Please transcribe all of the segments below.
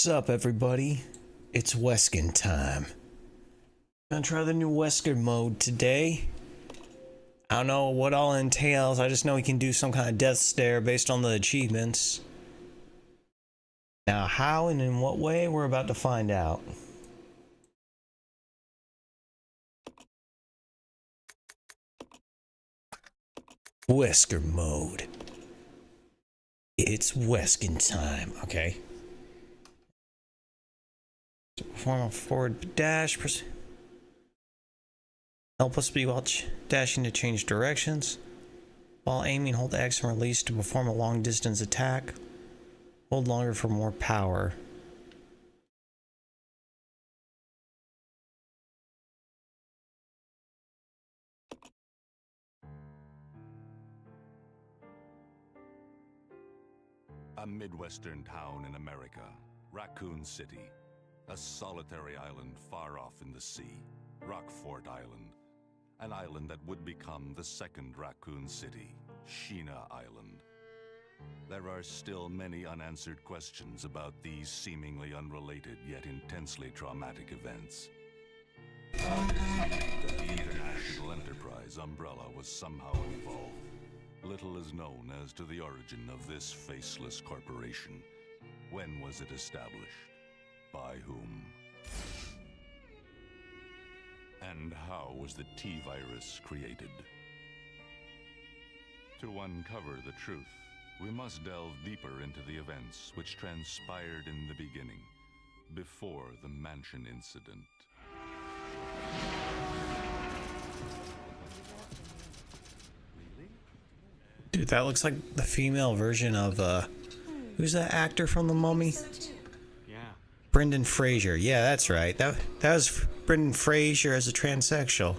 What's up, everybody? It's Wesking time. Gonna try the new Wesker mode today. I don't know what all it entails. I just know he can do some kind of death stare based on the achievements. Now, how and in what way, we're about to find out. Wesker mode. It's Wesking time. Okay. Perform a forward dash. Help us be while dashing to change directions. While aiming, hold X and release to perform a long distance attack. Hold longer for more power. A Midwestern town in America, Raccoon City. A solitary island far off in the sea, Rockfort Island. An island that would become the second Raccoon City, Sheena Island. There are still many unanswered questions about these seemingly unrelated yet intensely traumatic events. The international enterprise umbrella was somehow involved. Little is known as to the origin of this faceless corporation. When was it established? By whom? And how was the T-virus created? To uncover the truth, we must delve deeper into the events which transpired in the beginning, before the mansion incident. Dude, that looks like the female version of, who's that actor from The Mummy? Brendan Fraser. Yeah, that's right. That was Brendan Fraser as a transsexual.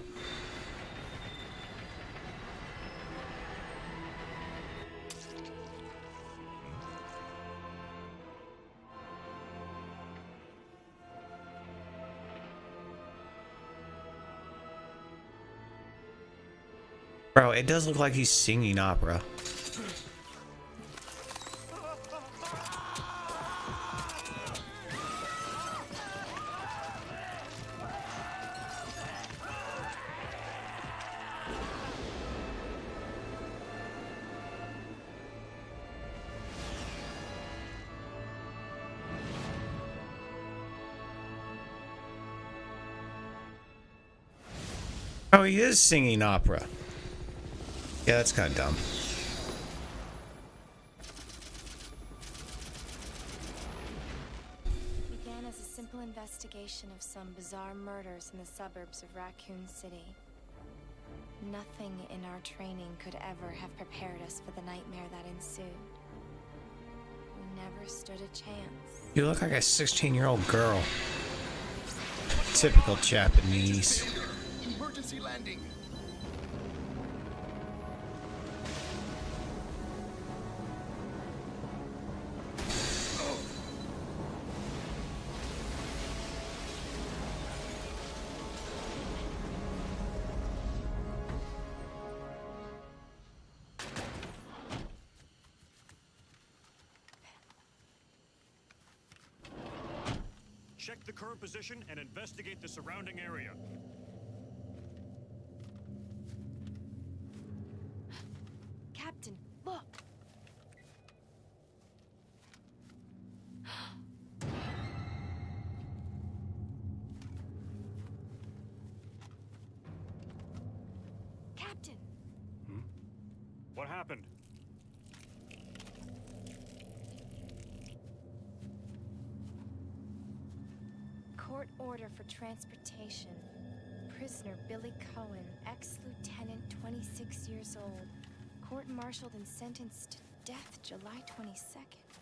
Bro, it does look like he's singing opera. Oh, he is singing opera. Yeah, that's kind of dumb. Began as a simple investigation of some bizarre murders in the suburbs of Raccoon City. Nothing in our training could ever have prepared us for the nightmare that ensued. We never stood a chance. You look like a 16-year-old girl. Typical Japanese. Emergency landing. Check the current position and investigate the surrounding area. Captain, look! Captain! What happened? Court order for transportation. Prisoner Billy Cohen, ex-lieutenant, 26 years old. Court-martialed and sentenced to death July 22nd.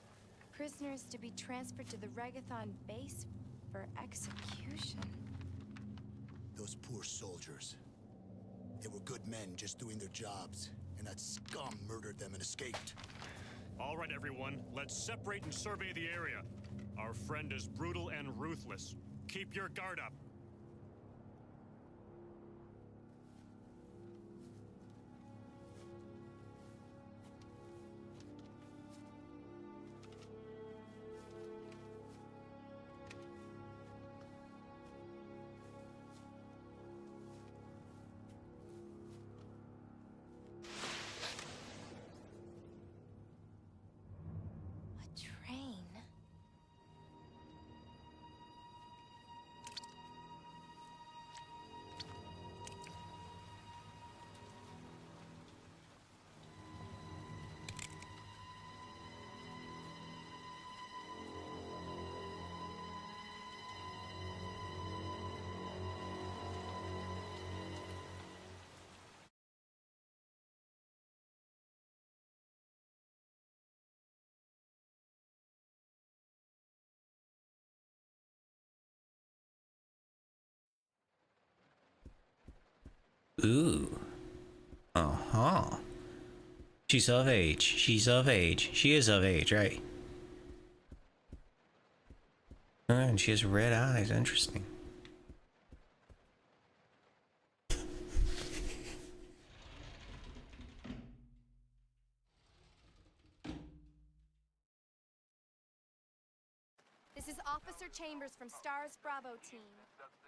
Prisoner is to be transferred to the Regathon base for execution. Those poor soldiers. They were good men just doing their jobs, and that scum murdered them and escaped. All right, everyone, let's separate and survey the area. Our friend is brutal and ruthless. Keep your guard up. Ooh. Uh-huh. She's of age. She's of age. She is of age, right? And she has red eyes. Interesting. This is Officer Chambers from STARS Bravo team.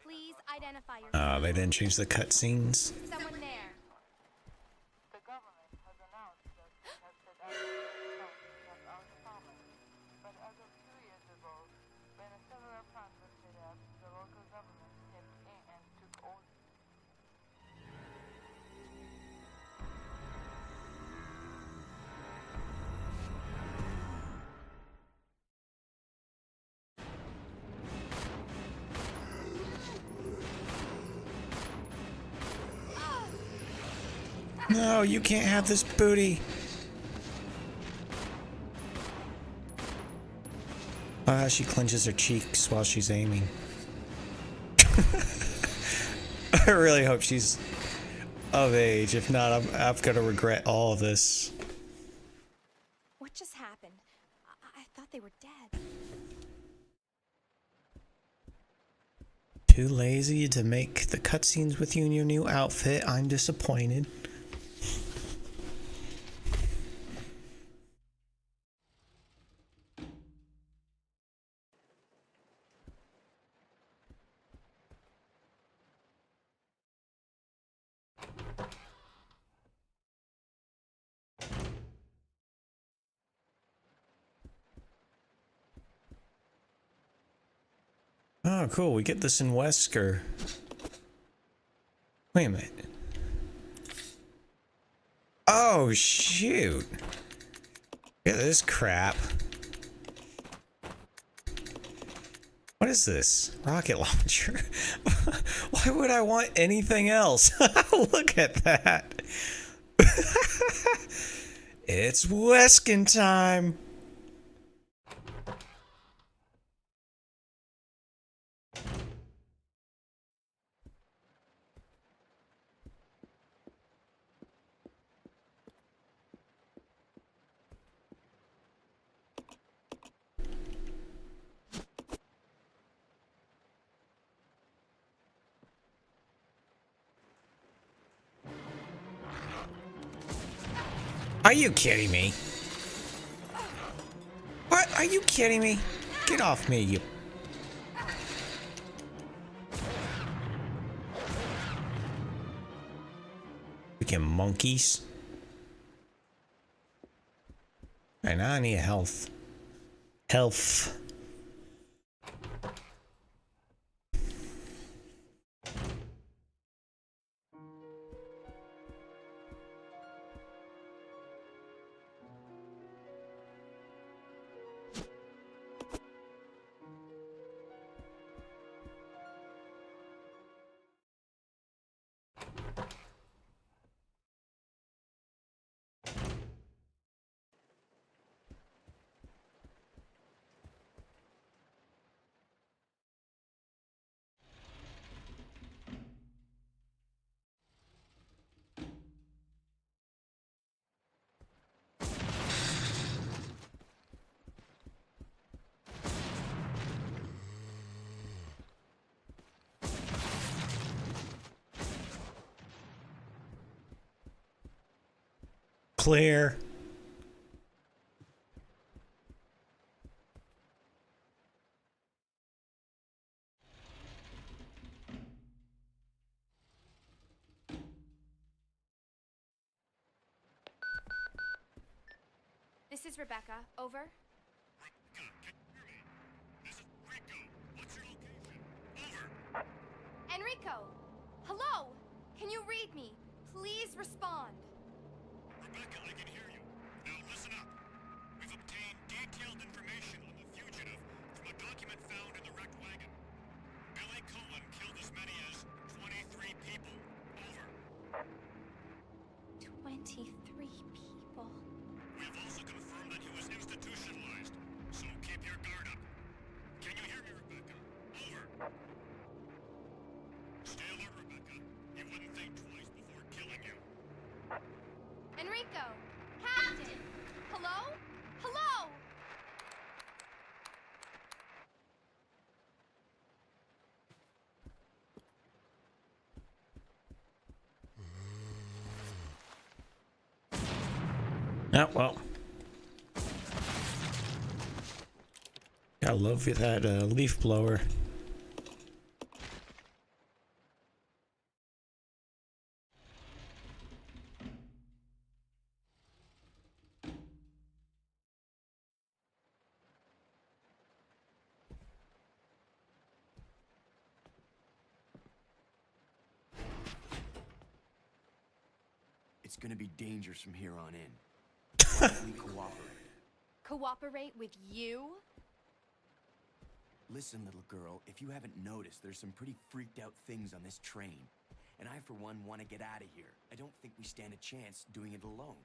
Please identify yourself. Oh, they didn't change the cutscenes. Someone there. The government has announced that it has set out to out farmers. But as of 2 years ago, when several plants were set up, the local government stepped in and took over. No, you can't have this booty. She clenches her cheeks while she's aiming. I really hope she's of age. If not, I'm gonna regret all of this. What just happened? I thought they were dead. Too lazy to make the cutscenes with you in your new outfit. I'm disappointed. Oh, cool. We get this in Wesker. Wait a minute. Oh, shoot. Look at this crap. What is this? Rocket launcher? Why would I want anything else? Look at that. It's Wesking time. Are you kidding me? What? Are you kidding me? Get off me, you... Freaking monkeys. Alright, now I need health. Health. Clear. This is Rebecca. Over. Rebecca, can you hear me? This is Rico. What's your location? Over. Enrico! Hello! Can you read me? Please respond. Rebecca, I can hear you. Now listen up. We've obtained detailed information on the fugitive from a document found in the wrecked wagon. Billy Cohen killed as many as 23 people. Over. 23 people. We have also confirmed that he was institutionalized, so keep your guard up. Can you hear me, Rebecca? Over. Stay alert, Rebecca. You wouldn't think twice before Ah, well. I love that leaf blower. It's gonna be dangerous from here on in. Why don't we cooperate? Cooperate with you? Listen, little girl, if you haven't noticed, there's some pretty freaked out things on this train. And I, for one, want to get out of here. I don't think we stand a chance doing it alone.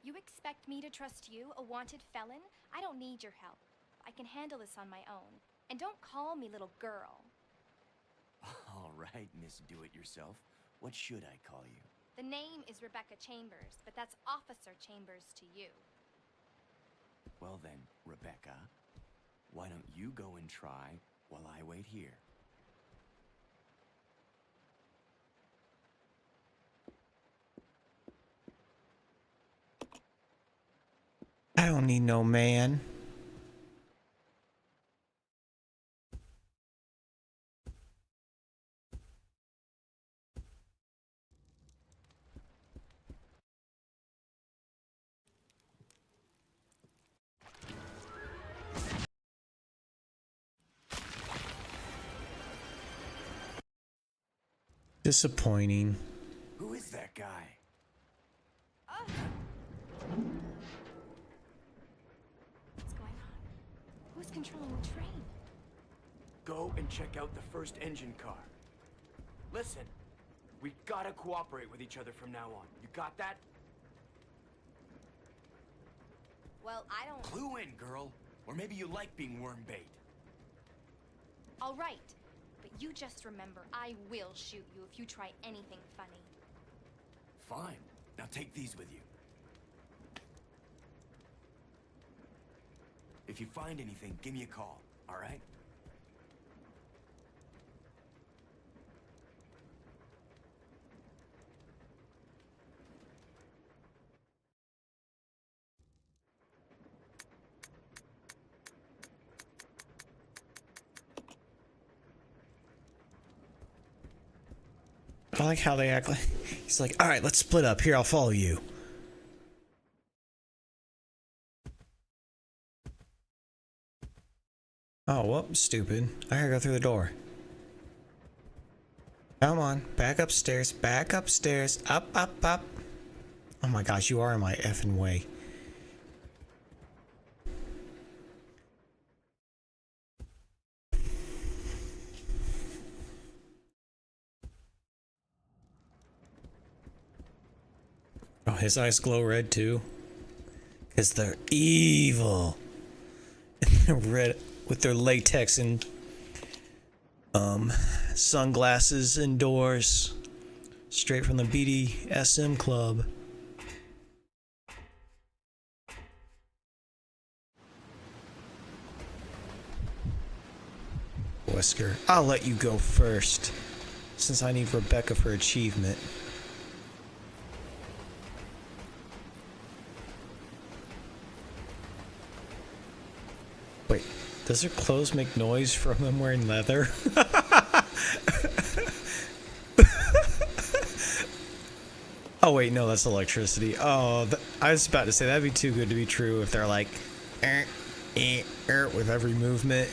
You expect me to trust you, a wanted felon? I don't need your help. I can handle this on my own. And don't call me little girl. All right, Miss Do-It-Yourself. What should I call you? The name is Rebecca Chambers, but that's Officer Chambers to you. Well then, Rebecca, why don't you go and try while I wait here? I don't need no man. Disappointing. Who is that guy? What's going on? Who's controlling the train? Go and check out the first engine car. Listen, we gotta cooperate with each other from now on. You got that? Well, I don't... Clue in, girl. Or maybe you like being worm bait. All right. But you just remember, I will shoot you if you try anything funny. Fine. Now take these with you. If you find anything, give me a call, all right? I like how they act like he's like, all right, let's split up. Here, I'll follow you. Oh, whoops, stupid. I gotta go through the door. Come on, back upstairs, back upstairs, up, up, up. Oh my gosh, you are in my effing way. Oh, his eyes glow red too. Because they're evil. They're red with their latex and sunglasses indoors. Straight from the BDSM club. Wesker, I'll let you go first. Since I need Rebecca for achievement. Wait, does her clothes make noise from them wearing leather? Oh wait, no, that's electricity. Oh, I was about to say that'd be too good to be true if they're like with every movement.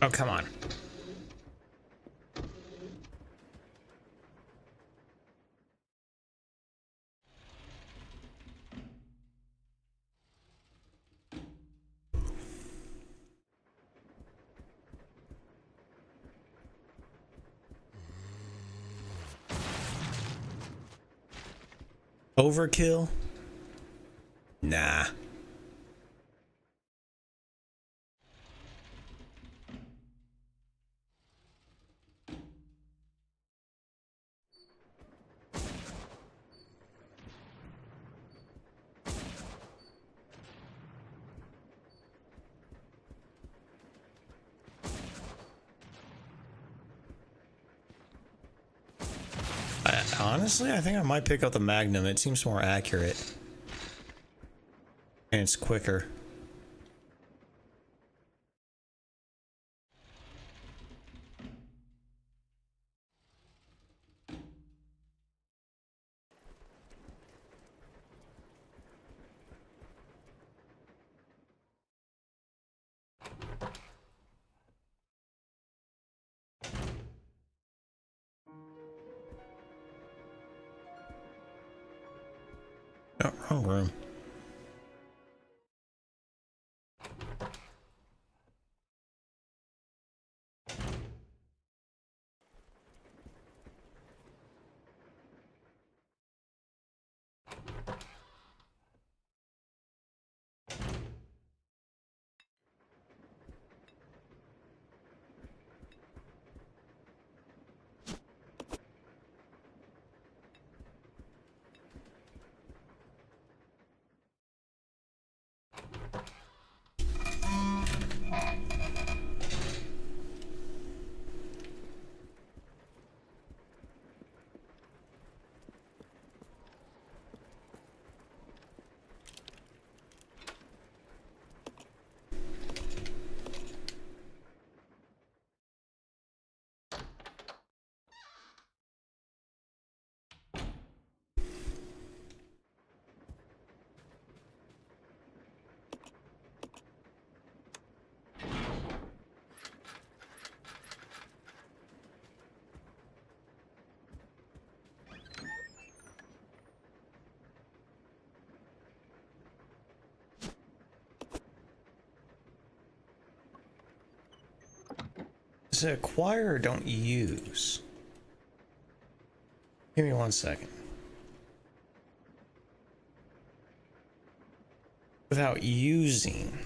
Oh, come on. Overkill? Nah. Honestly, I think I might pick up the Magnum. It seems more accurate. And it's quicker. Oh, wrong room. Is it acquire or don't use? Give me 1 second. Without using.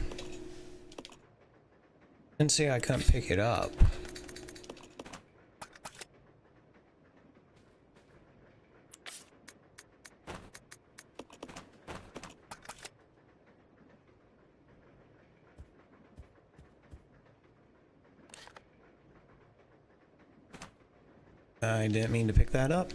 Didn't say I couldn't pick it up. I didn't mean to pick that up.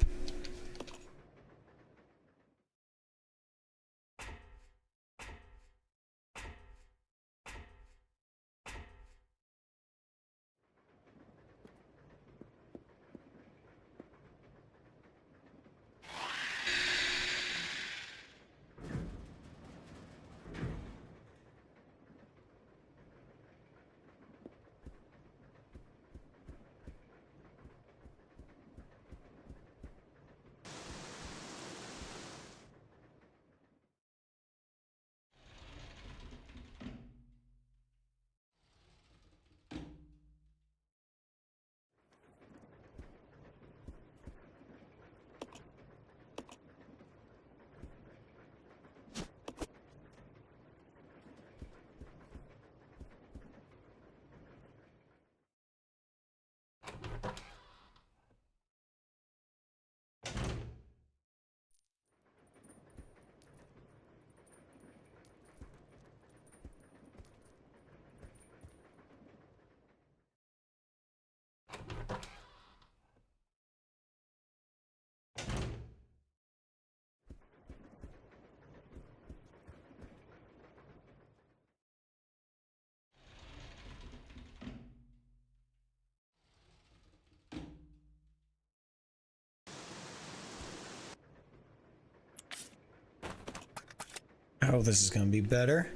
Oh, this is gonna be better.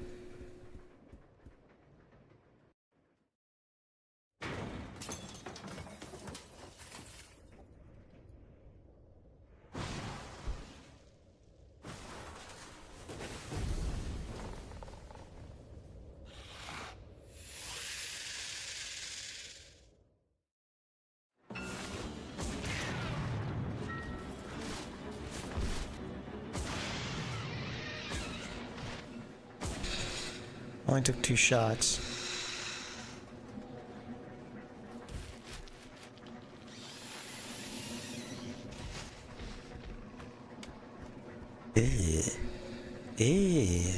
Only took 2 shots. Ew. Ew.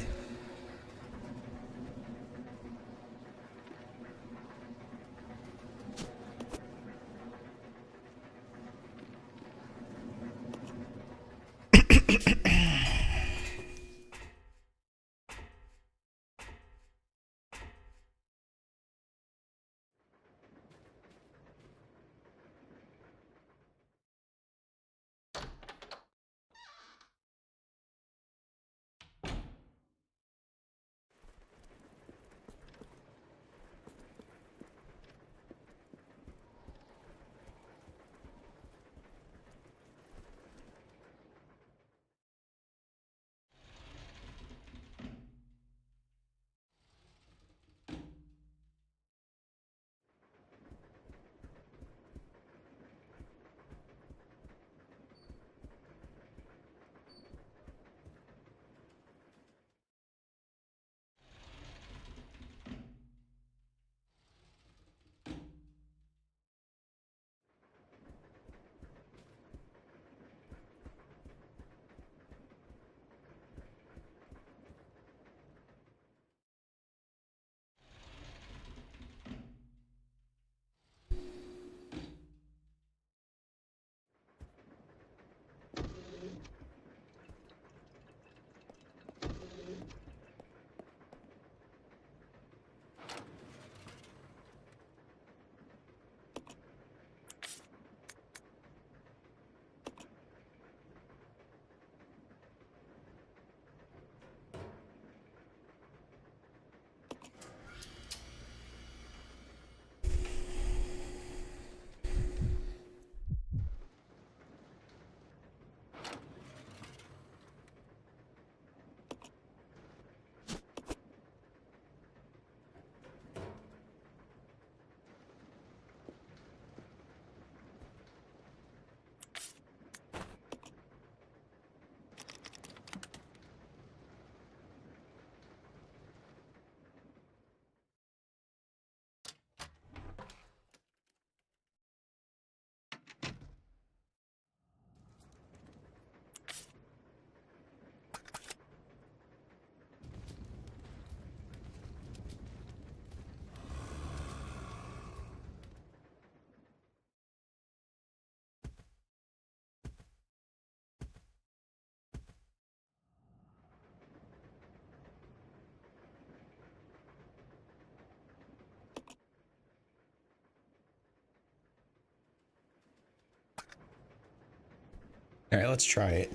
All right, let's try it.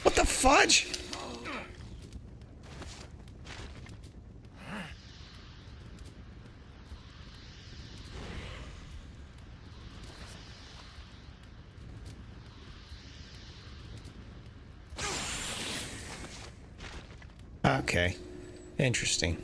What the fudge? Okay, interesting.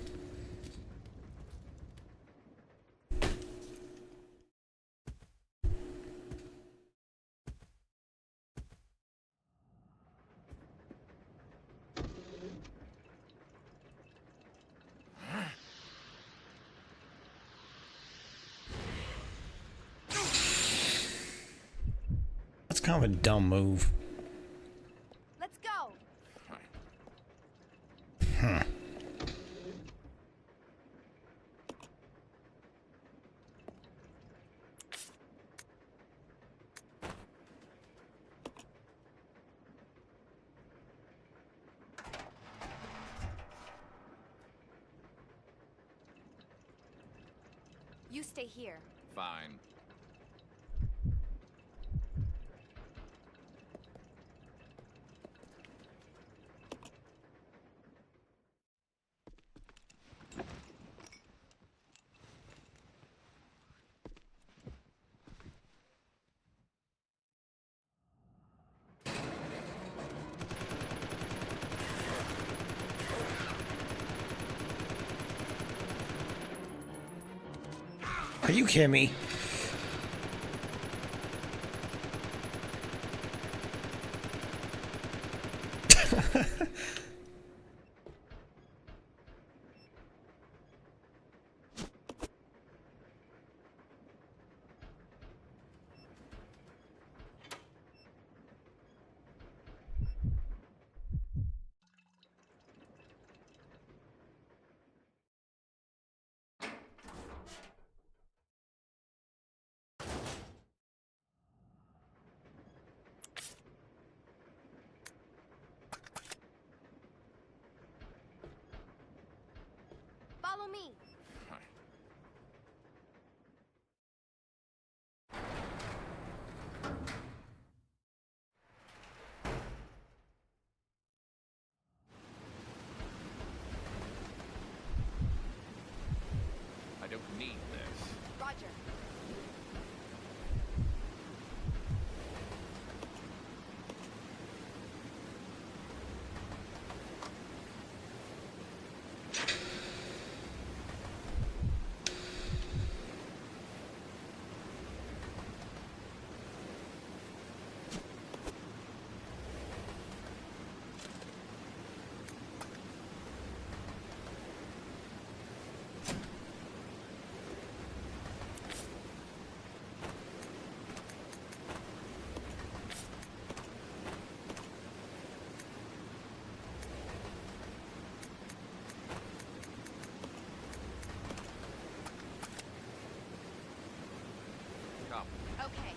That's kind of a dumb move. Let's go. Huh. You stay here. Fine. Are you kidding me? Follow me. I don't need this. Roger. Come. Okay.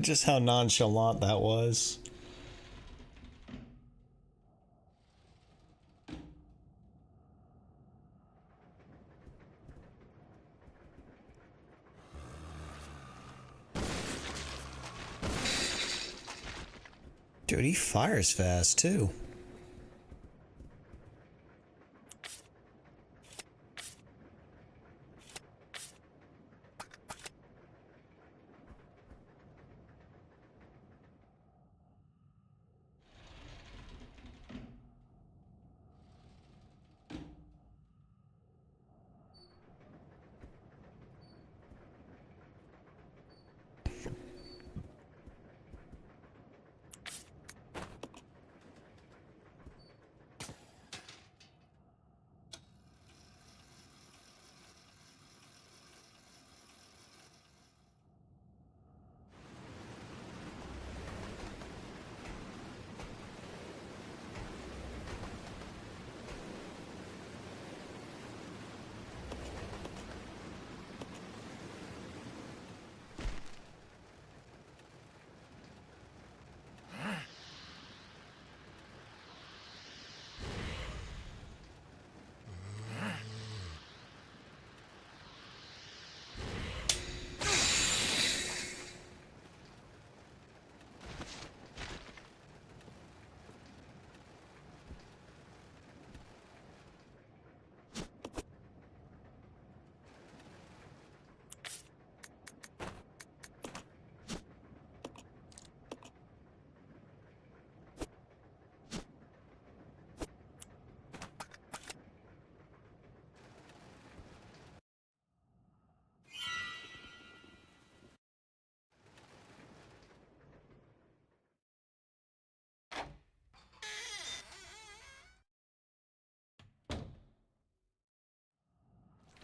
Just how nonchalant that was. Dude, he fires fast too.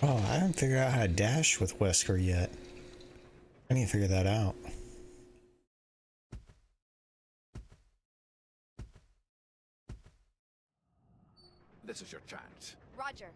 Oh, I haven't figured out how to dash with Wesker yet. I need to figure that out. This is your chance. Roger.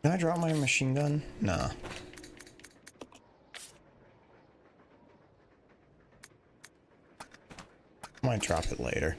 Can I drop my machine gun? Nah. Might drop it later.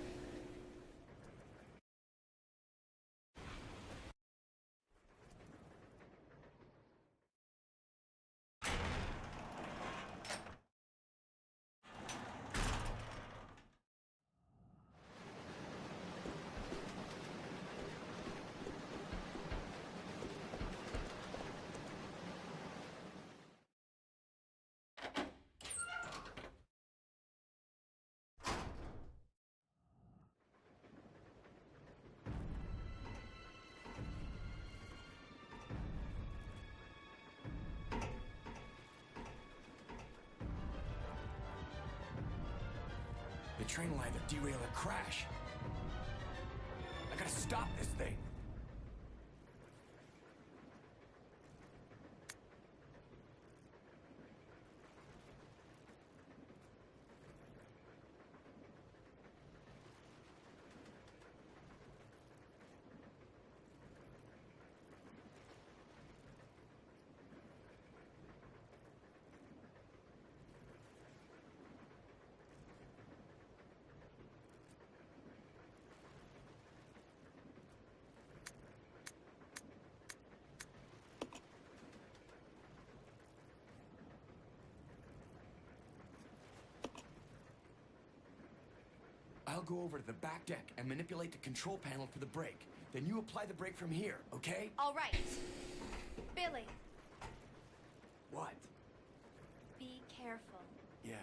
The train will either derail or crash. I gotta stop this thing. I'll go over to the back deck and manipulate the control panel for the brake. Then you apply the brake from here, okay? All right. Billy, What? be careful. Yeah.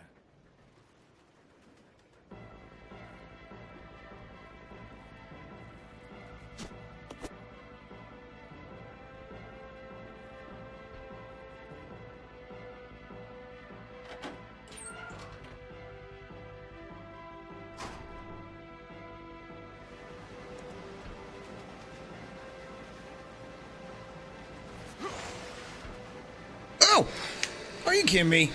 Oh! Are you kidding me?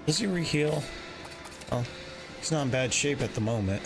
Does he re-heal? Oh, he's not in bad shape at the moment.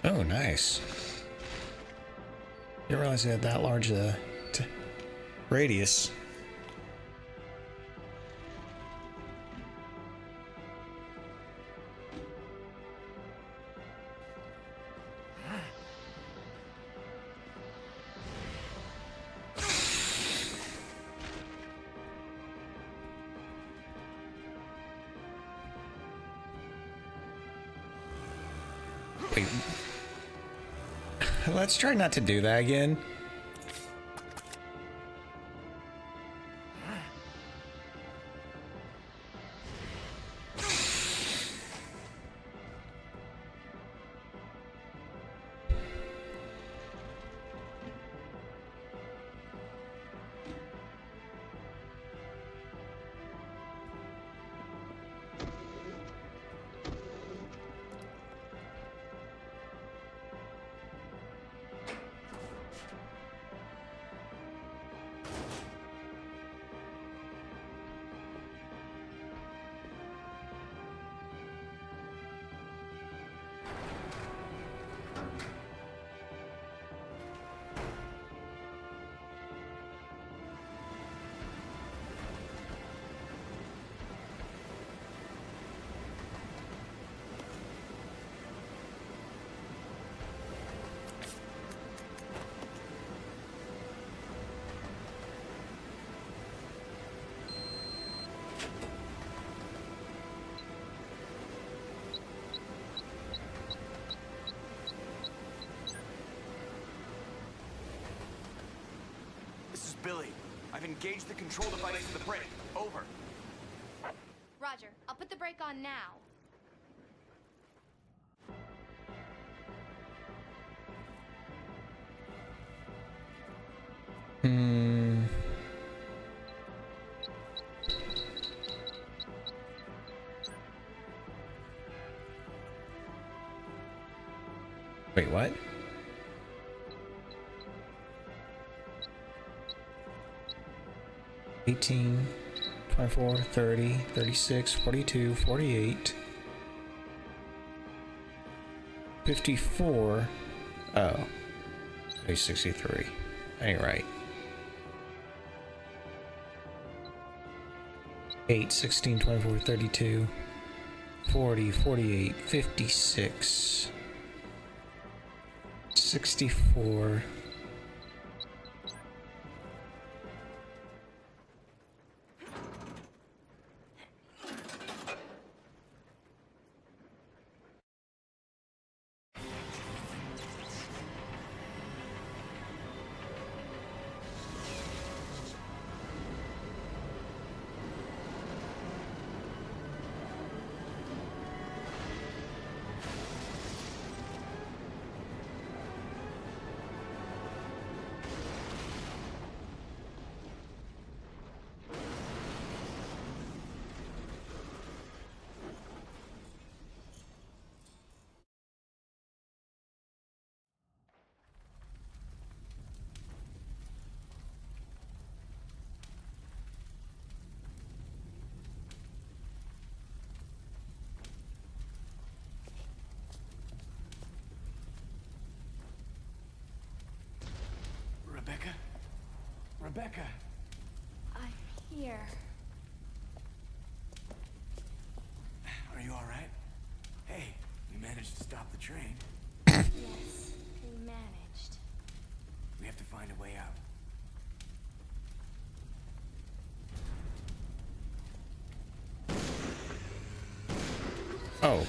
Oh, nice. Didn't realize it had that large radius. Wait. Let's try not to do that again. Billy. I've engaged the control device for the brake. Over. Roger, I'll put the brake on now. Wait, what? $18, $24, $30, $36, $42, $48, $54. Oh, $63. Ain't right. 8, 16, 24, 32, 40, 48, 56, 64. Rebecca! I'm here. Are you alright? Hey, we managed to stop the train. Yes, we managed. We have to find a way out. Oh.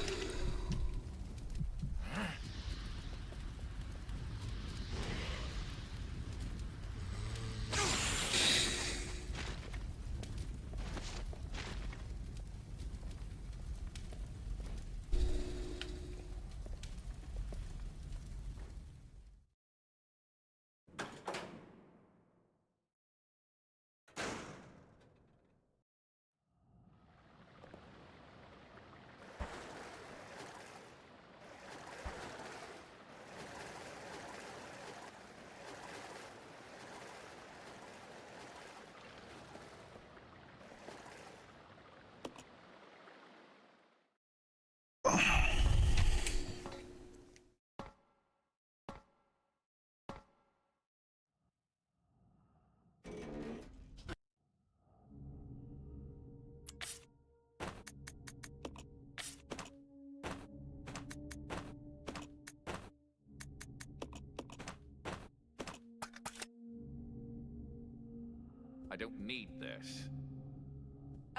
I don't need this.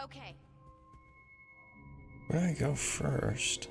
Okay. Where do I go first?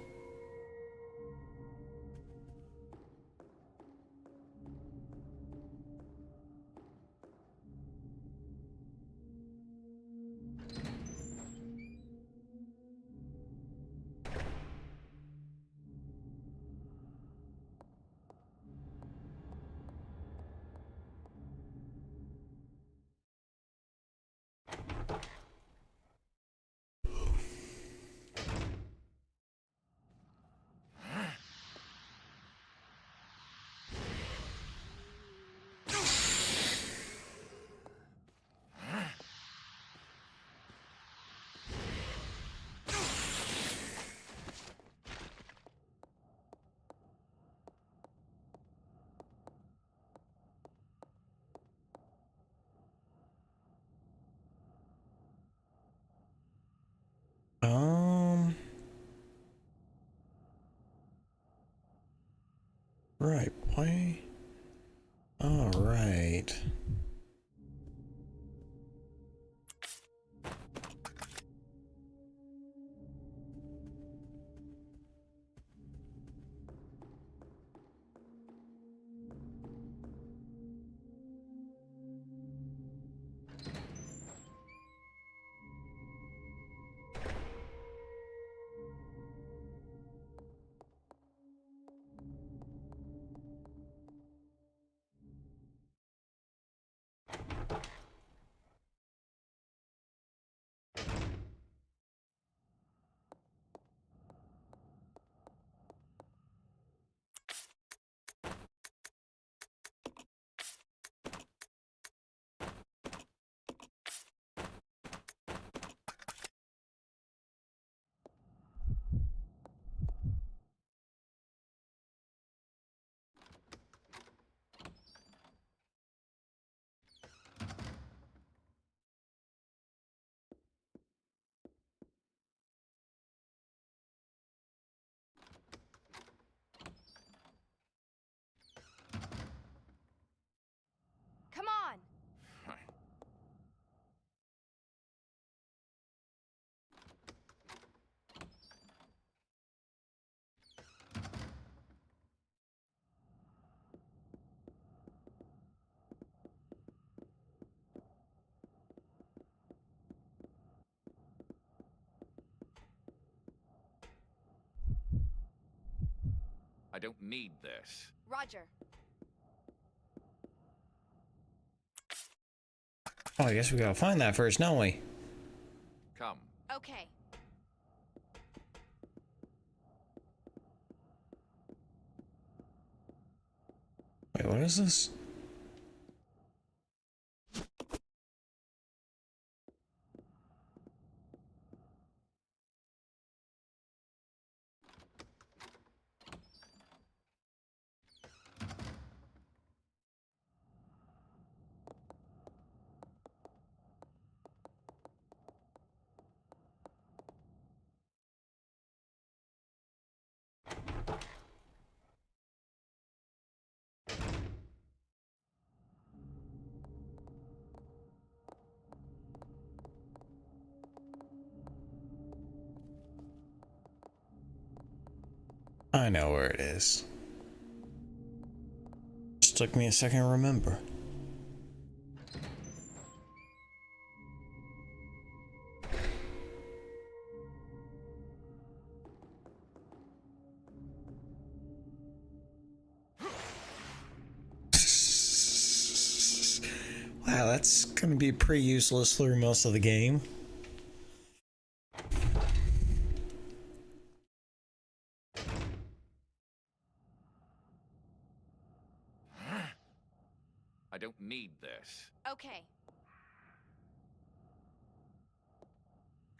Right, play. All right. I don't need this. Roger. Oh, I guess we gotta find that first, don't we? Come. Okay. Wait, what is this? I know where it is. Just took me a second to remember. Wow, that's gonna be pretty useless through most of the game. I don't need this. Okay.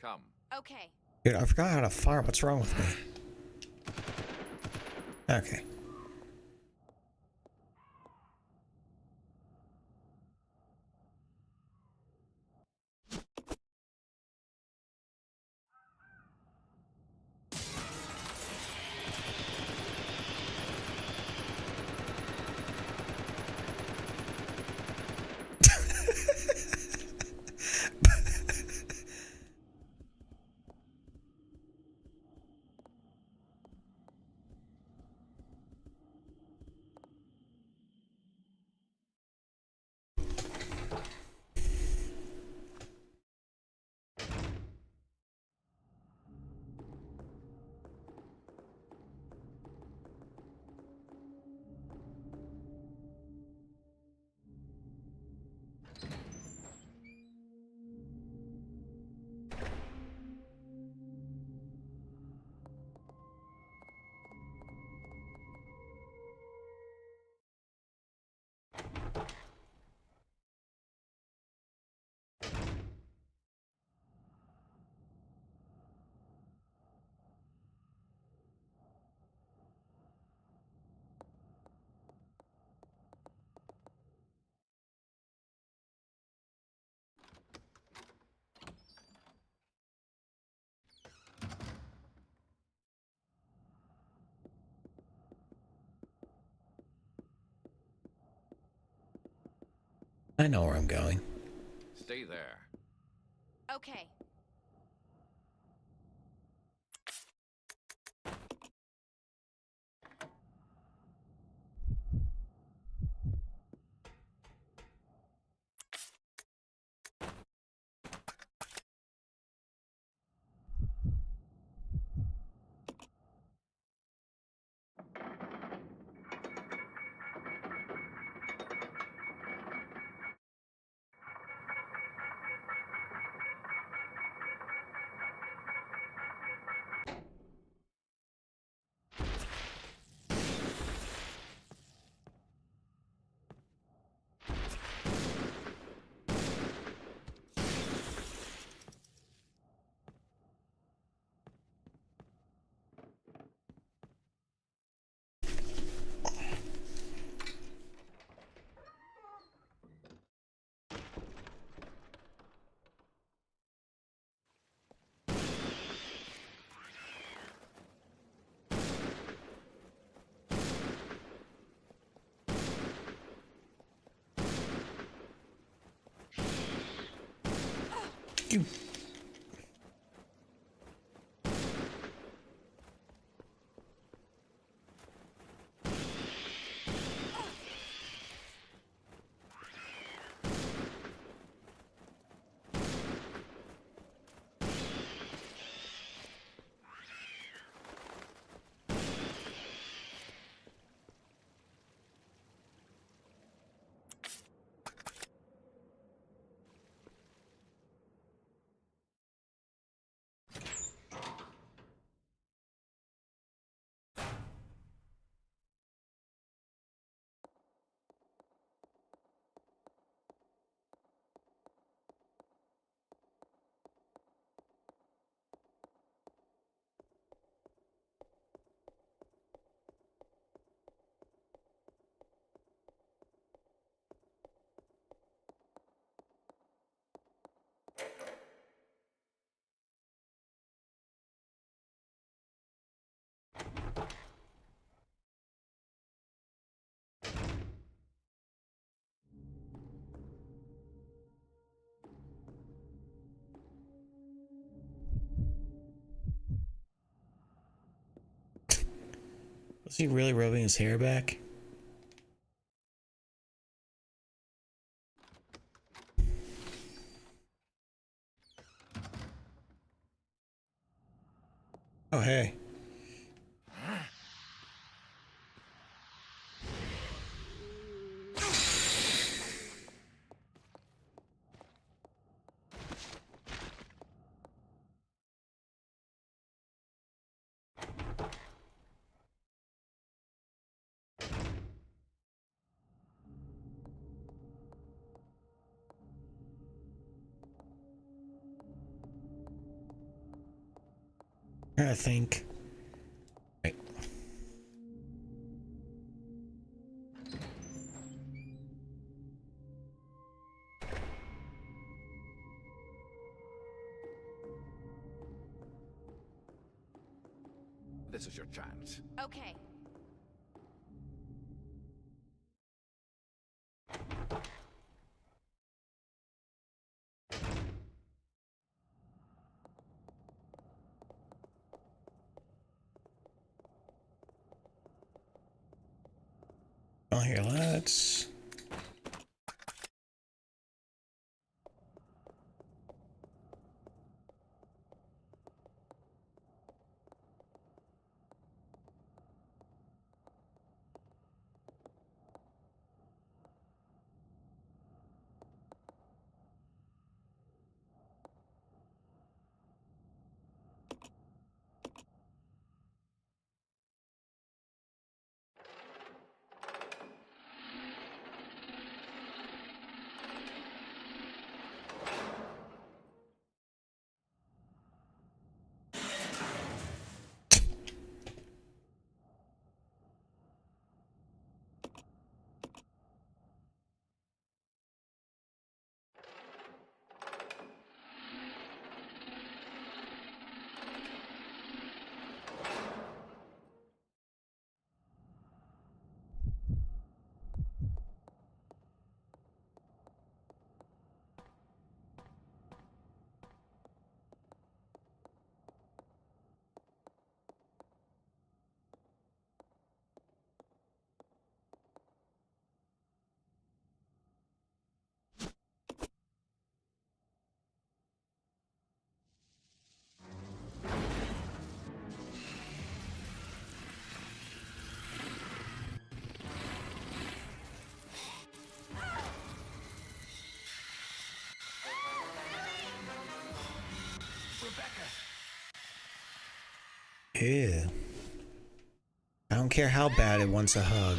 Come. Okay. Dude, I forgot how to fire. What's wrong with me? Okay. I know where I'm going. Stay there. Okay. You. Is he really rubbing his hair back? Oh, hey. I think. Right. This is your chance. Okay. Oh, here, let's. Ew. I don't care how bad it wants a hug.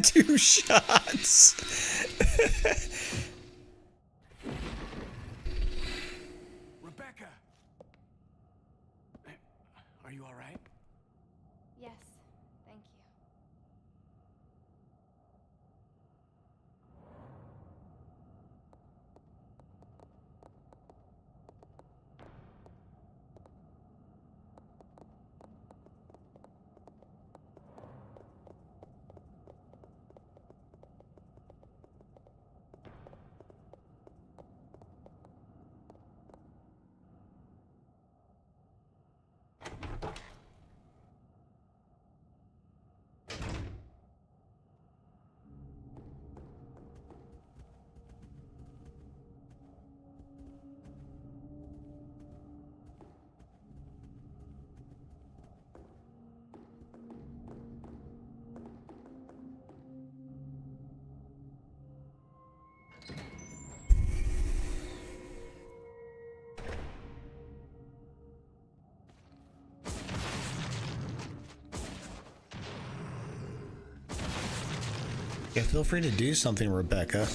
2 shots. Rebecca! Are you all right? Yes, thank you. Yeah, feel free to do something, Rebecca.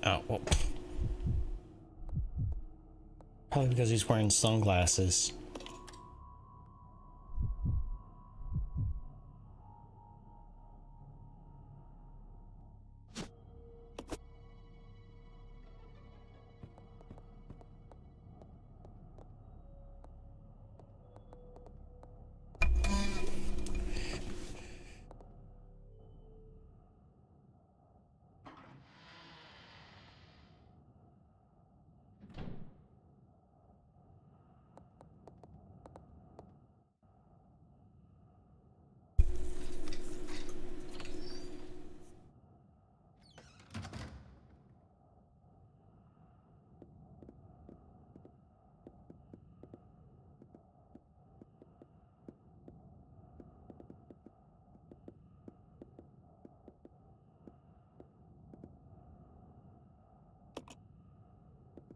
Oh, well. Probably because he's wearing sunglasses.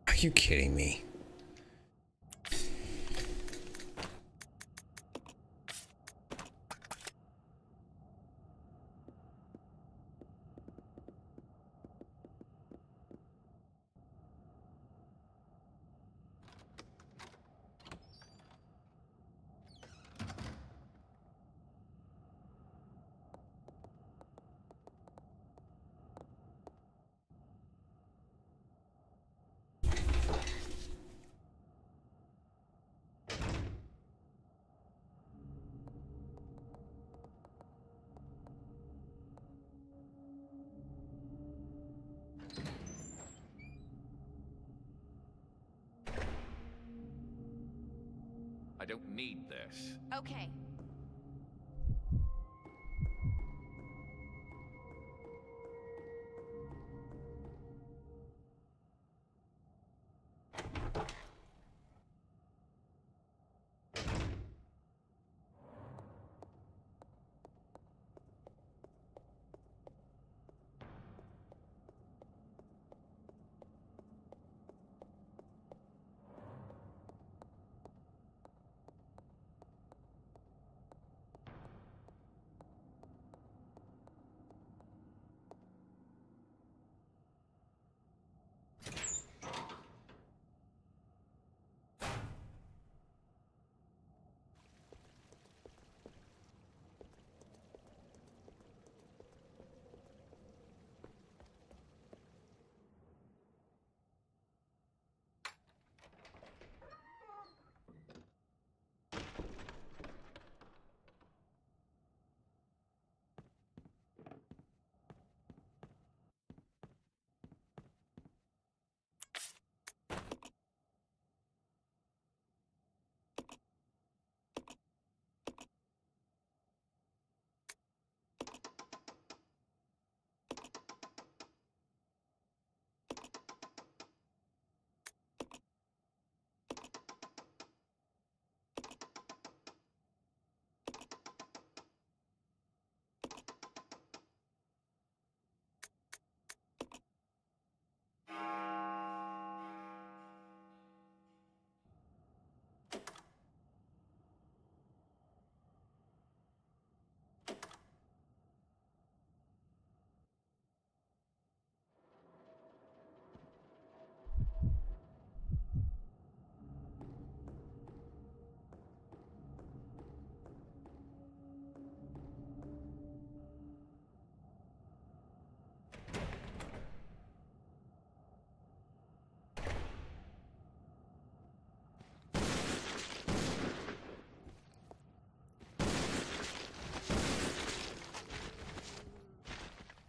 Are you kidding me? I don't need this. Okay.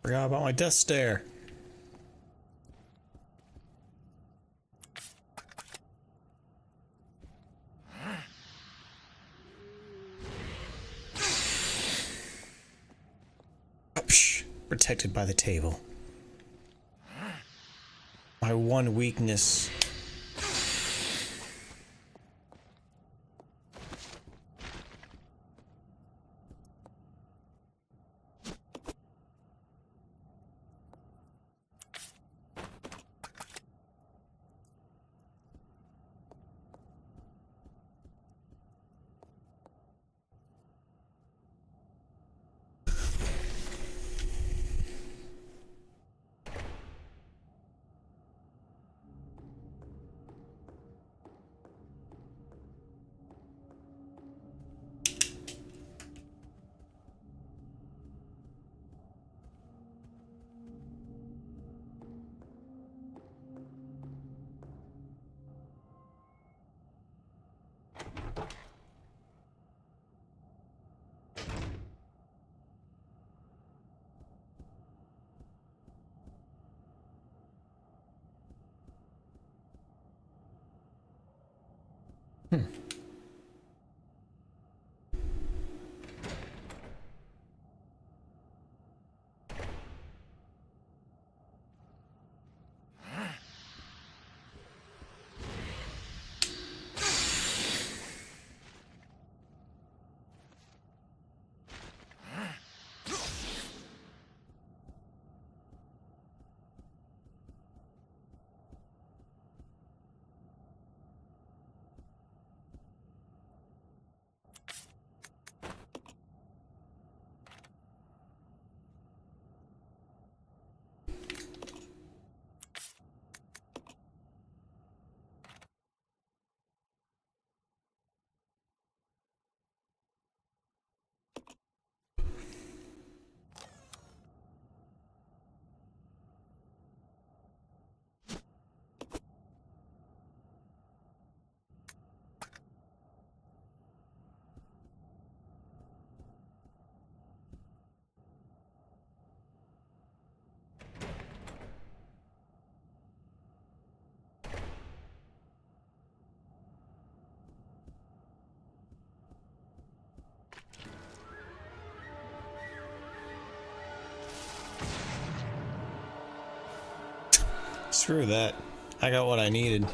Forgot about my death stare. Oh, psh, protected by the table. My one weakness. Screw that. I got what I needed.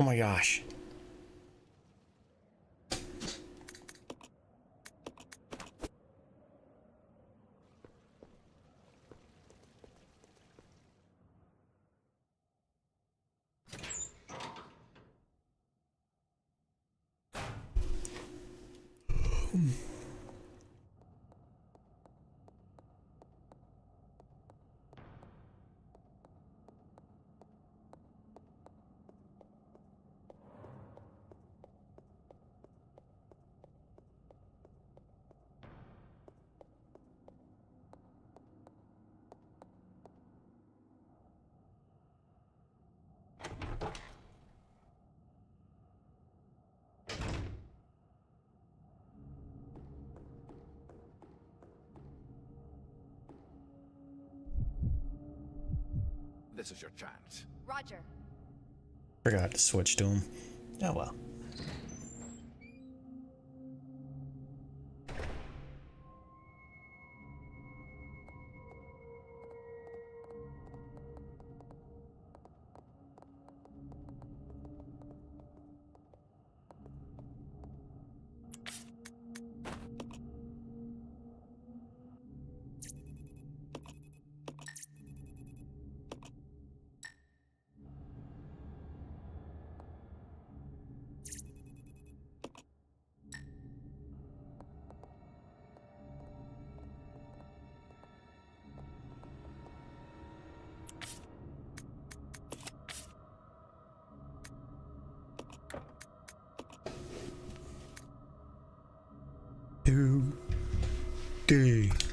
Oh my gosh. This is your chance. Roger. Forgot to switch to him. Oh well.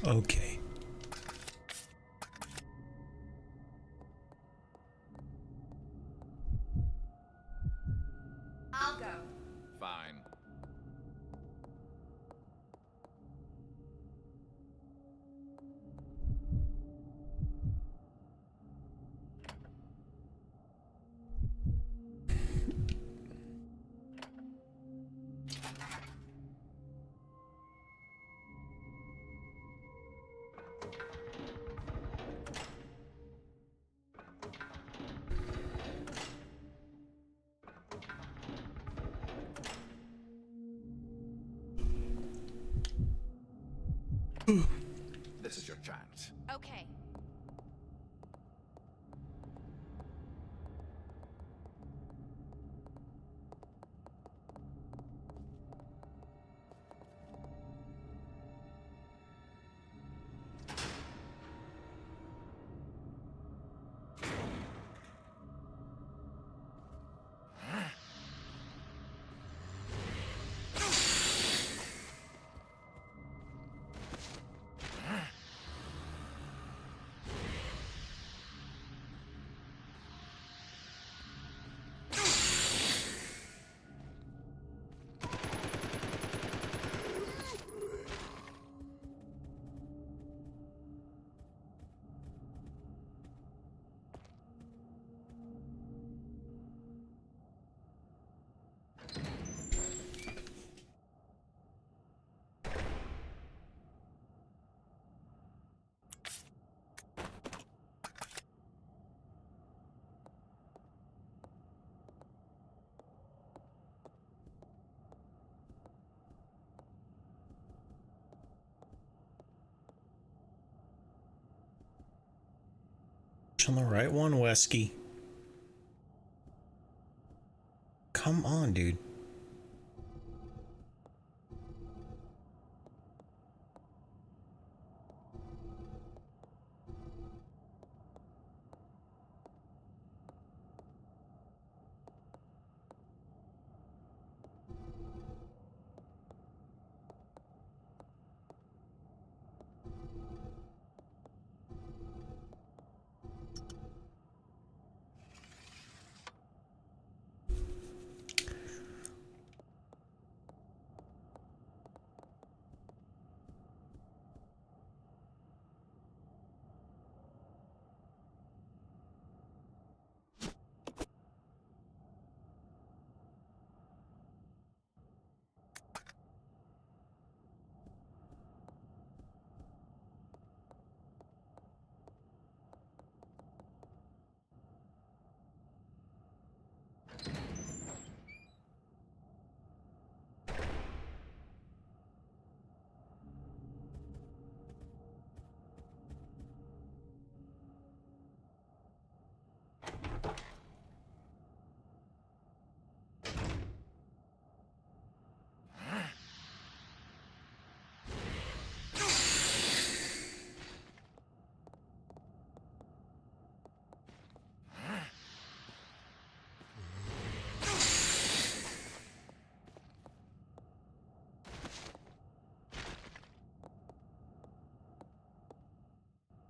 Okay. I'll go. Fine. This is your chance. Okay. On the right one, Wesky. Come on, dude.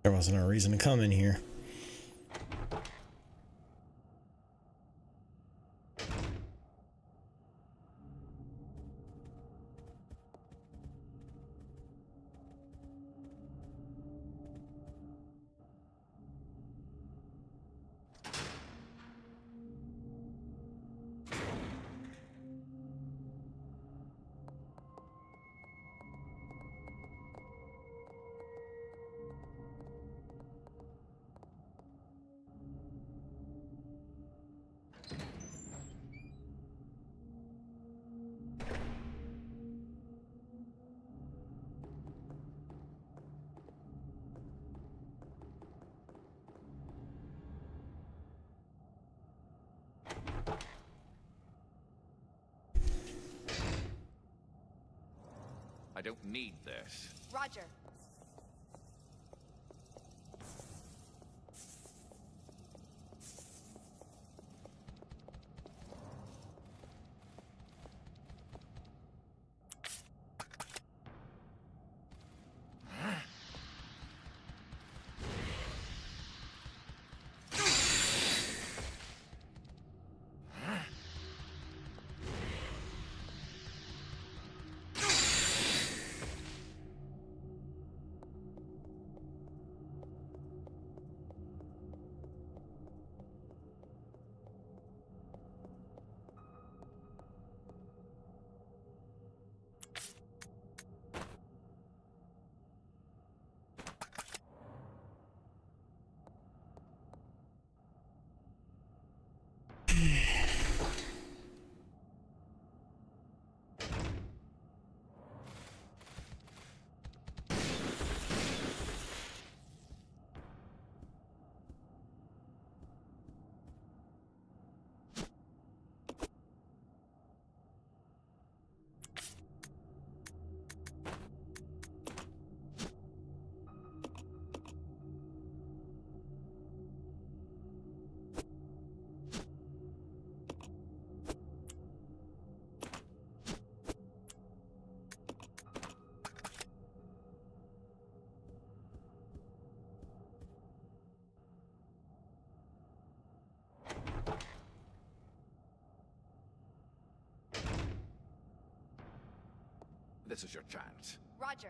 There wasn't a reason to come in here. I don't need this. Roger. This is your chance. Roger.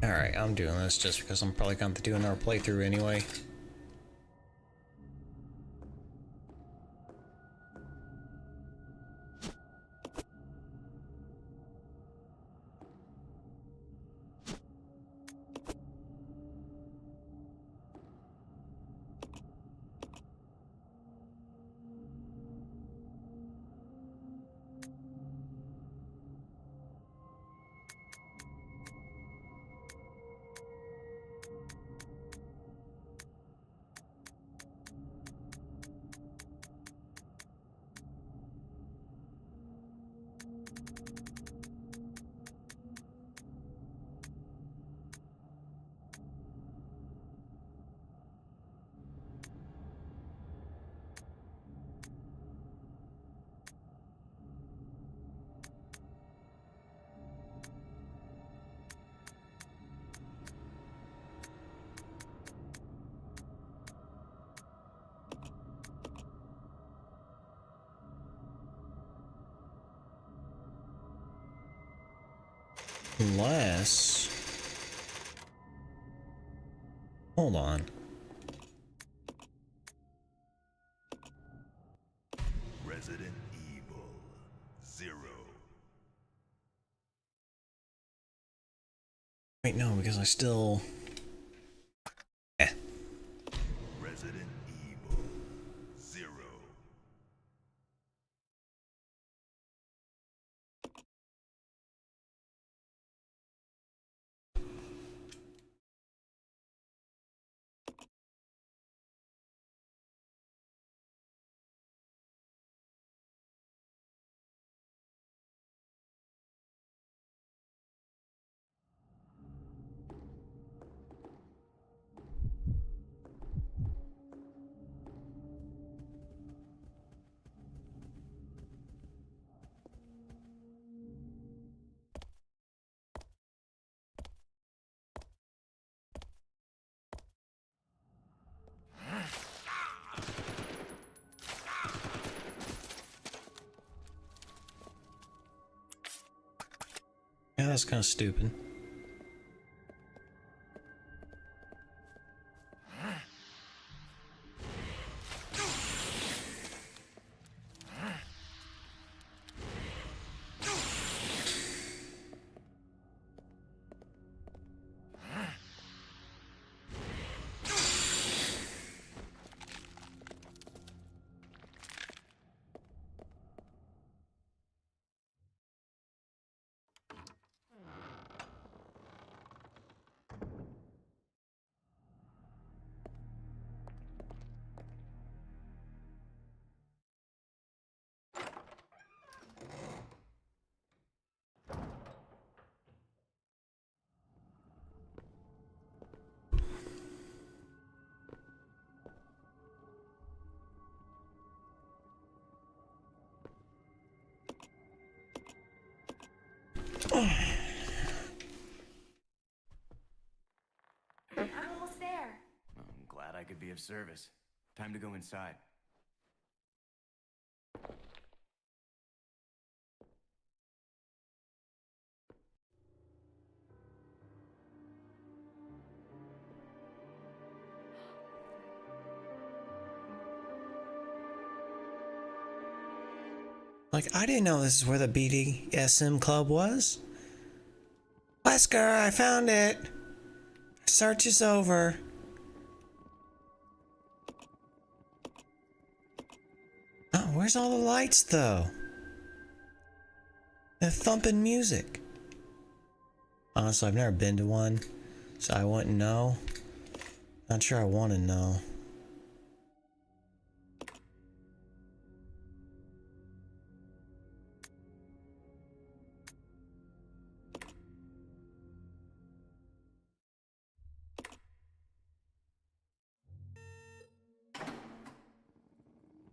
Alright, I'm doing this just because I'm probably going to do another playthrough anyway. Unless... Hold on. Resident Evil 0. Wait, no, because I still... Resident Evil 0. Yeah, that's kind of stupid. I'm almost there. I'm glad I could be of service. Time to go inside. Like, I didn't know this is where the BDSM club was. Wesker, I found it. Search is over. Oh, where's all the lights, though? The thumping music. Honestly, I've never been to one, so I wouldn't know. Not sure I want to know.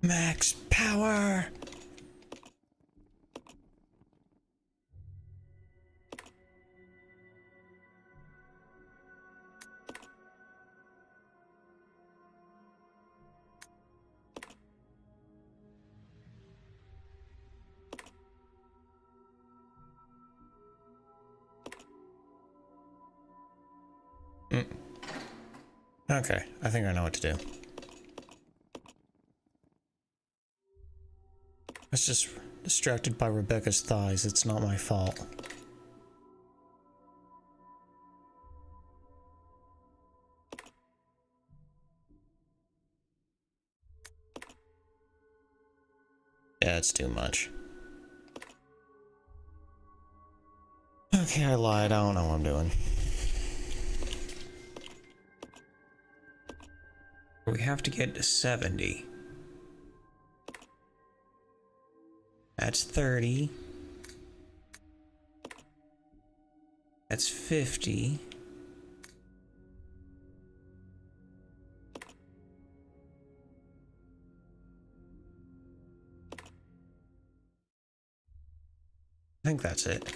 Max power! Okay, I think I know what to do. I was just distracted by Rebecca's thighs. It's not my fault. Yeah, it's too much. Okay, I lied. I don't know what I'm doing. We have to get to 70. That's 30. That's 50. I think that's it.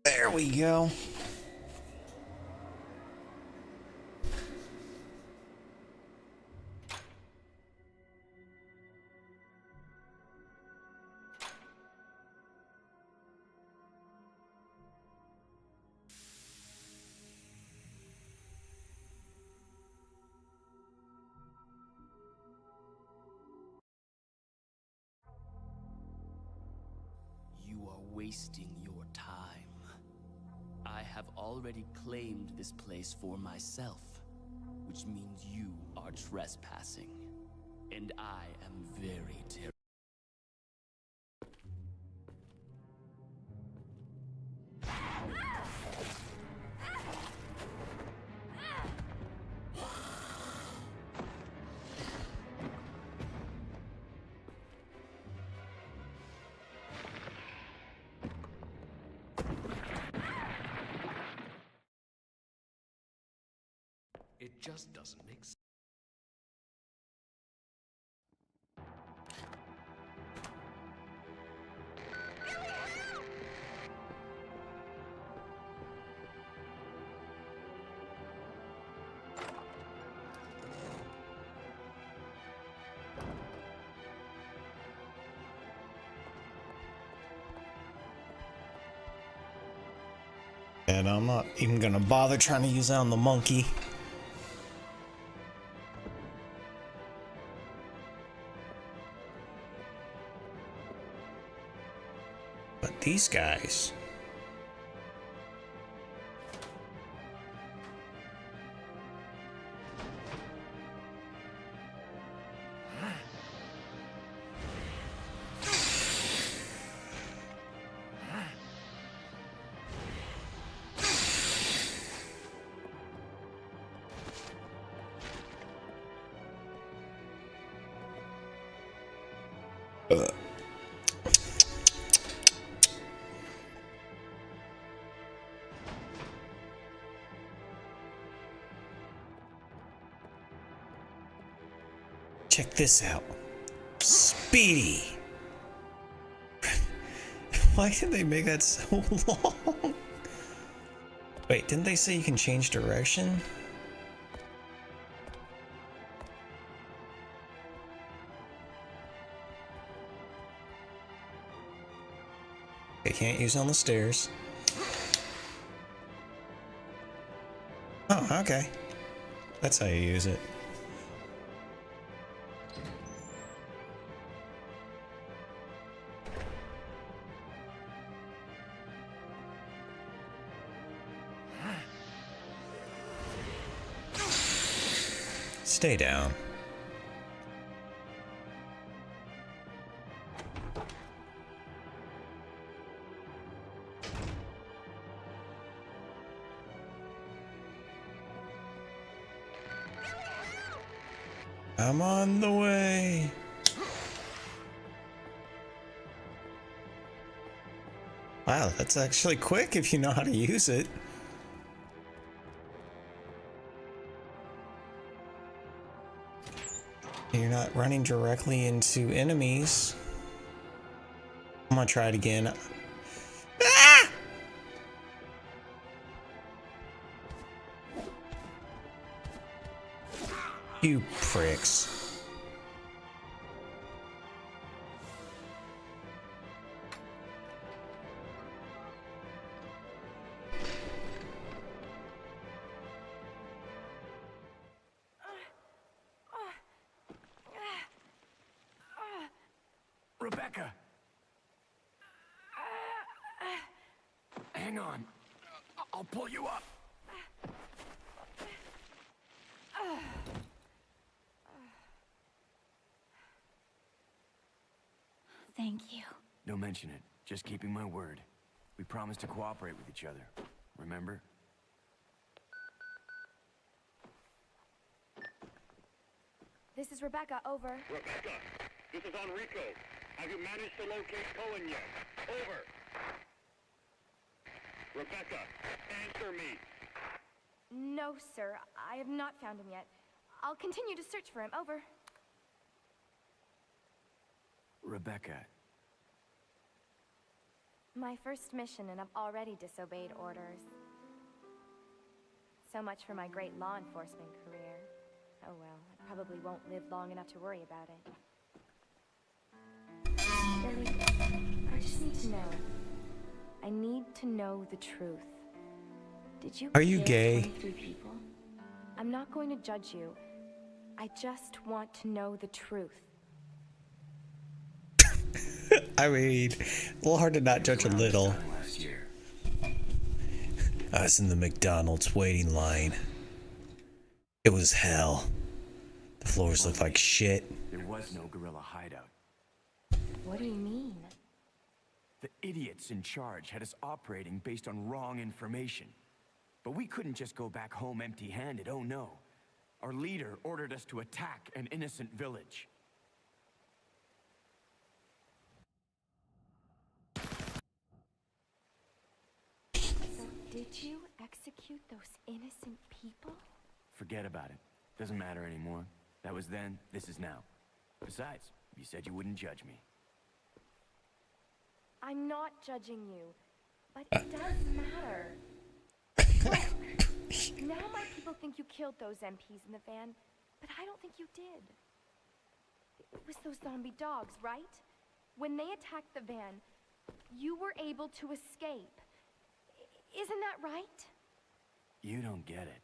There we go. wasting your time. I have already claimed this place for myself, which means you are trespassing. And I am very terrible. It just doesn't make sense. And I'm not even gonna bother trying to use that on the monkey. But these guys. Check this out. Speedy. Why did they make that so long? Wait, didn't they say you can change direction? They can't use it on the stairs. Oh, okay. That's how you use it. Stay down. I'm on the way. Wow, that's actually quick if you know how to use it. You're not running directly into enemies. I'm gonna try it again. Ah! You pricks. Rebecca! Hang on. I'll pull you up. Thank you. Don't mention it. Just keeping my word. We promised to cooperate with each other. Remember? This is Rebecca, over. Rebecca, this is Enrico. Have you managed to locate Cohen yet? Over. Rebecca, answer me. No, sir. I have not found him yet. I'll continue to search for him, over. Rebecca. My first mission, and I've already disobeyed orders. So much for my great law enforcement career. Oh well, I probably won't live long enough to worry about it. Billy, I just need to know. I need to know the truth. Did you Are you kill gay? 23 people? I'm not going to judge you. I just want to know the truth. I mean, a little hard to not judge a little. Last year. I was in the McDonald's waiting line. It was hell. The floors looked like shit. There was no guerrilla hideout. What do you mean? The idiots in charge had us operating based on wrong information. But we couldn't just go back home empty-handed, oh no. Our leader ordered us to attack an innocent village. So did you execute those innocent people? Forget about it. Doesn't matter anymore. That was then, this is now. Besides, you said you wouldn't judge me. I'm not judging you, but it does matter. Now my people think you killed those MPs in the van, but I don't think you did. It was those zombie dogs, right? When they attacked the van, you were able to escape. Isn't that right? You don't get it.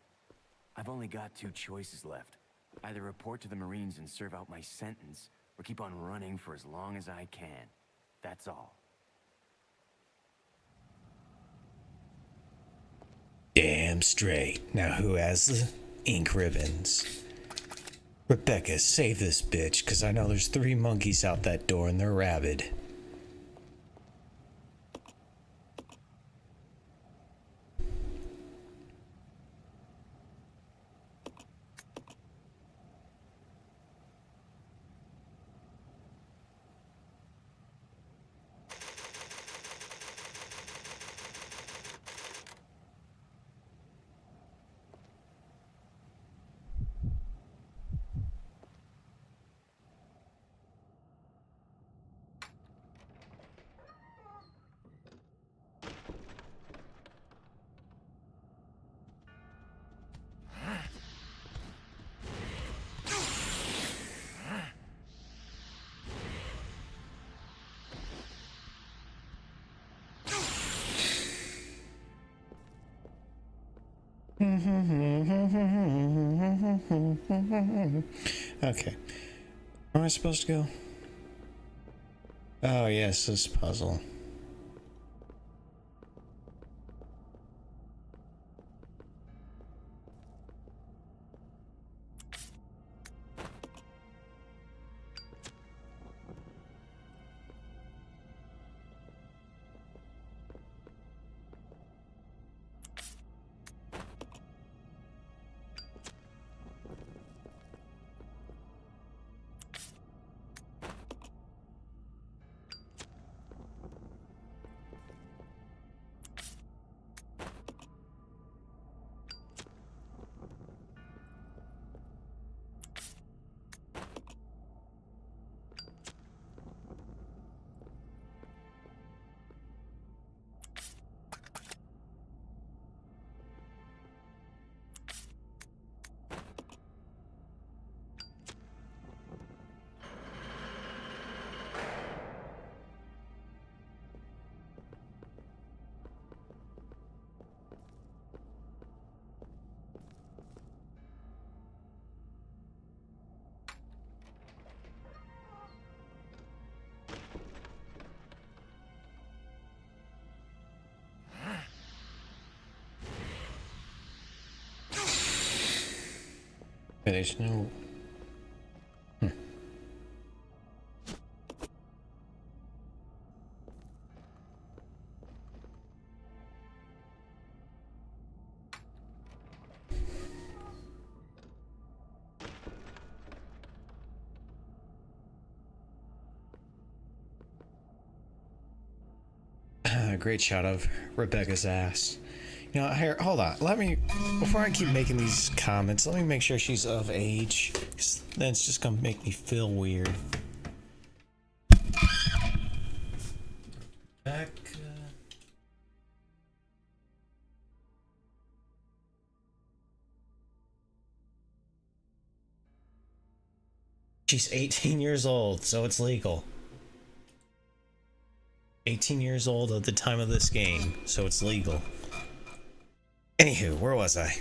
I've only got two choices left. Either report to the Marines and serve out my sentence, or keep on running for as long as I can. That's all. Damn straight. Now who has the ink ribbons? Rebecca, save this bitch, because I know there's 3 monkeys out that door and they're rabid. Okay. Where am I supposed to go? Oh, yes, this puzzle. There's no... Great shot of Rebecca's ass. You know, here, hold on. Let me, before I keep making these comments, let me make sure she's of age. 'Cause then it's just gonna make me feel weird. Rebecca. She's 18 years old, so it's legal. 18 years old at the time of this game, so it's legal. Anywho, where was I?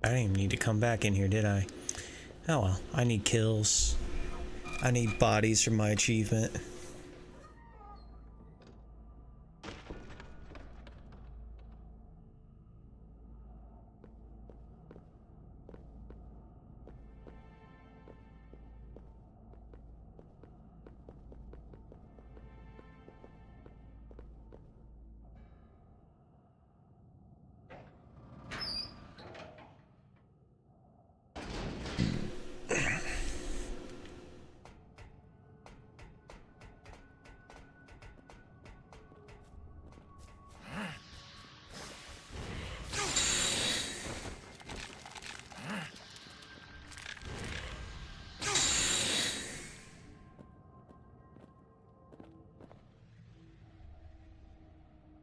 I didn't even need to come back in here, did I? Oh well, I need kills. I need bodies for my achievement.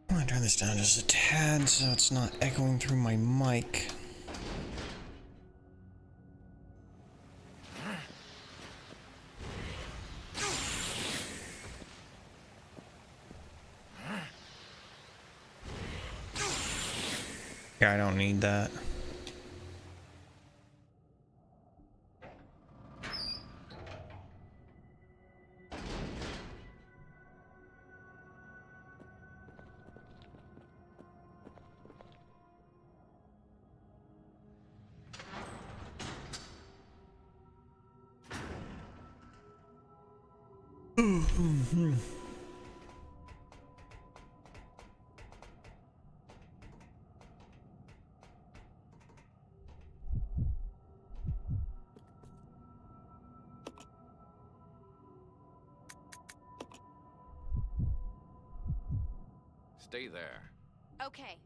I'm gonna turn this down just a tad so it's not echoing through my mic. Yeah, I don't need that. Stay there. Okay.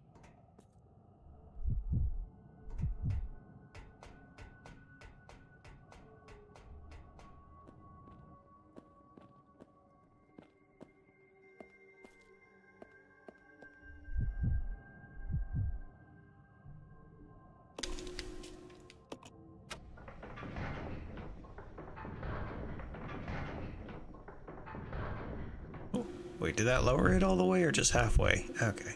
Wait, did that lower it all the way or just halfway? Okay.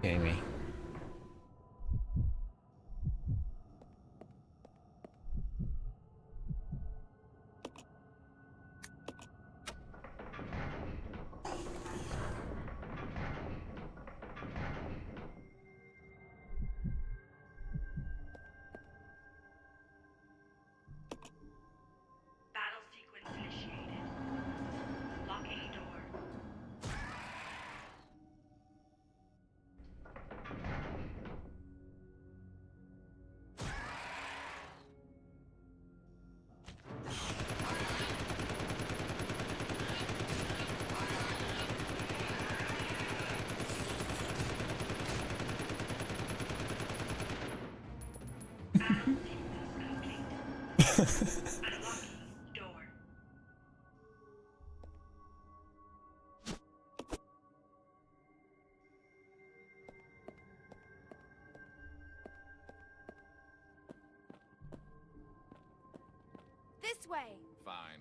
Amy. Battle sequence initiated. Locking door. Battle sequence complete. Unlocking door. This way. Fine.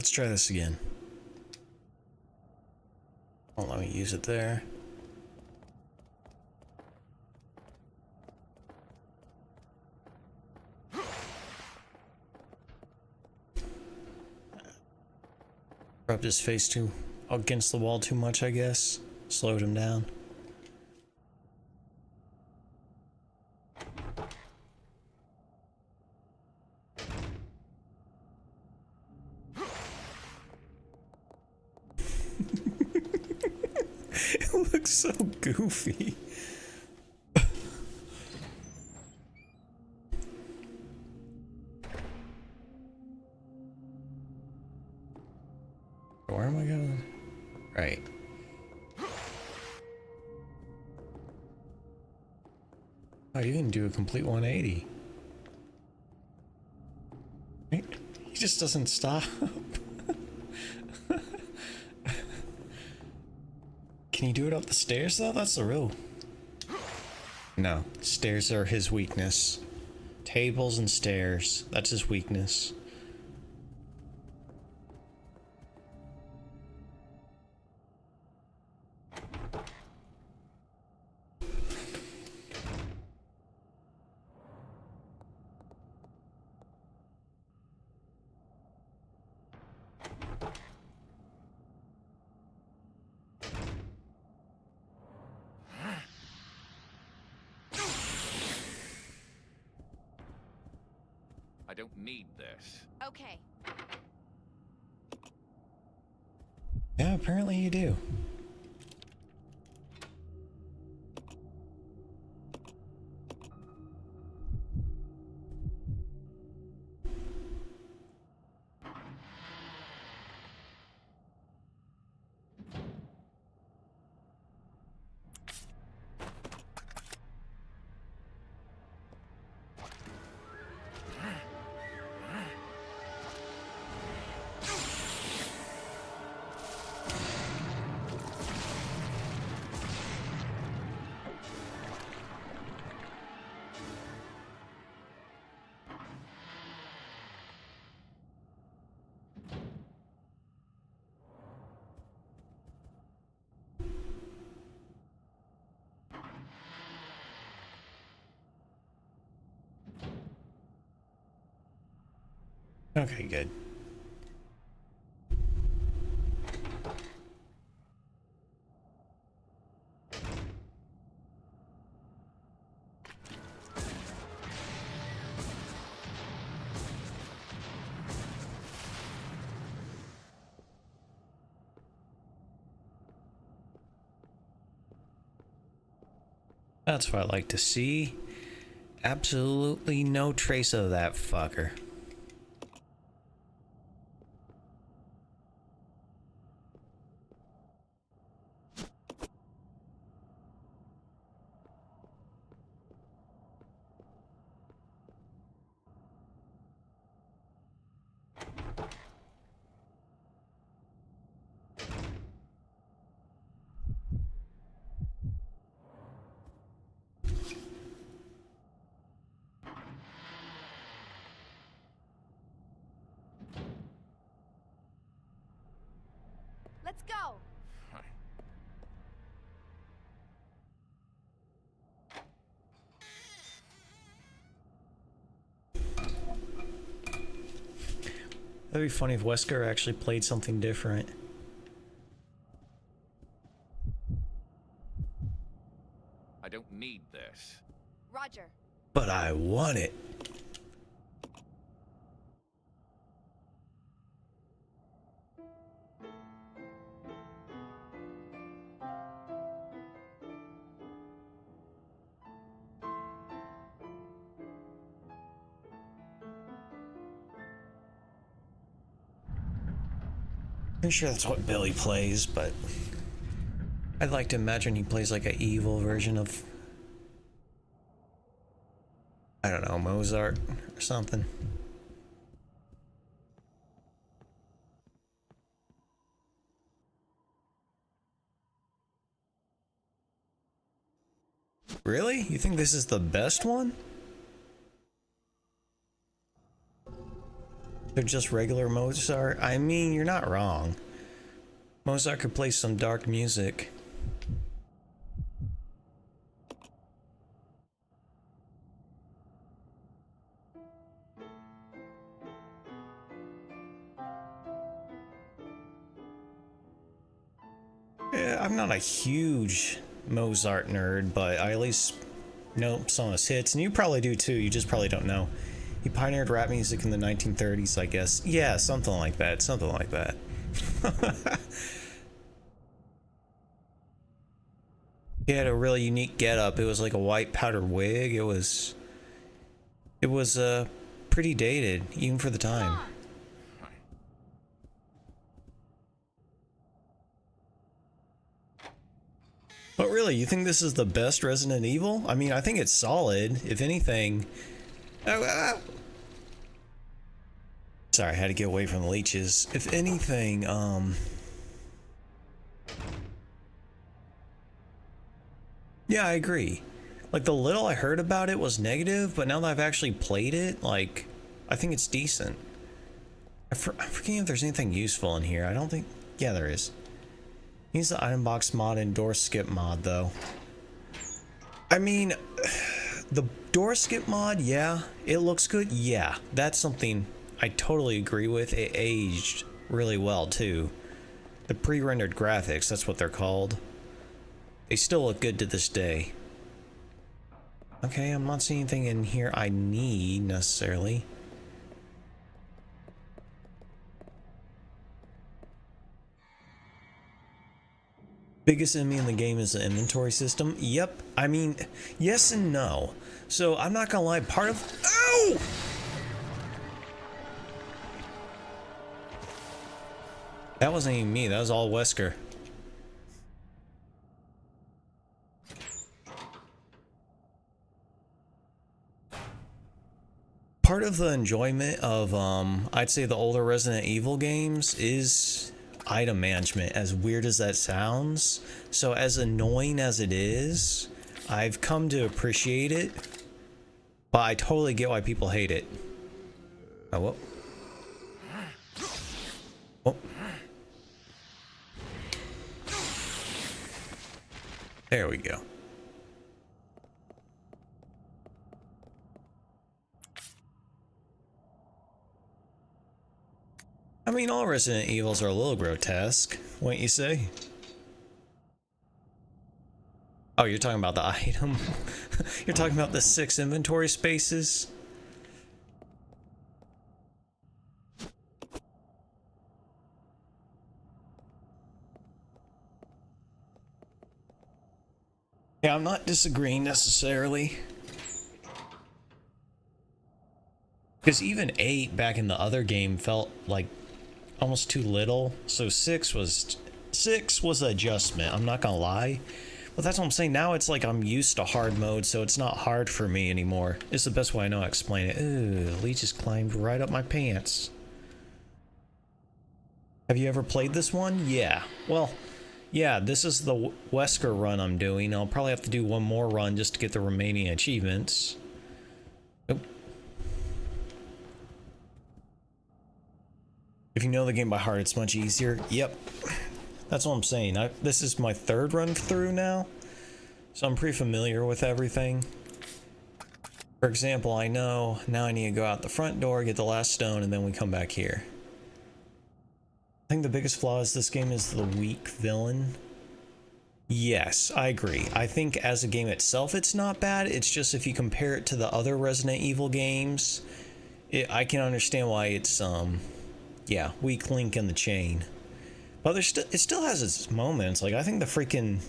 Let's try this again. Oh, let me use it there. Rubbed his face too against the wall too much, I guess. Slowed him down. It looks so goofy. Where am I going? Right. Oh, you can do a complete 180. Right? He just doesn't stop. Can you do it up the stairs though? That's the real... No, stairs are his weakness. Tables and stairs, that's his weakness. I don't need this. Okay. Yeah, apparently you do. Okay, good. That's what I like to see. Absolutely no trace of that fucker. Let's go. That'd be funny if Wesker actually played something different. I don't need this. Roger. But I want it. Pretty sure that's what Billy plays, but I'd like to imagine he plays like an evil version of, I don't know, Mozart or something. Really? You think this is the best one? They're just regular Mozart. I mean, you're not wrong. Mozart could play some dark music. Yeah, I'm not a huge Mozart nerd, but I at least know some of his hits, and you probably do too, you just probably don't know. He pioneered rap music in the 1930s, I guess. Yeah, something like that, something like that. He had a really unique getup. It was like a white powdered wig. It was pretty dated, even for the time. But really, you think this is the best Resident Evil? I mean, I think it's solid. If anything... Sorry, I had to get away from the leeches. If anything, yeah, I agree. Like, the little I heard about it was negative, but now that I've actually played it, like, I think it's decent. I'm forgetting if there's anything useful in here. I don't think... Yeah, there is. He's the item box mod and door skip mod, though. I mean, the door skip mod, yeah. It looks good, yeah. That's something I totally agree with. It aged really well, too. The pre-rendered graphics, that's what they're called. They still look good to this day. Okay, I'm not seeing anything in here I need, necessarily. Biggest enemy in the game is the inventory system. Yep. I mean, yes and no. So, I'm not gonna lie, part of... Ow! That wasn't even me, that was all Wesker. Part of the enjoyment of, I'd say the older Resident Evil games is item management, as weird as that sounds. So as annoying as it is, I've come to appreciate it, but I totally get why people hate it. Oh, whoa. Oh. There we go. I mean, all Resident Evils are a little grotesque, wouldn't you say? Oh, you're talking about the item? You're talking about the 6 inventory spaces? Yeah, I'm not disagreeing necessarily. Because even 8 back in the other game felt like almost too little. So 6 was an adjustment, I'm not gonna lie. But that's what I'm saying. Now it's like I'm used to hard mode, so it's not hard for me anymore. It's the best way I know how to explain it. Ooh, Lee just climbed right up my pants. Have you ever played this one? Yeah. Well, yeah, this is the Wesker run I'm doing. I'll probably have to do one more run just to get the remaining achievements. Oh. If you know the game by heart, it's much easier. Yep. That's what I'm saying. This is my 3rd run through now, so I'm pretty familiar with everything. For example, I know now I need to go out the front door, get the last stone, and then we come back here. I think the biggest flaw is this game is the weak villain. Yes, I agree. I think as a game itself, it's not bad. It's just if you compare it to the other Resident Evil games, I can understand why it's, yeah, weak link in the chain. But it still has its moments. Like, I think the freaking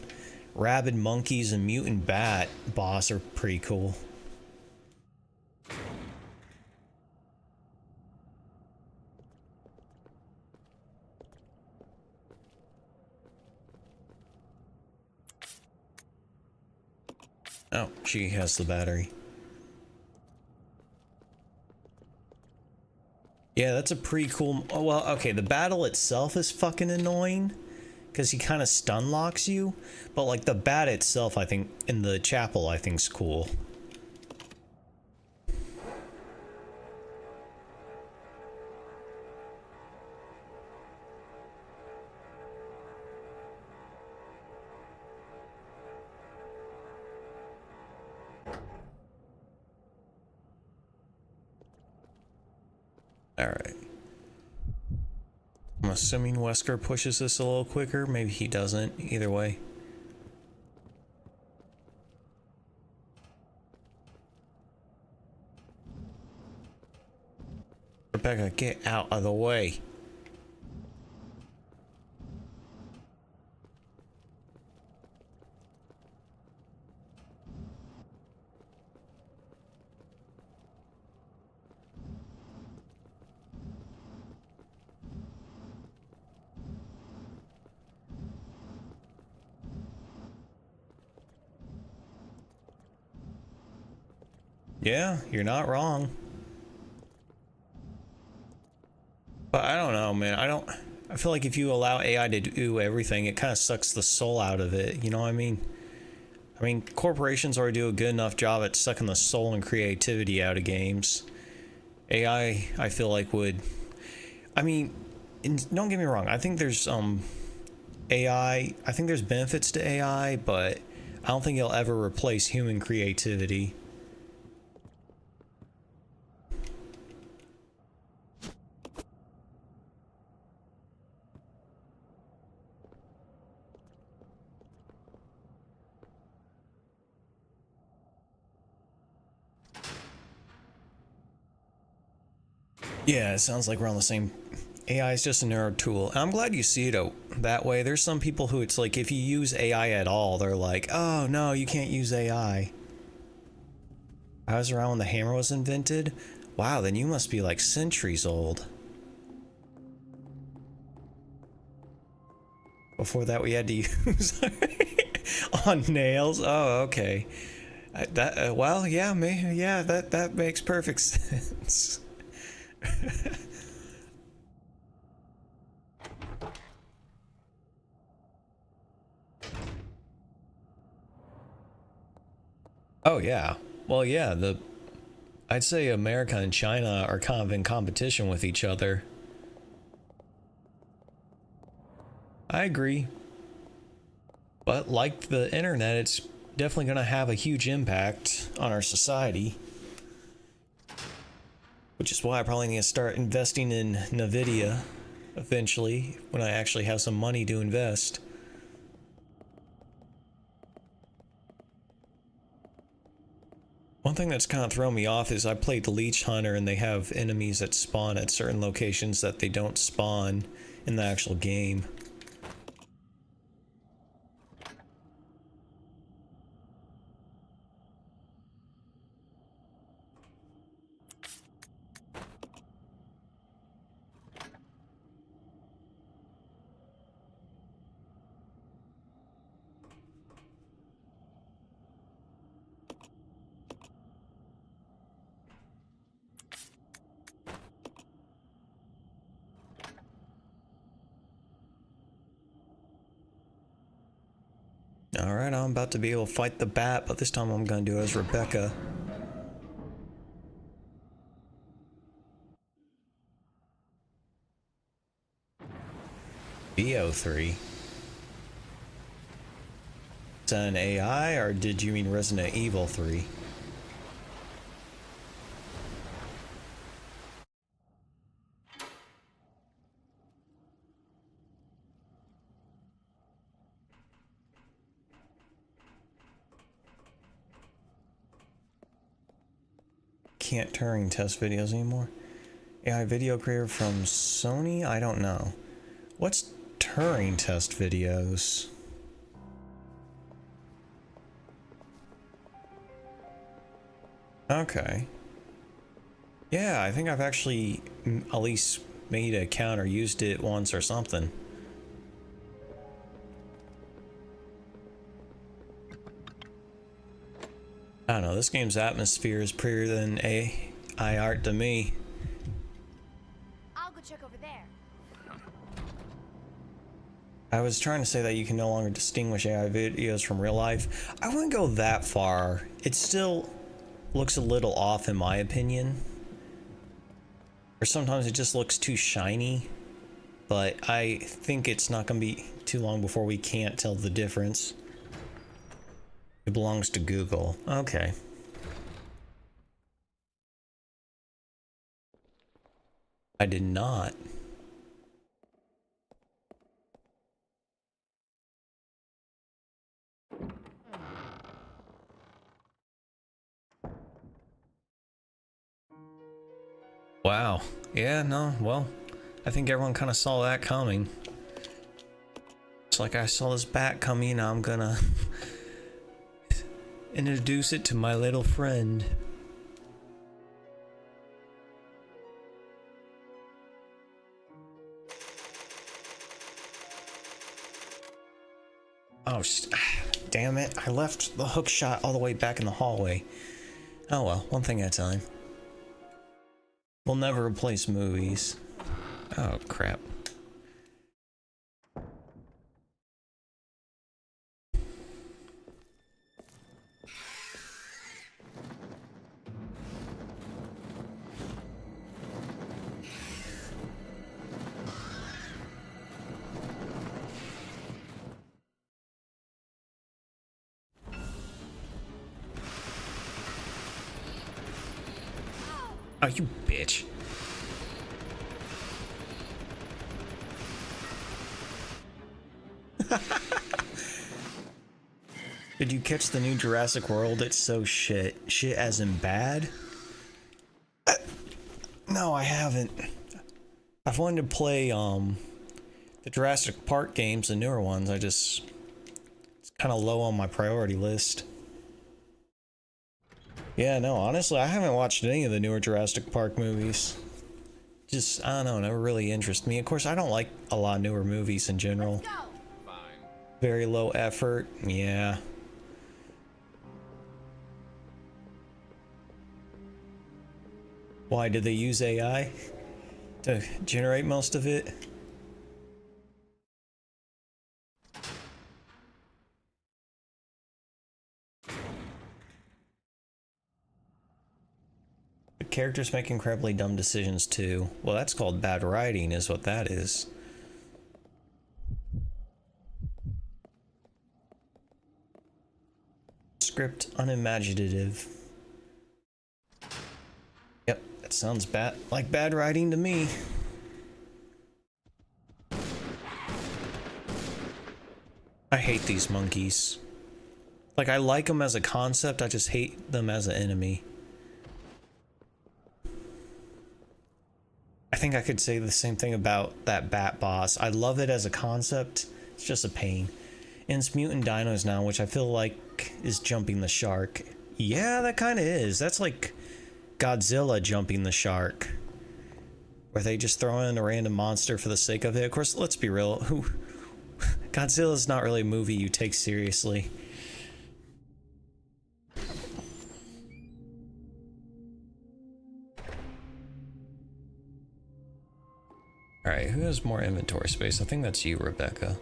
rabid monkeys and mutant bat boss are pretty cool. Oh, she has the battery. Yeah, that's a pretty cool... Oh, well, okay, the battle itself is fucking annoying, because he kind of stun locks you, but, like, the bat itself, I think, in the chapel, I think is cool. Alright. I'm assuming Wesker pushes this a little quicker. Maybe he doesn't. Either way. Rebecca, get out of the way. Yeah, you're not wrong. But I don't know, man. I feel like if you allow AI to do everything, it kind of sucks the soul out of it. You know what I mean? I mean, corporations already do a good enough job at sucking the soul and creativity out of games. AI, I feel like would... I mean, don't get me wrong. I think there's AI... I think there's benefits to AI, but I don't think it'll ever replace human creativity. Yeah, it sounds like we're on the same... AI is just a nerd tool. And I'm glad you see it that way. There's some people who it's like, if you use AI at all, they're like, oh no, you can't use AI. I was around when the hammer was invented? Wow, then you must be like centuries old. Before that we had to use on nails? Oh, okay. Well, yeah, yeah, that makes perfect sense. Oh yeah. Well, yeah, I'd say America and China are kind of in competition with each other. I agree. But like the internet, it's definitely going to have a huge impact on our society. Which is why I probably need to start investing in NVIDIA eventually, when I actually have some money to invest. One thing that's kind of thrown me off is I played the Leech Hunter and they have enemies that spawn at certain locations that they don't spawn in the actual game. Alright, I'm about to be able to fight the bat, but this time I'm gonna do it as Rebecca. BO3? Is that an AI, or did you mean Resident Evil 3? Can't Turing test videos anymore. AI video creator from Sony? I don't know. What's Turing test videos? Okay. Yeah, I think I've actually at least made an account or used it once or something. I don't know, this game's atmosphere is prettier than AI art to me. I'll go check over there. I was trying to say that you can no longer distinguish AI videos from real life. I wouldn't go that far. It still looks a little off in my opinion. Or sometimes it just looks too shiny. But I think it's not going to be too long before we can't tell the difference. It belongs to Google. Okay. I did not. Wow. Yeah, no, well, I think everyone kind of saw that coming. It's like I saw this bat coming, now I'm gonna introduce it to my little friend. Oh, damn it. I left the hook shot all the way back in the hallway. Oh well, one thing at a time. We'll never replace movies. Oh, crap. Oh, you bitch. Did you catch the new Jurassic World? It's so shit. Shit as in bad? No, I haven't. I've wanted to play the Jurassic Park games, the newer ones. It's kind of low on my priority list. Yeah, no, honestly, I haven't watched any of the newer Jurassic Park movies. Just, I don't know, never really interest me. Of course, I don't like a lot of newer movies in general. Fine. Very low effort, yeah. Why, did they use AI to generate most of it? The characters make incredibly dumb decisions too. Well, that's called bad writing, is what that is. Script unimaginative. Yep, that sounds bad, like bad writing to me. I hate these monkeys. Like, I like them as a concept, I just hate them as an enemy. I think I could say the same thing about that bat boss. I love it as a concept, it's just a pain. And it's mutant dinos now, which I feel like is jumping the shark. Yeah, that kind of is. That's like Godzilla jumping the shark. Where they just throw in a random monster for the sake of it. Of course, let's be real. Godzilla's not really a movie you take seriously. Alright, who has more inventory space? I think that's you, Rebecca.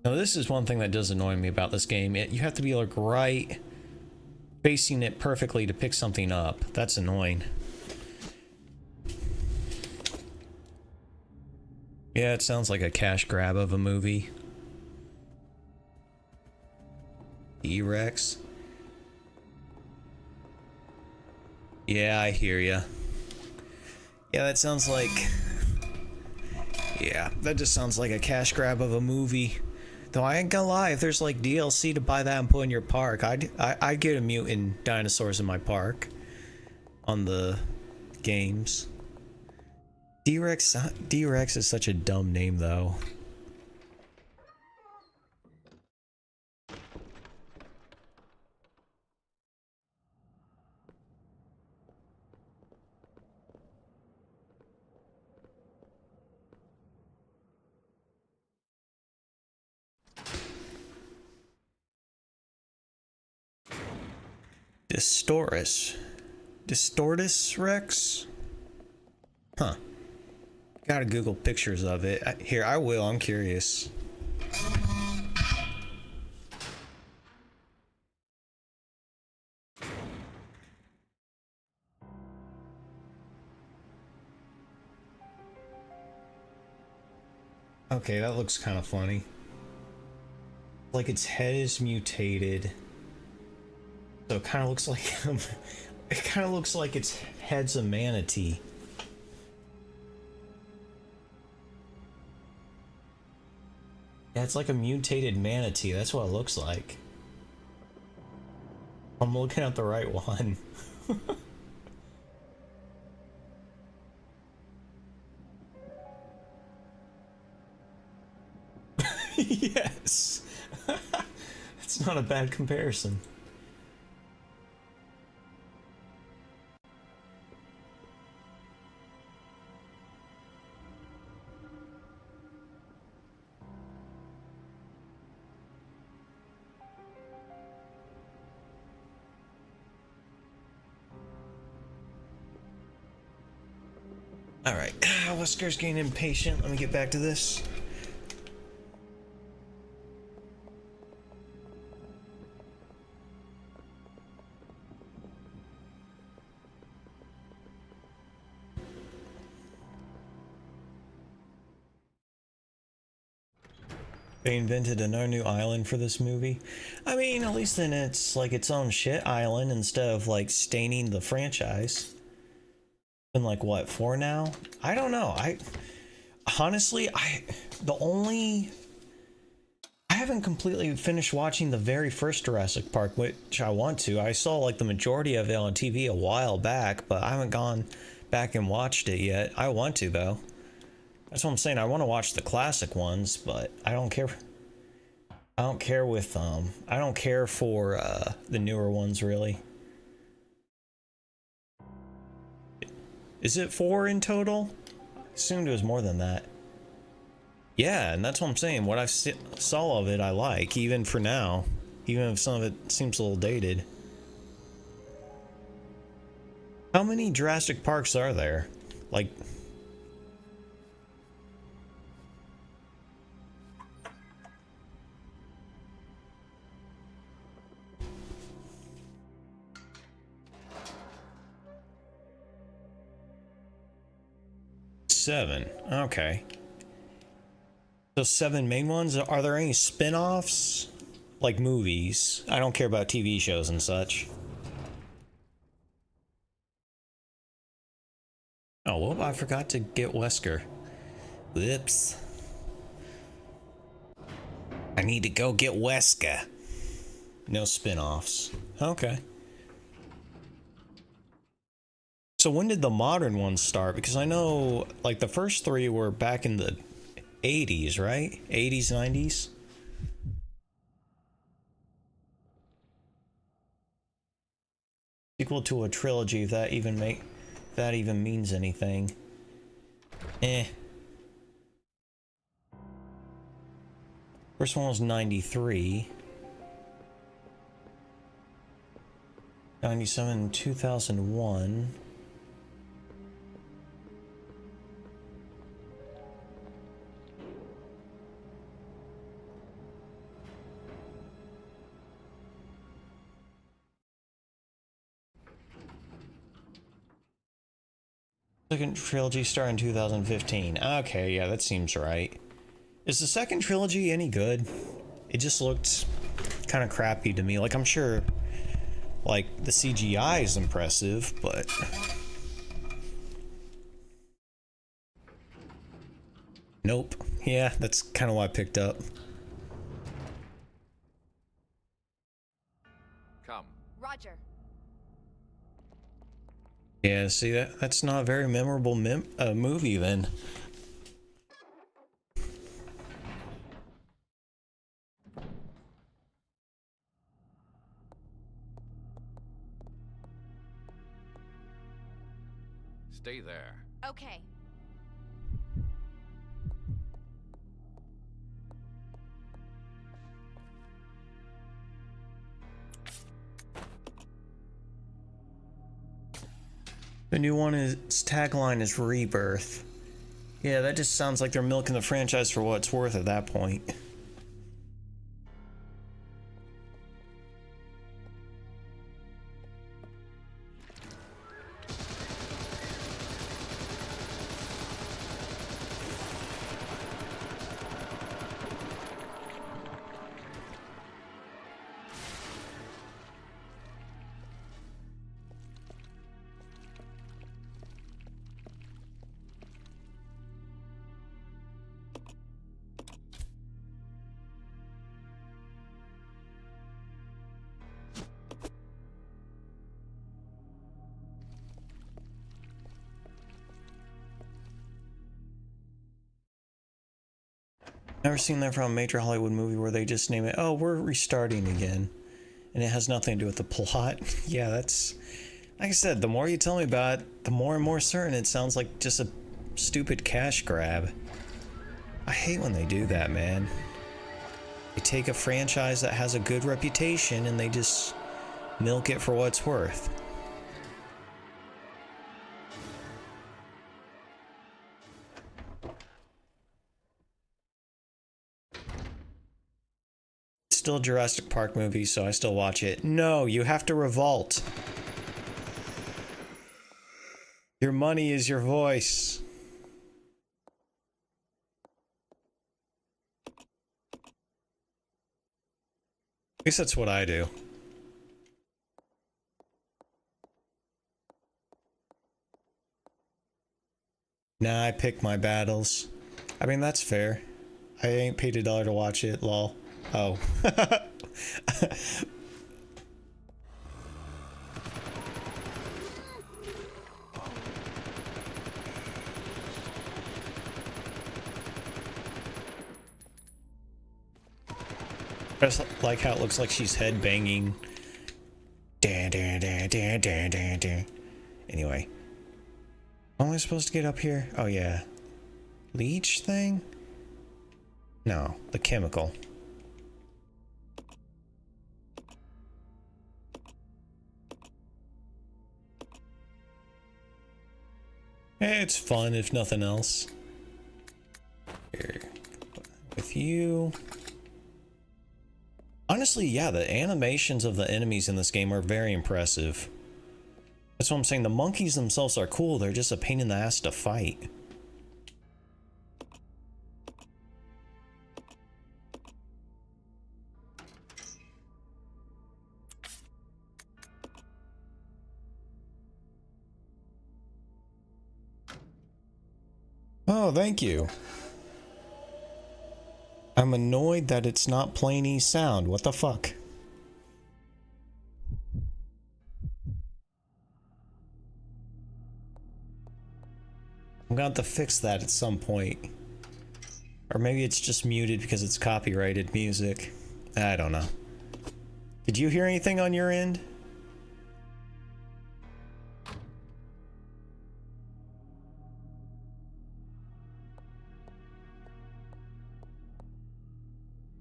Now, this is one thing that does annoy me about this game. You have to be like right facing it perfectly to pick something up. That's annoying. Yeah, it sounds like a cash grab of a movie. T-Rex. Yeah, I hear ya. Yeah, that sounds like... Yeah, that just sounds like a cash grab of a movie. Though I ain't gonna lie, if there's like DLC to buy that and put in your park, I'd get a mutant dinosaurs in my park. On the games. D-Rex is such a dumb name though. Distortus Rex? Huh. Gotta Google pictures of it. Here, I will, I'm curious. Okay, that looks kind of funny. Like its head is mutated. So it kind of looks like it kind of looks like its head's a manatee. Yeah, it's like a mutated manatee. That's what it looks like. I'm looking at the right one. Yes. It's not a bad comparison. Alright, Wesker's getting impatient. Let me get back to this. They invented another new island for this movie. I mean, at least then it's like its own shit island instead of like staining the franchise. Been like what, 4 now? I don't know. I haven't completely finished watching the very first Jurassic Park, which I want to. I saw like the majority of it on TV a while back, but I haven't gone back and watched it yet. I want to though. That's what I'm saying. I want to watch the classic ones, but I don't care. I don't care for the newer ones really. Is it 4 in total? I assumed it was more than that. Yeah, and that's what I'm saying. What I saw of it, I like, even for now. Even if some of it seems a little dated. How many Jurassic Parks are there? Like... Seven. Okay. So 7 main ones. Are there any spin-offs? Like movies? I don't care about TV shows and such. Oh, well, I forgot to get Wesker. Whoops. I need to go get Wesker. No spin-offs. Okay. So when did the modern ones start? Because I know, like, the first 3 were back in the 80s, right? 80s, 90s? Sequel to a trilogy, if that even means anything. First one was 93. 97, 2001. Second trilogy started in 2015. Okay, yeah, that seems right. Is the second trilogy any good? It just looked kind of crappy to me. Like, I'm sure, like, the CGI is impressive, but... Nope. Yeah, that's kind of what I picked up. Come. Roger. Yeah, see, that's not a very memorable movie then. Stay there. Okay. The new one its tagline is Rebirth. Yeah, that just sounds like they're milking the franchise for what it's worth at that point. Never seen that from a major Hollywood movie where they just name it, oh, we're restarting again. And it has nothing to do with the plot. Yeah, that's... Like I said, the more you tell me about it, the more and more certain it sounds like just a stupid cash grab. I hate when they do that, man. They take a franchise that has a good reputation and they just milk it for what it's worth. Still a Jurassic Park movie, so I still watch it. No, you have to revolt. Your money is your voice. At least that's what I do. Nah, I pick my battles. I mean, that's fair. I ain't paid $1 to watch it, lol. Oh. I just like how it looks like she's headbanging. Anyway. How am I supposed to get up here? Oh, yeah. Leech thing? No, the chemical. It's fun, if nothing else. Here. With you. Honestly, yeah, the animations of the enemies in this game are very impressive. That's what I'm saying. The monkeys themselves are cool. They're just a pain in the ass to fight. Oh, thank you. I'm annoyed that it's not playing any sound. What the fuck? I'm gonna have to fix that at some point. Or maybe it's just muted because it's copyrighted music. I don't know. Did you hear anything on your end?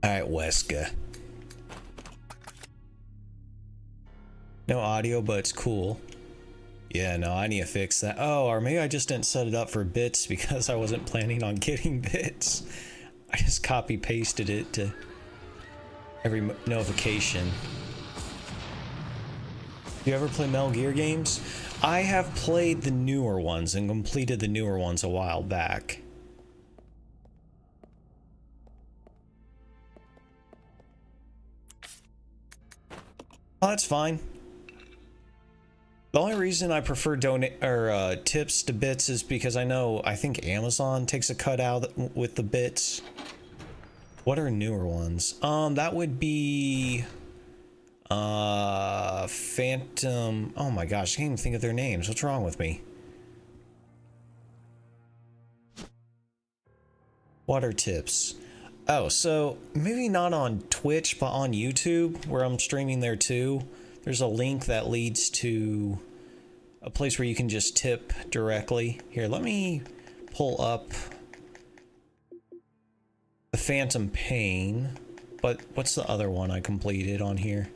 Alright, Wesker. No audio, but it's cool. Yeah, no, I need to fix that. Oh, or maybe I just didn't set it up for bits because I wasn't planning on getting bits. I just copy-pasted it to every notification. You ever play Metal Gear games? I have played the newer ones and completed the newer ones a while back. Oh, that's fine. The only reason I prefer tips to bits is because I think Amazon takes a cut out with the bits. What are newer ones? That would be Phantom. Oh my gosh, I can't even think of their names. What's wrong with me? What are tips? Oh, so maybe not on Twitch, but on YouTube, where I'm streaming there too. There's a link that leads to a place where you can just tip directly. Here, let me pull up the Phantom Pain. But what's the other one I completed on here?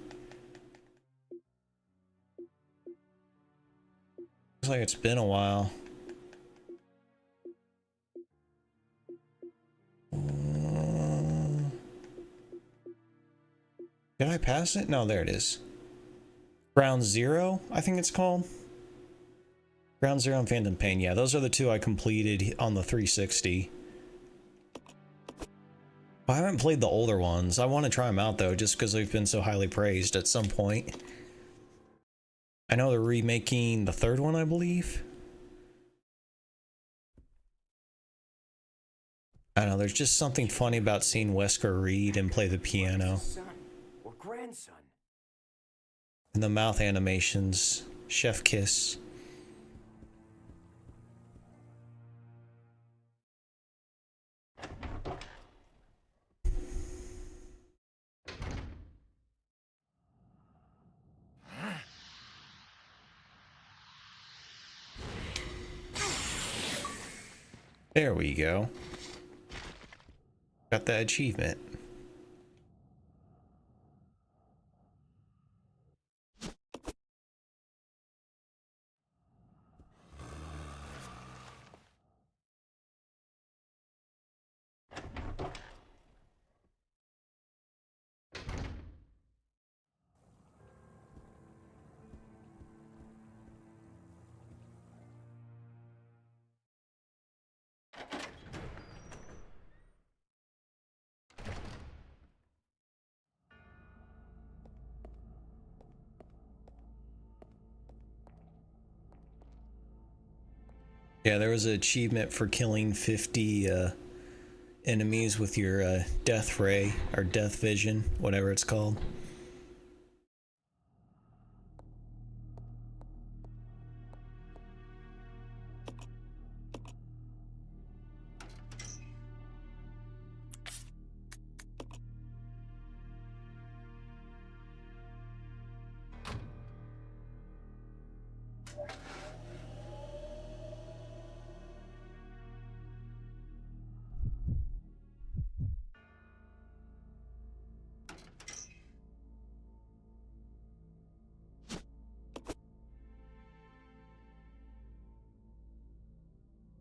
Looks like it's been a while. Did I pass it? No, there it is. Ground Zero, I think it's called. Ground Zero and Phantom Pain. Yeah, those are the two I completed on the 360. I haven't played the older ones. I want to try them out though, just because they've been so highly praised at some point. I know they're remaking the third one, I believe. I don't know, there's just something funny about seeing Wesker read and play the piano. Son or grandson. And the mouth animations. Chef kiss. There we go. Got that achievement. Yeah, there was an achievement for killing 50 enemies with your death ray or death vision, whatever it's called.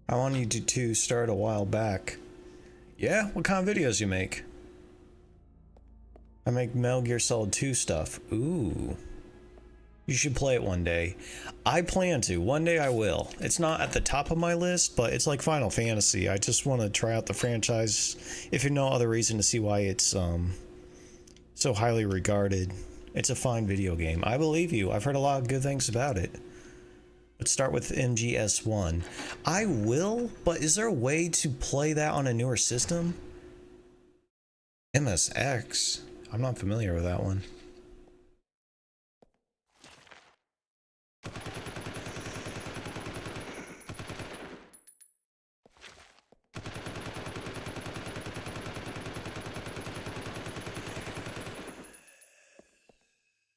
I wanted you to start a while back. Yeah? What kind of videos you make? I make Metal Gear Solid 2 stuff. Ooh. You should play it one day. I plan to. One day I will. It's not at the top of my list, but it's like Final Fantasy. I just want to try out the franchise, if for no other reason, to see why it's so highly regarded. It's a fine video game. I believe you. I've heard a lot of good things about it. Let's start with MGS1. I will, but is there a way to play that on a newer system? MSX? I'm not familiar with that one.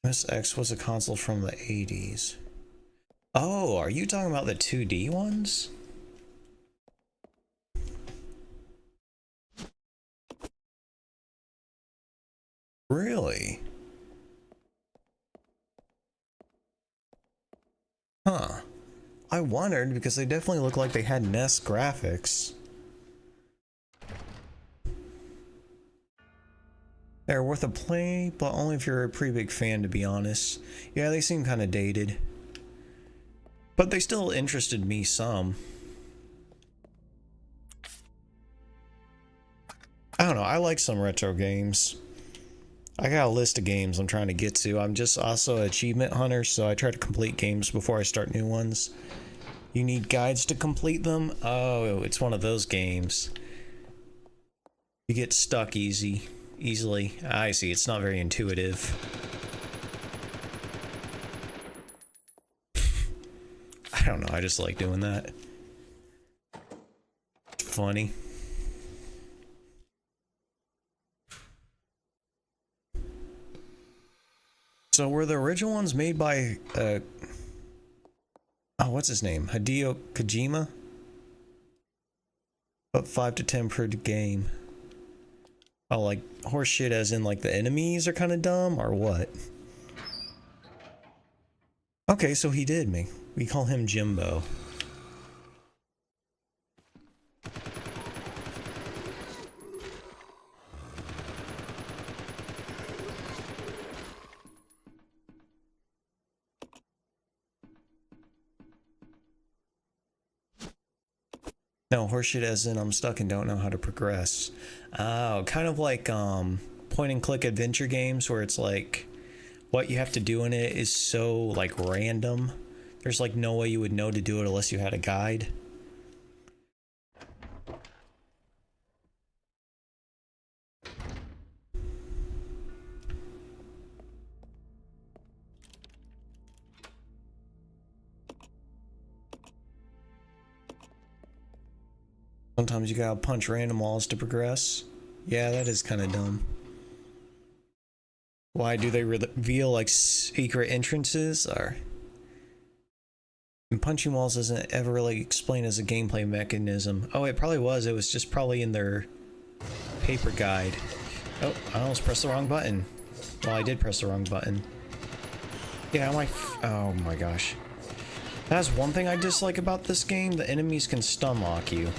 MSX was a console from the 80s. Oh, are you talking about the 2D ones? Really? Huh. I wondered because they definitely look like they had NES graphics. They're worth a play, but only if you're a pretty big fan, to be honest. Yeah, they seem kind of dated. But they still interested me some. I don't know, I like some retro games. I got a list of games I'm trying to get to. I'm just also an achievement hunter, so I try to complete games before I start new ones. You need guides to complete them? Oh, it's one of those games. You get stuck easily. I see, it's not very intuitive. I don't know, I just like doing that. Funny. So were the original ones made by, oh, what's his name? Hideo Kojima? But 5 to 10 per game. Oh, like horseshit as in like the enemies are kind of dumb or what? Okay, so he did me. We call him Jimbo. No, horseshit as in I'm stuck and don't know how to progress. Oh, kind of like point and click adventure games where it's like what you have to do in it is so like random. There's like no way you would know to do it unless you had a guide. Sometimes you gotta punch random walls to progress. Yeah, that is kind of dumb. Why do they reveal like secret entrances or? And punching walls isn't ever really explained as a gameplay mechanism. Oh, it probably was. It was just probably in their paper guide. Oh, I almost pressed the wrong button. Well, I did press the wrong button. Yeah, oh my gosh. That's one thing I dislike about this game. The enemies can stun lock you.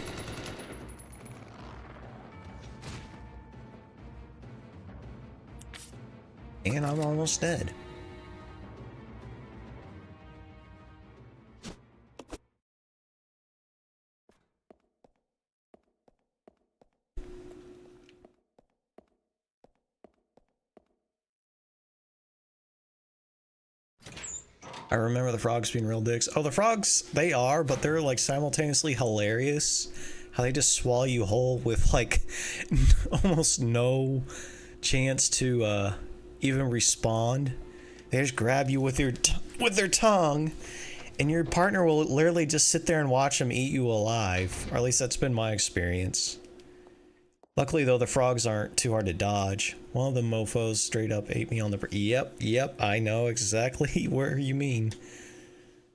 And I'm almost dead. I remember the frogs being real dicks. Oh, the frogs, they are, but they're like simultaneously hilarious. How they just swallow you whole with like almost no chance to even respond. They just grab you with their tongue, and your partner will literally just sit there and watch them eat you alive. Or at least that's been my experience. Luckily though, the frogs aren't too hard to dodge. One of the mofos straight up ate me on the... Yep, I know exactly where you mean.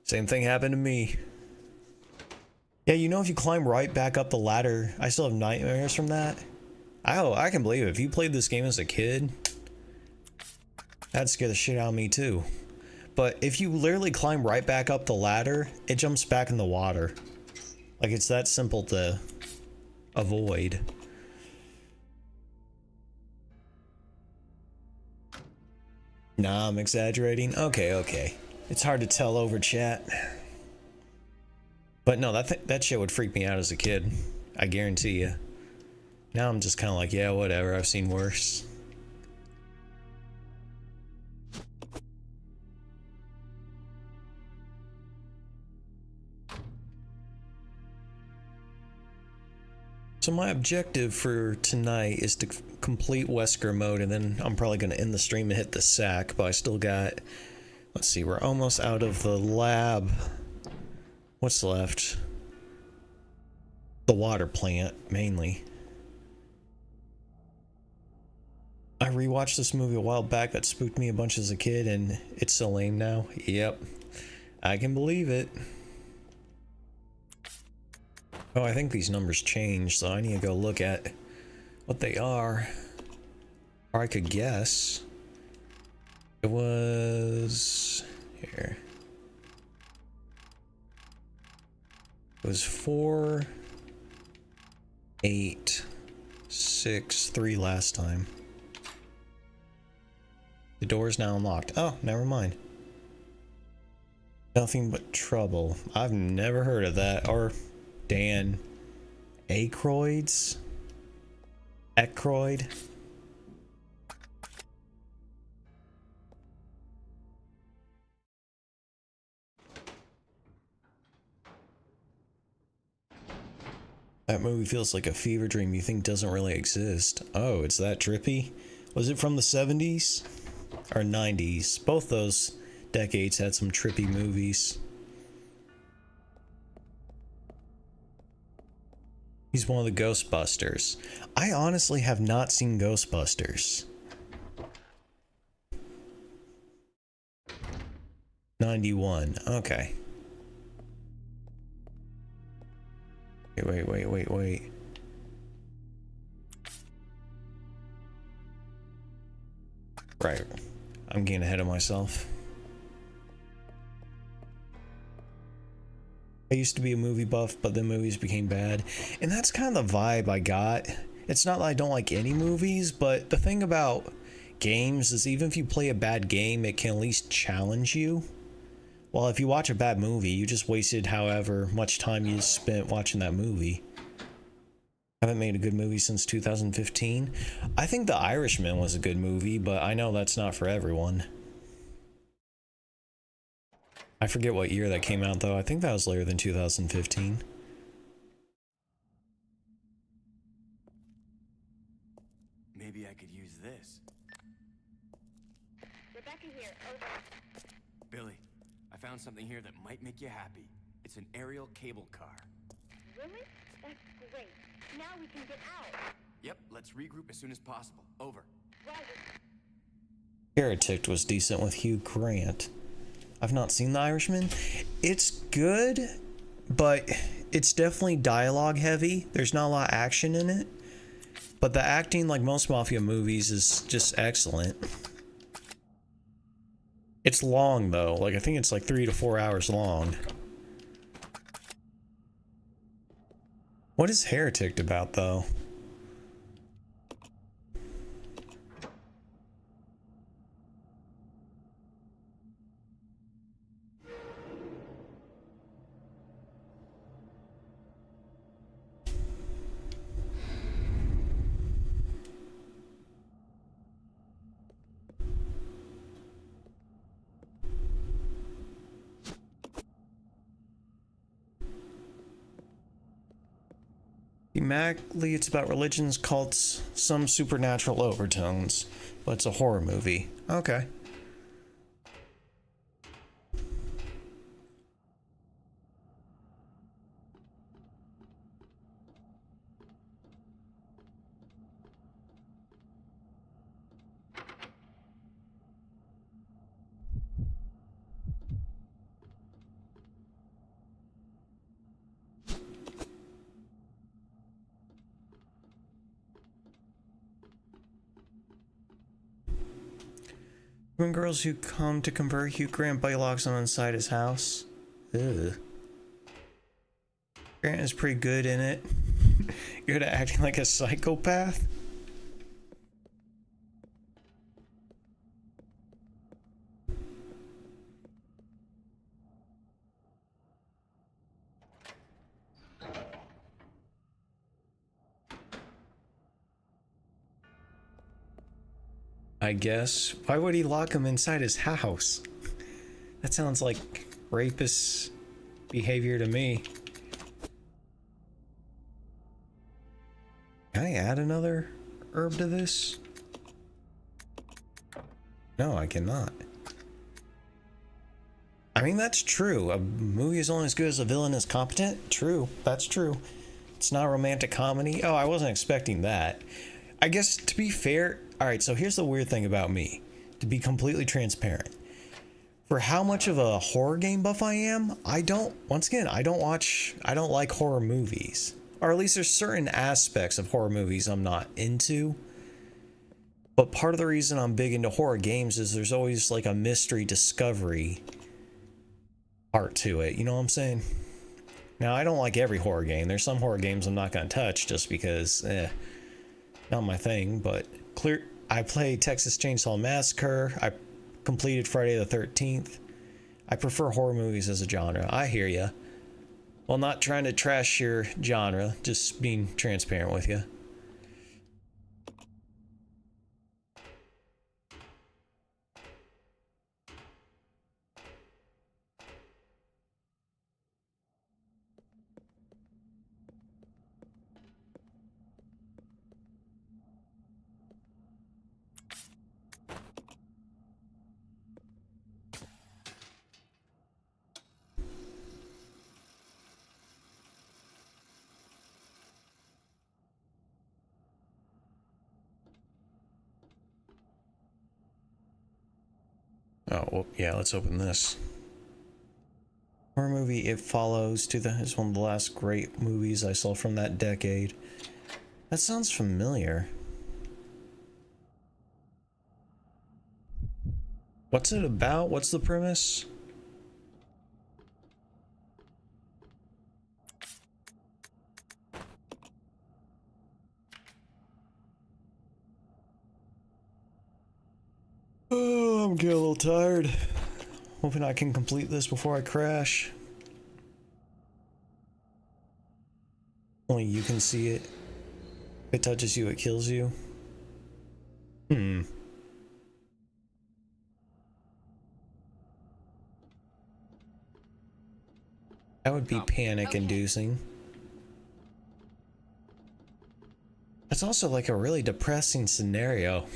Same thing happened to me. Yeah, you know, if you climb right back up the ladder, I still have nightmares from that. Oh, I can believe it. If you played this game as a kid, that'd scare the shit out of me too. But if you literally climb right back up the ladder, it jumps back in the water. Like, it's that simple to avoid. Nah, I'm exaggerating. Okay. It's hard to tell over chat. But no, that shit would freak me out as a kid. I guarantee you. Now I'm just kind of like, yeah, whatever. I've seen worse. So my objective for tonight is to complete Wesker mode, and then I'm probably going to end the stream and hit the sack, but I still got... Let's see, we're almost out of the lab. What's left? The water plant, mainly. I rewatched this movie a while back that spooked me a bunch as a kid, and it's so lame now. Yep, I can believe it. Oh, I think these numbers changed, so I need to go look at what they are. Or I could guess. It was... Here. It was 4, 8, 6, 3 last time. The door is now unlocked. Oh, never mind. Nothing but trouble. I've never heard of that. Or Dan Aykroyd's? Aykroyd? That movie feels like a fever dream you think doesn't really exist. Oh, it's that trippy? Was it from the 70s? Or 90s? Both those decades had some trippy movies. He's one of the Ghostbusters. I honestly have not seen Ghostbusters. 91. Okay. Wait. Right. I'm getting ahead of myself. I used to be a movie buff, but then movies became bad. And that's kind of the vibe I got. It's not that I don't like any movies, but the thing about games is even if you play a bad game, it can at least challenge you. Well, if you watch a bad movie, you just wasted however much time you spent watching that movie. I haven't made a good movie since 2015. I think The Irishman was a good movie, but I know that's not for everyone. I forget what year that came out, though. I think that was later than 2015. Maybe I could use this. Rebecca here, over. Billy, I found something here that might make you happy. It's an aerial cable car. Really? That's great. Now we can get out. Yep, let's regroup as soon as possible. Over. Roger. Heretic was decent with Hugh Grant. I've not seen The Irishman. It's good, but it's definitely dialogue heavy. There's not a lot of action in it. But the acting, like most mafia movies, is just excellent. It's long, though. Like, I think it's like 3 to 4 hours long. What is Heretic about, though? Thematically, it's about religions, cults, some supernatural overtones, but it's a horror movie. Okay. When girls who come to convert Hugh Grant bite locks on inside his house. Ugh. Grant is pretty good in it. Good at acting like a psychopath. I guess. Why would he lock him inside his house? That sounds like rapist behavior to me. Can I add another herb to this? No, I cannot. I mean, that's true. A movie is only as good as the villain is competent. True. That's true. It's not a romantic comedy. Oh, I wasn't expecting that. I guess, to be fair... Alright, so here's the weird thing about me. To be completely transparent. For how much of a horror game buff I am, I don't like horror movies. Or at least there's certain aspects of horror movies I'm not into. But part of the reason I'm big into horror games is there's always like a mystery discovery part to it. You know what I'm saying? Now, I don't like every horror game. There's some horror games I'm not going to touch just because, not my thing, but... I played Texas Chainsaw Massacre. I completed Friday the 13th. I prefer horror movies as a genre. I hear ya. Well, not trying to trash your genre, just being transparent with you. Oh, well, yeah, let's open this. Horror movie It Follows is one of the last great movies I saw from that decade. That sounds familiar. What's it about? What's the premise? Oh, I'm getting a little tired. Hoping I can complete this before I crash. Only you can see it. If it touches you, it kills you. That would be panic-inducing. That's also like a really depressing scenario.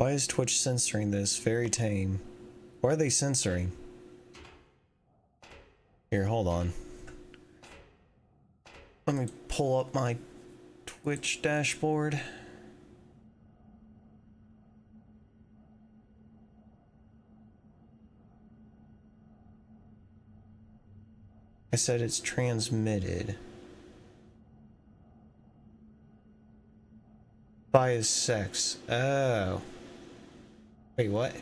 Why is Twitch censoring this? Very tame. Why are they censoring? Here, hold on. Let me pull up my Twitch dashboard. I said it's transmitted. By his sex. Oh. Wait, what?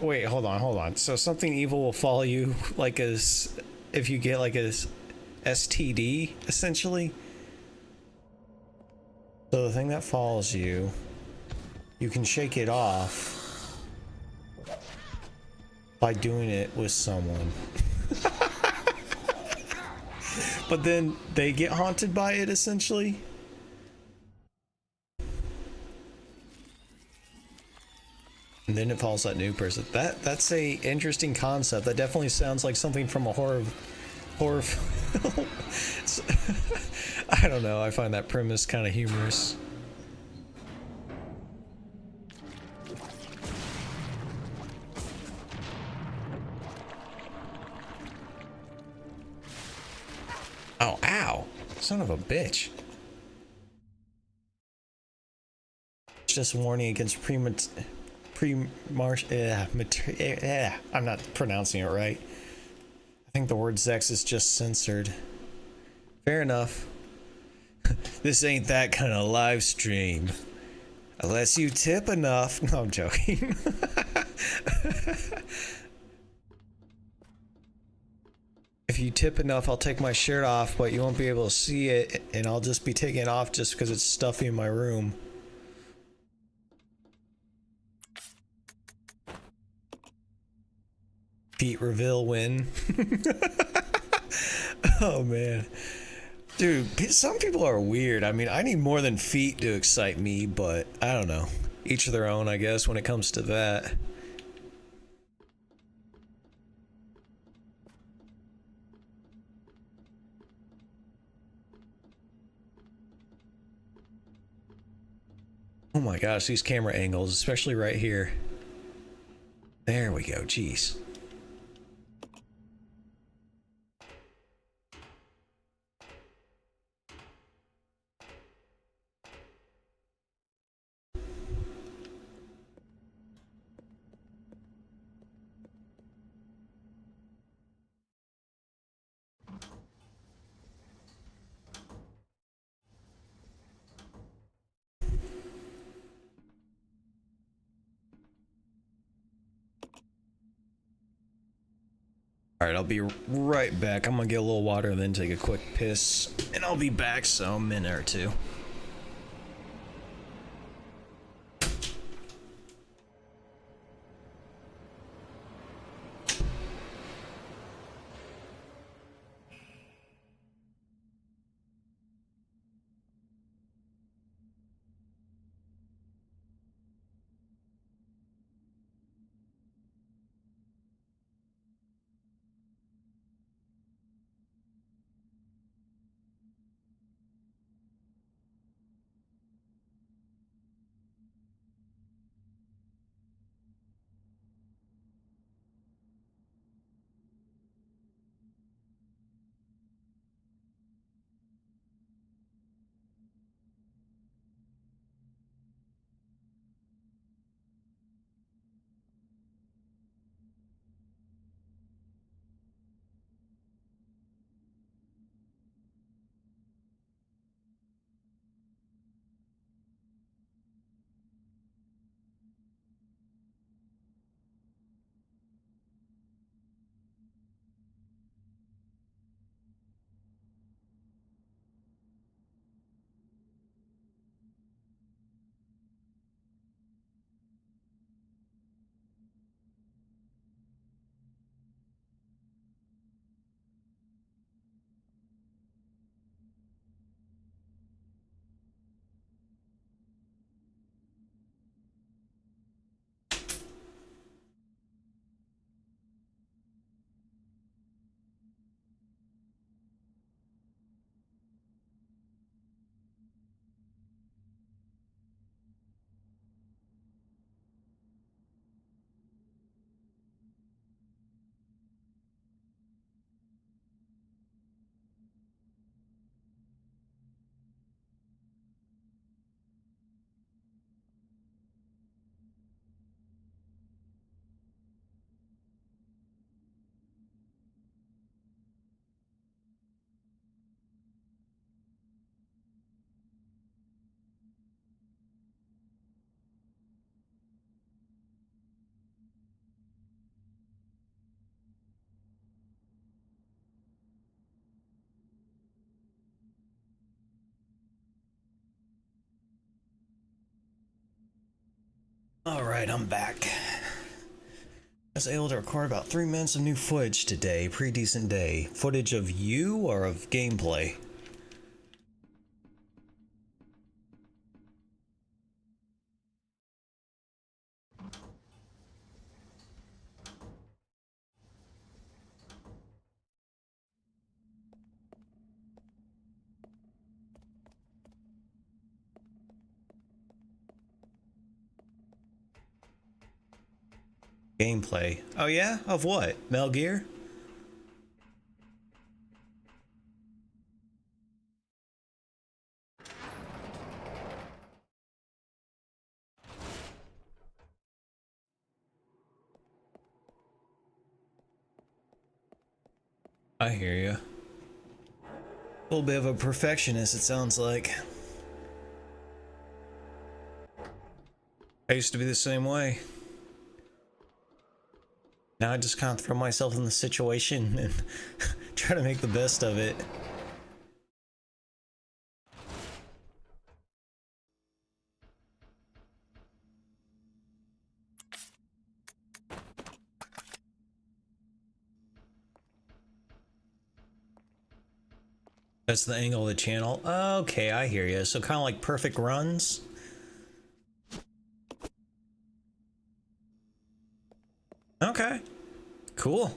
Wait, hold on. So something evil will follow you like as if you get like a STD, essentially? So the thing that follows you, you can shake it off by doing it with someone. But then they get haunted by it, essentially? And then it follows that new person. That's a interesting concept. That definitely sounds like something from a horror film. I don't know. I find that premise kind of humorous. Oh, ow! Son of a bitch. It's just a warning against I'm not pronouncing it right. I think the word sex is just censored. Fair enough. This ain't that kind of live stream. Unless you tip enough. No, I'm joking. If you tip enough, I'll take my shirt off, but you won't be able to see it, and I'll just be taking it off just because it's stuffy in my room. Feet reveal win. Oh man. Dude, some people are weird. I mean, I need more than feet to excite me, but I don't know. Each of their own, I guess, when it comes to that. Oh my gosh, these camera angles, especially right here. There we go, jeez. Alright, I'll be right back. I'm gonna get a little water and then take a quick piss. And I'll be back, so a minute or two. Alright, I'm back. I was able to record about 3 minutes of new footage today. Pretty decent day. Footage of you or of gameplay? Gameplay. Oh yeah? Of what? Metal Gear? I hear you. A little bit of a perfectionist, it sounds like. I used to be the same way. Now I just kind of throw myself in the situation and try to make the best of it. That's the angle of the channel. Okay, I hear you. So kind of like perfect runs. Okay, cool.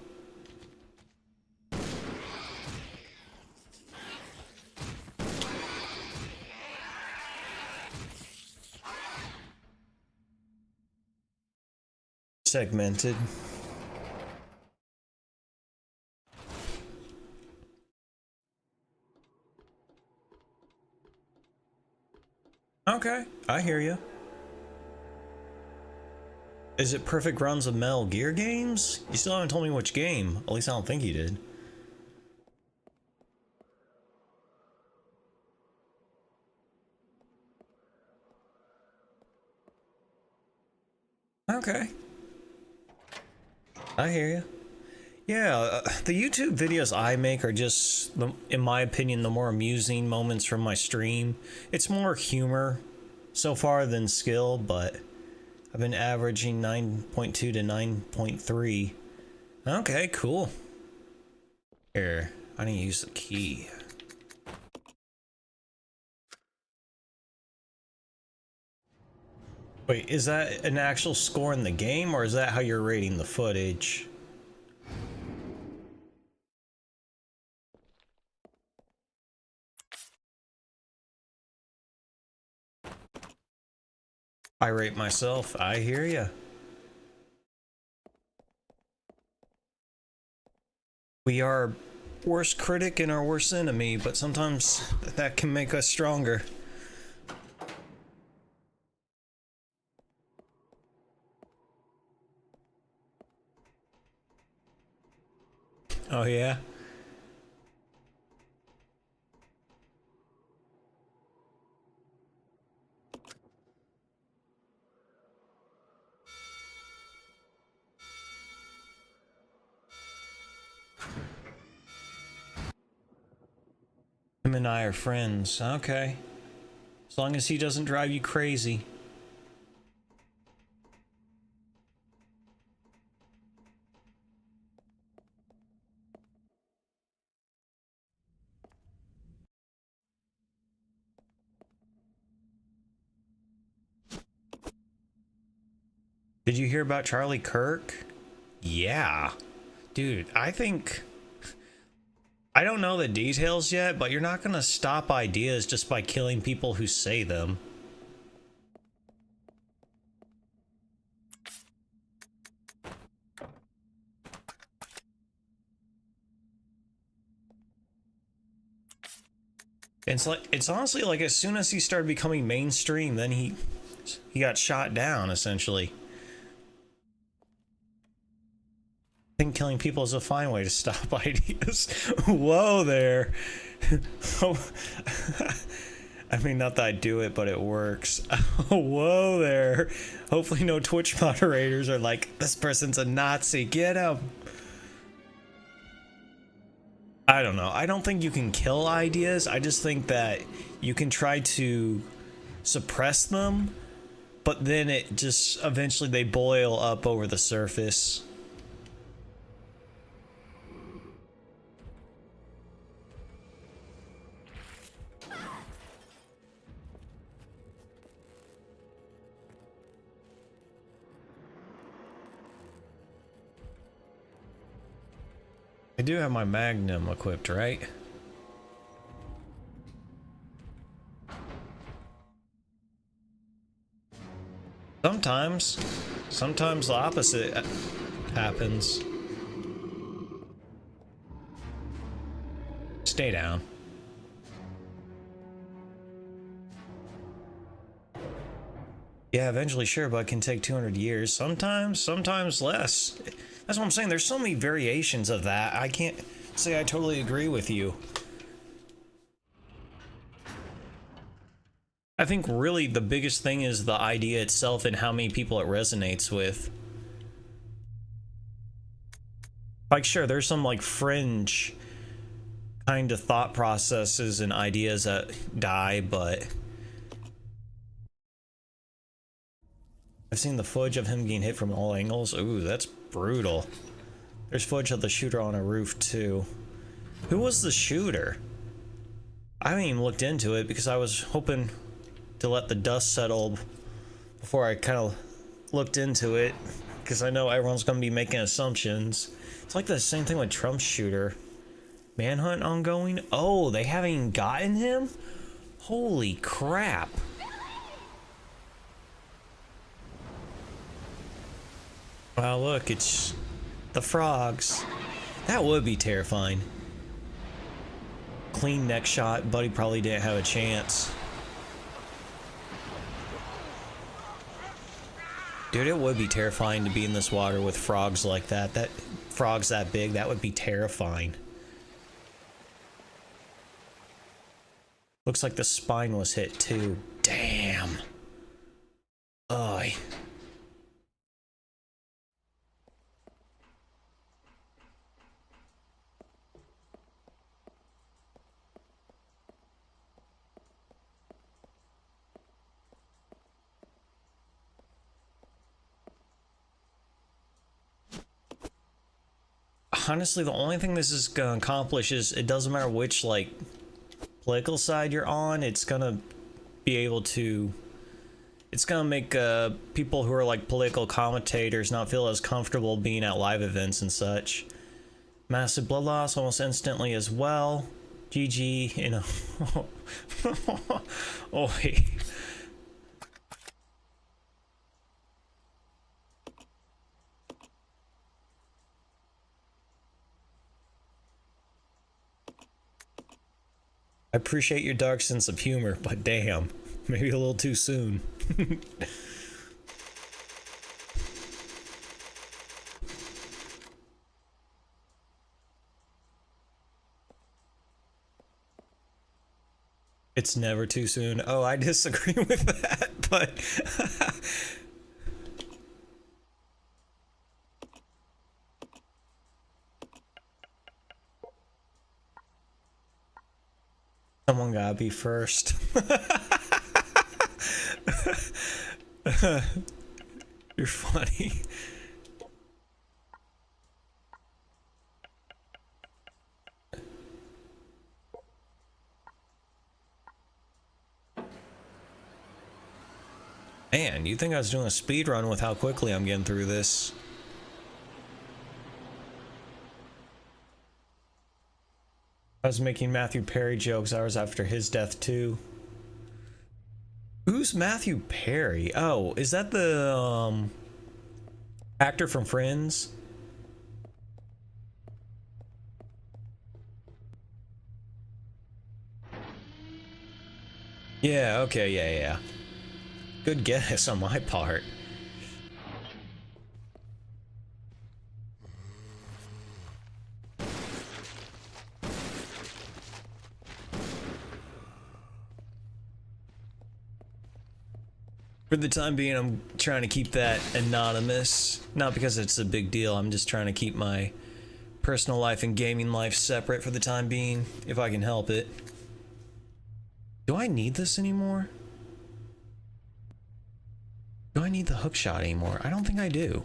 Segmented. Okay, I hear you. Is it perfect runs of Metal Gear games? You still haven't told me which game. At least I don't think you did. Okay. I hear you. Yeah, the YouTube videos I make are just, in my opinion, the more amusing moments from my stream. It's more humor so far than skill, but I've been averaging 9.2 to 9.3. Okay, cool. Here, I need to use the key. Wait, is that an actual score in the game, or is that how you're rating the footage? I rate myself. I hear ya. We are worst critic and our worst enemy, but sometimes that can make us stronger. Oh yeah? Him and I are friends. Okay. As long as he doesn't drive you crazy. Did you hear about Charlie Kirk? Yeah. Dude, I think... I don't know the details yet, but you're not gonna stop ideas just by killing people who say them. It's honestly like as soon as he started becoming mainstream, then he got shot down essentially. I think killing people is a fine way to stop ideas. Whoa there. I mean, not that I do it, but it works. Whoa there. Hopefully no Twitch moderators are like, this person's a Nazi, get him. I don't know. I don't think you can kill ideas. I just think that you can try to suppress them but then it just eventually they boil up over the surface. I do have my magnum equipped, right? Sometimes the opposite happens. Stay down. Yeah, eventually, sure, but it can take 200 years. Sometimes less. That's what I'm saying. There's so many variations of that. I can't say I totally agree with you. I think really the biggest thing is the idea itself and how many people it resonates with. Like, sure, there's some like fringe kind of thought processes and ideas that die, but I've seen the footage of him getting hit from all angles. Ooh, that's brutal. There's footage of the shooter on a roof too. Who was the shooter? I haven't even looked into it because I was hoping to let the dust settle before I kind of looked into it, because I know everyone's going to be making assumptions. It's like the same thing with Trump's shooter. Manhunt ongoing? Oh, they haven't even gotten him? Holy crap. Wow, look, it's the frogs. That would be terrifying. Clean neck shot. Buddy probably didn't have a chance. Dude, it would be terrifying to be in this water with frogs like that. Frogs that big, that would be terrifying. Looks like the spine was hit too. Damn. Ugh. Honestly, the only thing this is gonna accomplish is it doesn't matter which like political side you're on, it's gonna be able to, it's gonna make people who are like political commentators not feel as comfortable being at live events and such. Massive blood loss almost instantly as well. GG, you know. Oh, hey. I appreciate your dark sense of humor, but damn, maybe a little too soon. It's never too soon. Oh, I disagree with that, but someone gotta be first. You're funny. Man, you think I was doing a speed run with how quickly I'm getting through this? I was making Matthew Perry jokes hours after his death too. Who's Matthew Perry? Oh, is that the actor from Friends? Yeah, okay, yeah. Good guess on my part. For the time being, I'm trying to keep that anonymous. Not because it's a big deal, I'm just trying to keep my personal life and gaming life separate for the time being, if I can help it. Do I need this anymore? I need the hook shot anymore? I don't think I do.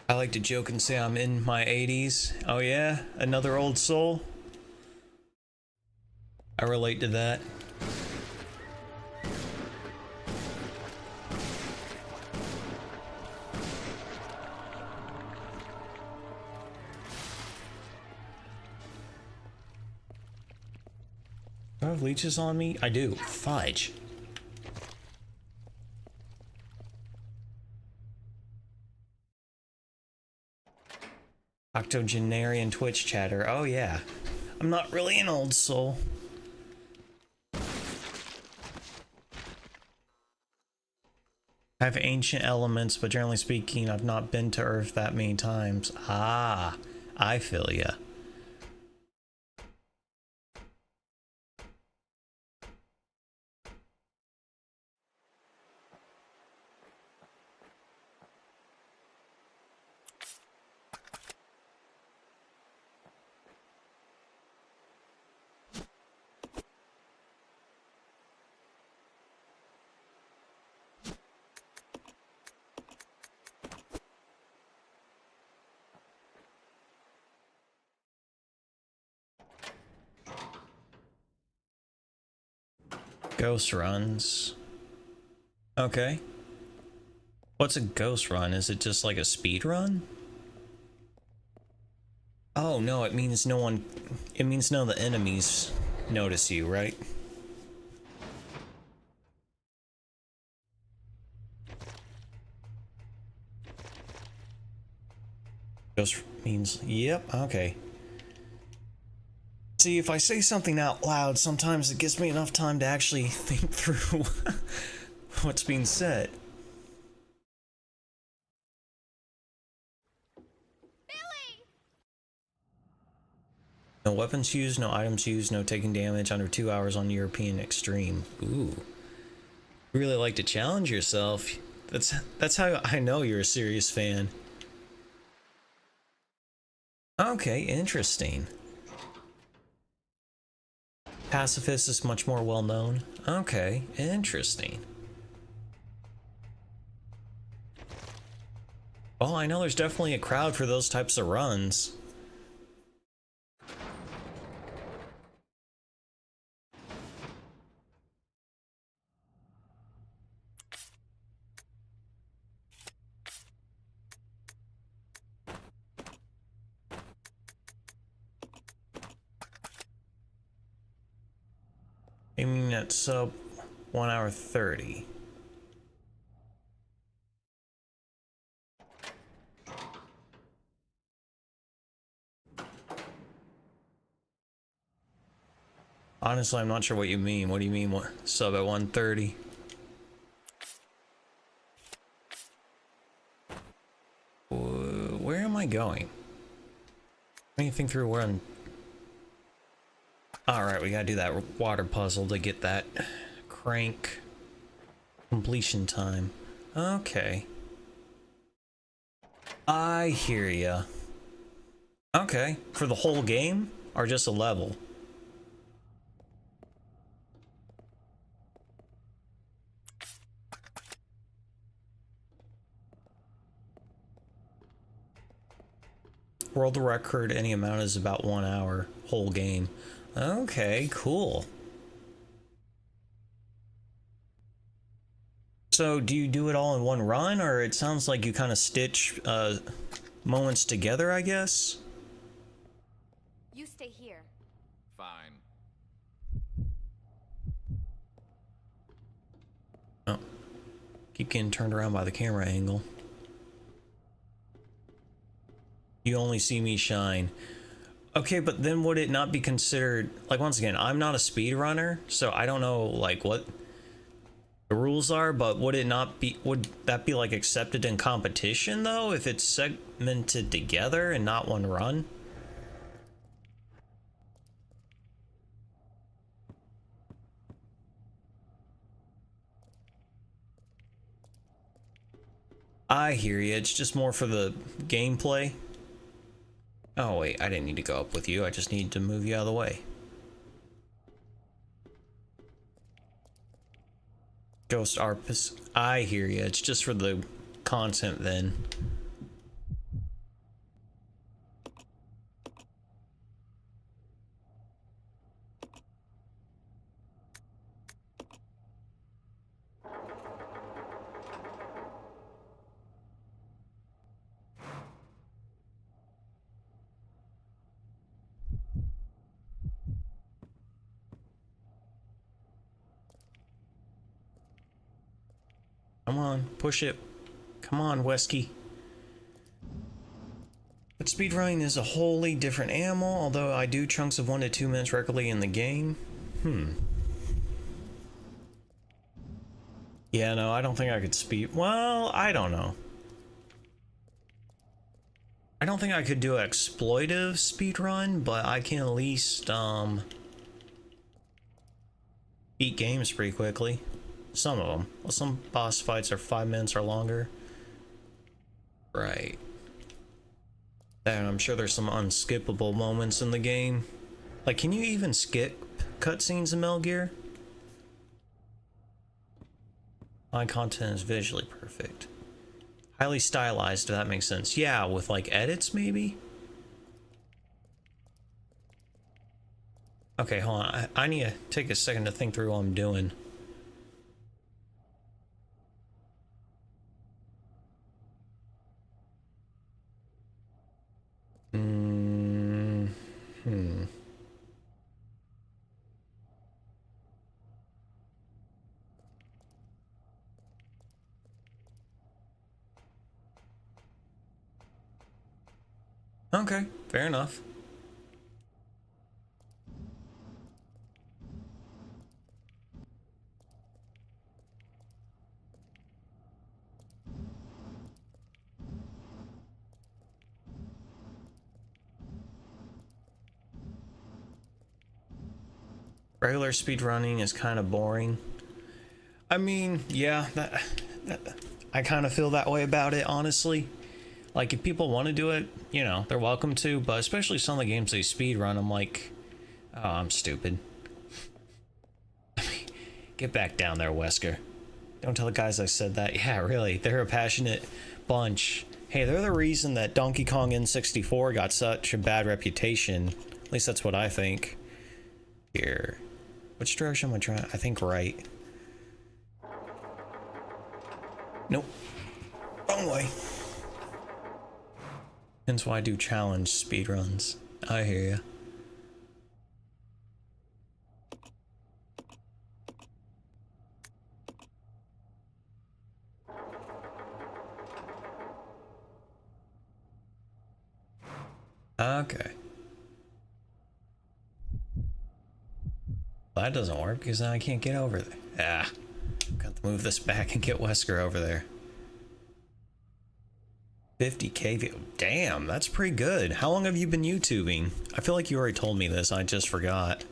I like to joke and say I'm in my 80s. Oh yeah? Another old soul? I relate to that. Do I have leeches on me? I do. Fudge. Octogenarian Twitch chatter. Oh yeah. I'm not really an old soul. I have ancient elements, but generally speaking, I've not been to Earth that many times. Ah, I feel ya. Ghost runs. Okay. What's a ghost run? Is it just like a speed run? Oh no, it means no one... It means none of the enemies notice you, right? Ghost means... Yep, okay. See, if I say something out loud, sometimes it gives me enough time to actually think through what's being said. No weapons used, no items used, no taking damage under 2 hours on European Extreme. Ooh. You really like to challenge yourself. That's how I know you're a serious fan. Okay, interesting. Pacifist is much more well known. Okay, interesting. Well, I know there's definitely a crowd for those types of runs. Aiming at sub 1 hour 30. Honestly, I'm not sure what you mean. What do you mean, what, sub at 130? Where am I going? Let me think through where I'm... Alright, we gotta do that water puzzle to get that crank completion time. Okay. I hear ya. Okay, for the whole game? Or just a level? World record any amount is about 1 hour, whole game. Okay, cool. So do you do it all in one run, or it sounds like you kind of stitch moments together, I guess? You stay here. Fine. Oh. Keep getting turned around by the camera angle. You only see me shine. Okay, but then would it not be considered, like, once again, I'm not a speedrunner, so I don't know, like, what the rules are, but would it not be, would that be, like, accepted in competition, though, if it's segmented together and not one run? I hear you. It's just more for the gameplay. Oh wait, I didn't need to go up with you. I just need to move you out of the way. Ghost Arpus. I hear you. It's just for the content then. Come on, push it. Come on, Wesky. But speedrunning is a wholly different animal, although I do chunks of 1 to 2 minutes regularly in the game. Yeah, no, I don't think I could speed. Well, I don't know. I don't think I could do an exploitive speedrun, but I can at least, beat games pretty quickly. Some of them. Well, some boss fights are 5 minutes or longer. Right. And I'm sure there's some unskippable moments in the game. Like, can you even skip cutscenes in Metal Gear? My content is visually perfect. Highly stylized, if that makes sense. Yeah, with like edits maybe? Okay, hold on. I need to take a second to think through what I'm doing. Okay, fair enough. Regular speedrunning is kind of boring. I mean, yeah, I kind of feel that way about it, honestly. Like, if people want to do it, you know, they're welcome to, but especially some of the games they speedrun, I'm like, oh, I'm stupid. Get back down there, Wesker. Don't tell the guys I said that. Yeah, really, they're a passionate bunch. Hey, they're the reason that Donkey Kong N64 got such a bad reputation. At least that's what I think. Here. Which direction am I trying? I think right. Nope. Wrong way. Hence why I do challenge speedruns. I hear ya. Okay. That doesn't work because then I can't get over there. Ah. Got to move this back and get Wesker over there. 50k view. Damn, that's pretty good. How long have you been YouTubing? I feel like you already told me this. I just forgot.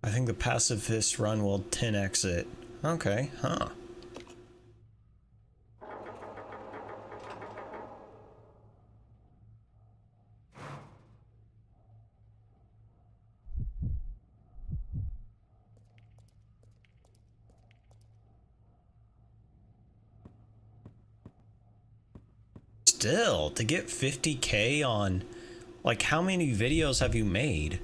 I think the pacifist run will 10x it. Okay, huh. Still, to get 50k on, like, how many videos have you made?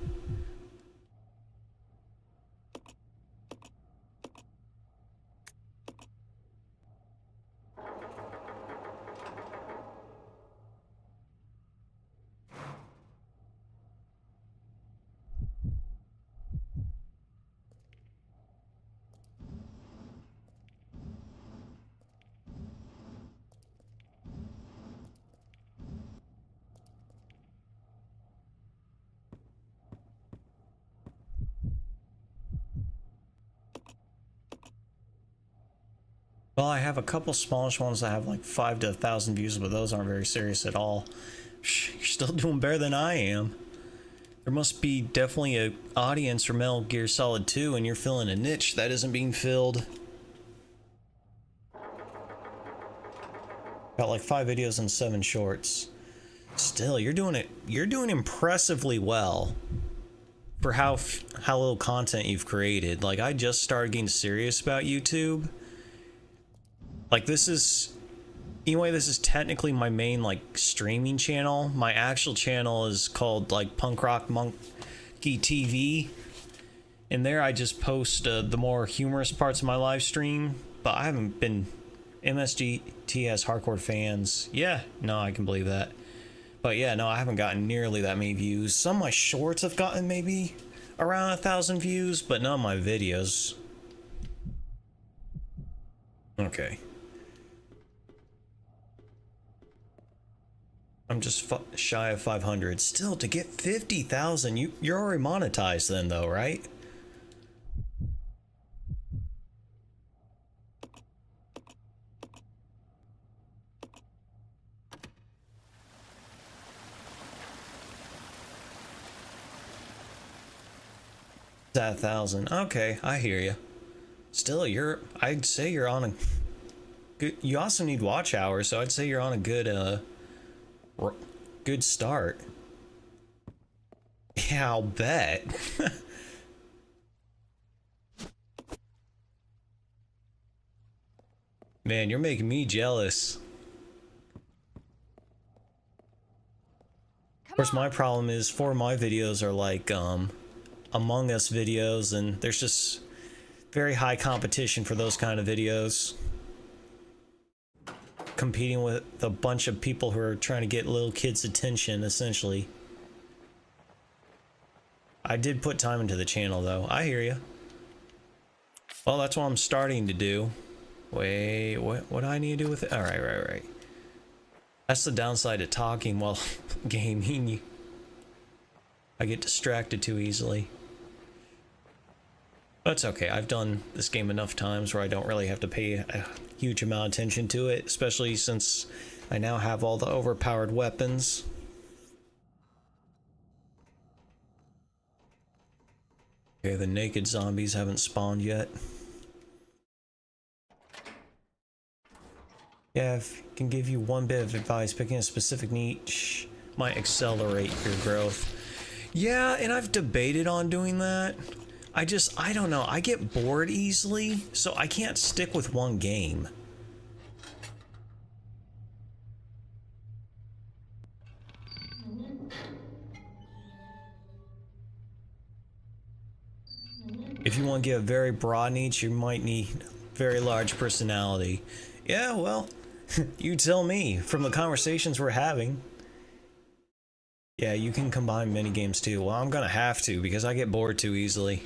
Well, I have a couple smallish ones that have like 5 to 1,000 views, but those aren't very serious at all. You're still doing better than I am. There must be definitely a audience for Metal Gear Solid 2 and you're filling a niche that isn't being filled. Got like 5 videos and 7 shorts. Still, you're doing impressively well for how little content you've created. Like, I just started getting serious about YouTube. Like, this is technically my main, like, streaming channel. My actual channel is called, like, Punk Rock Monkey TV. And there I just post the more humorous parts of my live stream. But I haven't been... MSGT has hardcore fans. Yeah, no, I can believe that. But yeah, no, I haven't gotten nearly that many views. Some of my shorts have gotten maybe around 1,000 views, but none of my videos. Okay. I'm just shy of 500. Still, to get 50,000, you're already monetized then, though, right? That 1,000. Okay, I hear you. Still, I'd say you're on a good. You also need watch hours, so I'd say you're on a good start. Yeah, I'll bet. Man, you're making me jealous. Of course, my problem is 4 of my videos are like Among Us videos, and there's just very high competition for those kind of videos. Competing with a bunch of people who are trying to get little kids' attention, essentially. I did put time into the channel, though. I hear you. Well, that's what I'm starting to do. Wait, what do I need to do with it? Alright, right. That's the downside of talking while gaming. I get distracted too easily. But it's okay. I've done this game enough times where I don't really have to pay a huge amount of attention to it, especially since I now have all the overpowered weapons. Okay, the naked zombies haven't spawned yet. Yeah, if I can give you one bit of advice, picking a specific niche might accelerate your growth. Yeah, and I've debated on doing that. I don't know. I get bored easily, so I can't stick with one game. If you want to get a very broad niche, you might need very large personality. Yeah, well, you tell me from the conversations we're having. Yeah, you can combine mini games too. Well, I'm gonna have to because I get bored too easily.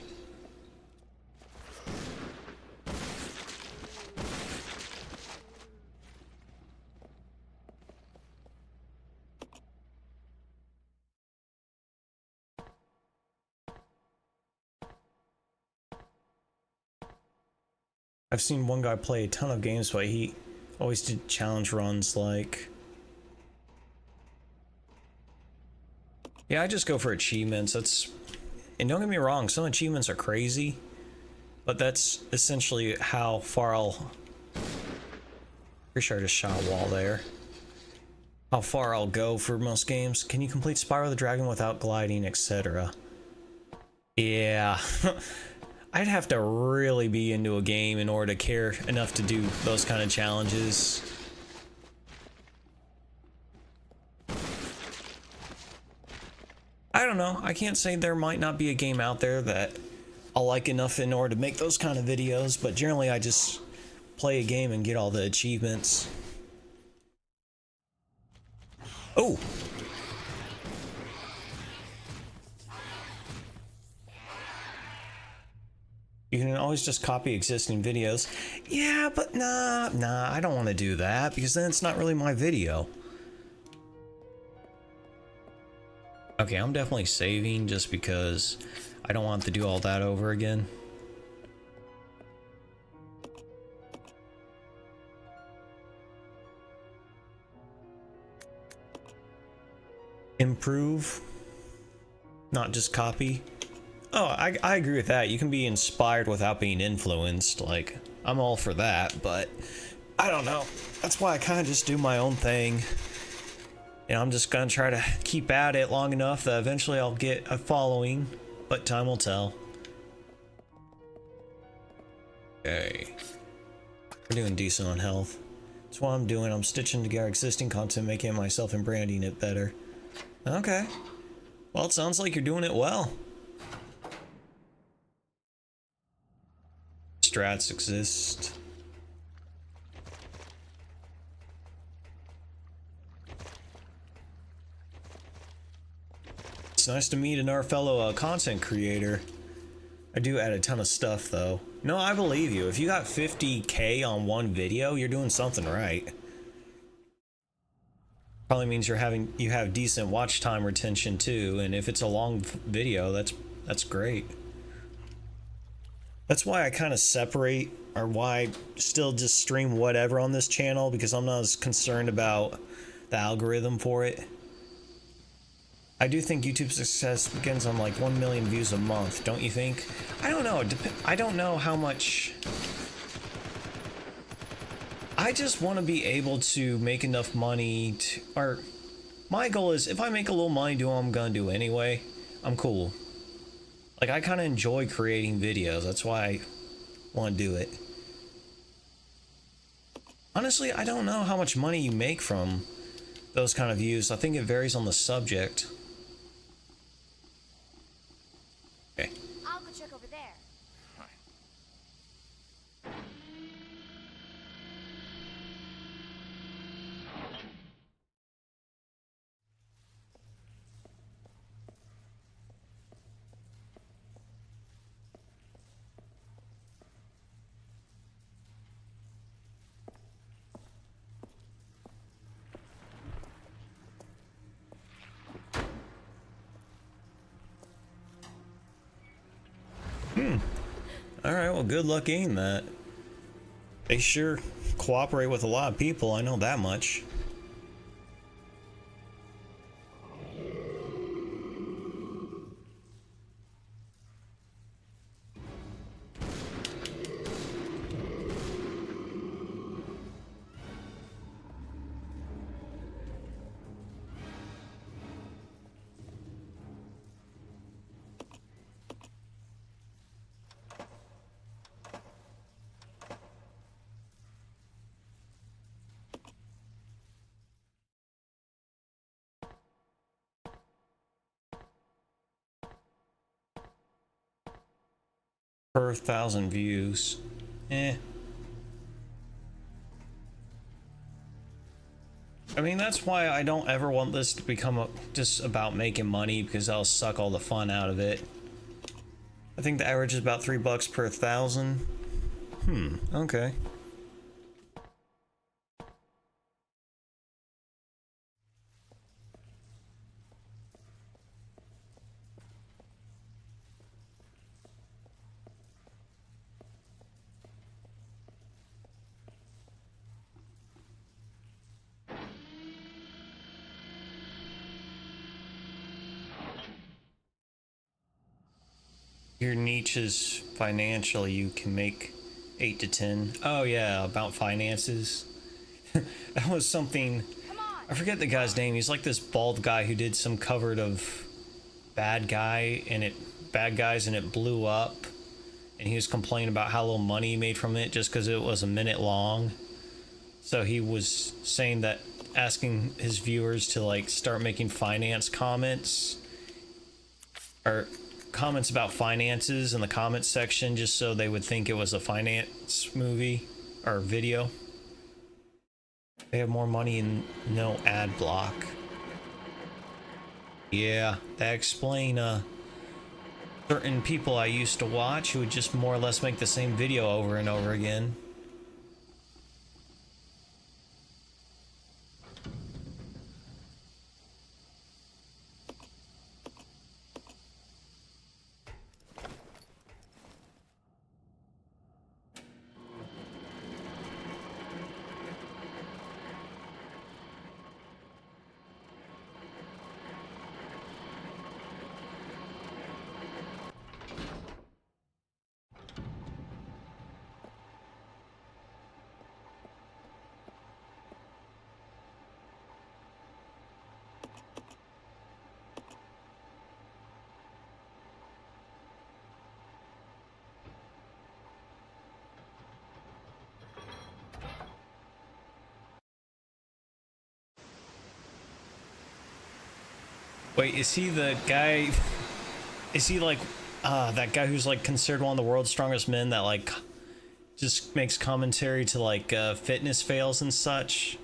I've seen one guy play a ton of games, but he always did challenge runs like... Yeah, I just go for achievements. And don't get me wrong, some achievements are crazy, but that's essentially how far I'll... Pretty sure I just shot a wall there. How far I'll go for most games. Can you complete Spyro the Dragon without gliding, etc.? Yeah. I'd have to really be into a game in order to care enough to do those kind of challenges. I don't know. I can't say there might not be a game out there that I'll like enough in order to make those kind of videos, but generally I just play a game and get all the achievements. Oh! You can always just copy existing videos. Yeah, but nah, I don't want to do that because then it's not really my video. Okay, I'm definitely saving just because I don't want to do all that over again. Improve. not just copy. Oh, I agree with that. You can be inspired without being influenced. Like, I'm all for that, but I don't know. That's why I kind of just do my own thing. And I'm just gonna try to keep at it long enough that eventually I'll get a following, but time will tell. Okay. We're doing decent on health. That's what I'm doing. I'm stitching together existing content, making it myself and branding it better. Okay. Well, it sounds like you're doing it well. Strats exist. It's nice to meet another fellow content creator. I do add a ton of stuff though. No, I believe you. If you got 50K on one video, you're doing something right. Probably means you have decent watch time retention too, and if it's a long video, that's great. That's why I kind of separate, or why I still just stream whatever on this channel, because I'm not as concerned about the algorithm for it. I do think YouTube's success begins on like 1 million views a month, don't you think? I don't know. I don't know how much. I just want to be able to make enough money to, or my goal is if I make a little money doing what I'm gonna do anyway, I'm cool. Like, I kind of enjoy creating videos. That's why I want to do it. Honestly, I don't know how much money you make from those kind of views. I think it varies on the subject. Okay. I'll go check over there. Alright, well, good luck getting that. They sure cooperate with a lot of people, I know that much. Per 1,000 views. Eh. I mean, that's why I don't ever want this to become just about making money, because I'll suck all the fun out of it. I think the average is about $3 per 1,000. Okay. Your niche is financial, you can make 8 to 10. Oh yeah, about finances. That was something, I forget the guy's name. He's like this bald guy who did some cover of Bad Guys and it blew up. And he was complaining about how little money he made from it just because it was a minute long. So he was saying that, asking his viewers to like start making finance comments, or comments about finances in the comments section, just so they would think it was a finance movie or video. They have more money and no ad block. Yeah, that explain certain people I used to watch who would just more or less make the same video over and over again. Wait, is he the guy? Is he like that guy who's like considered one of the world's strongest men that like just makes commentary to like fitness fails and such?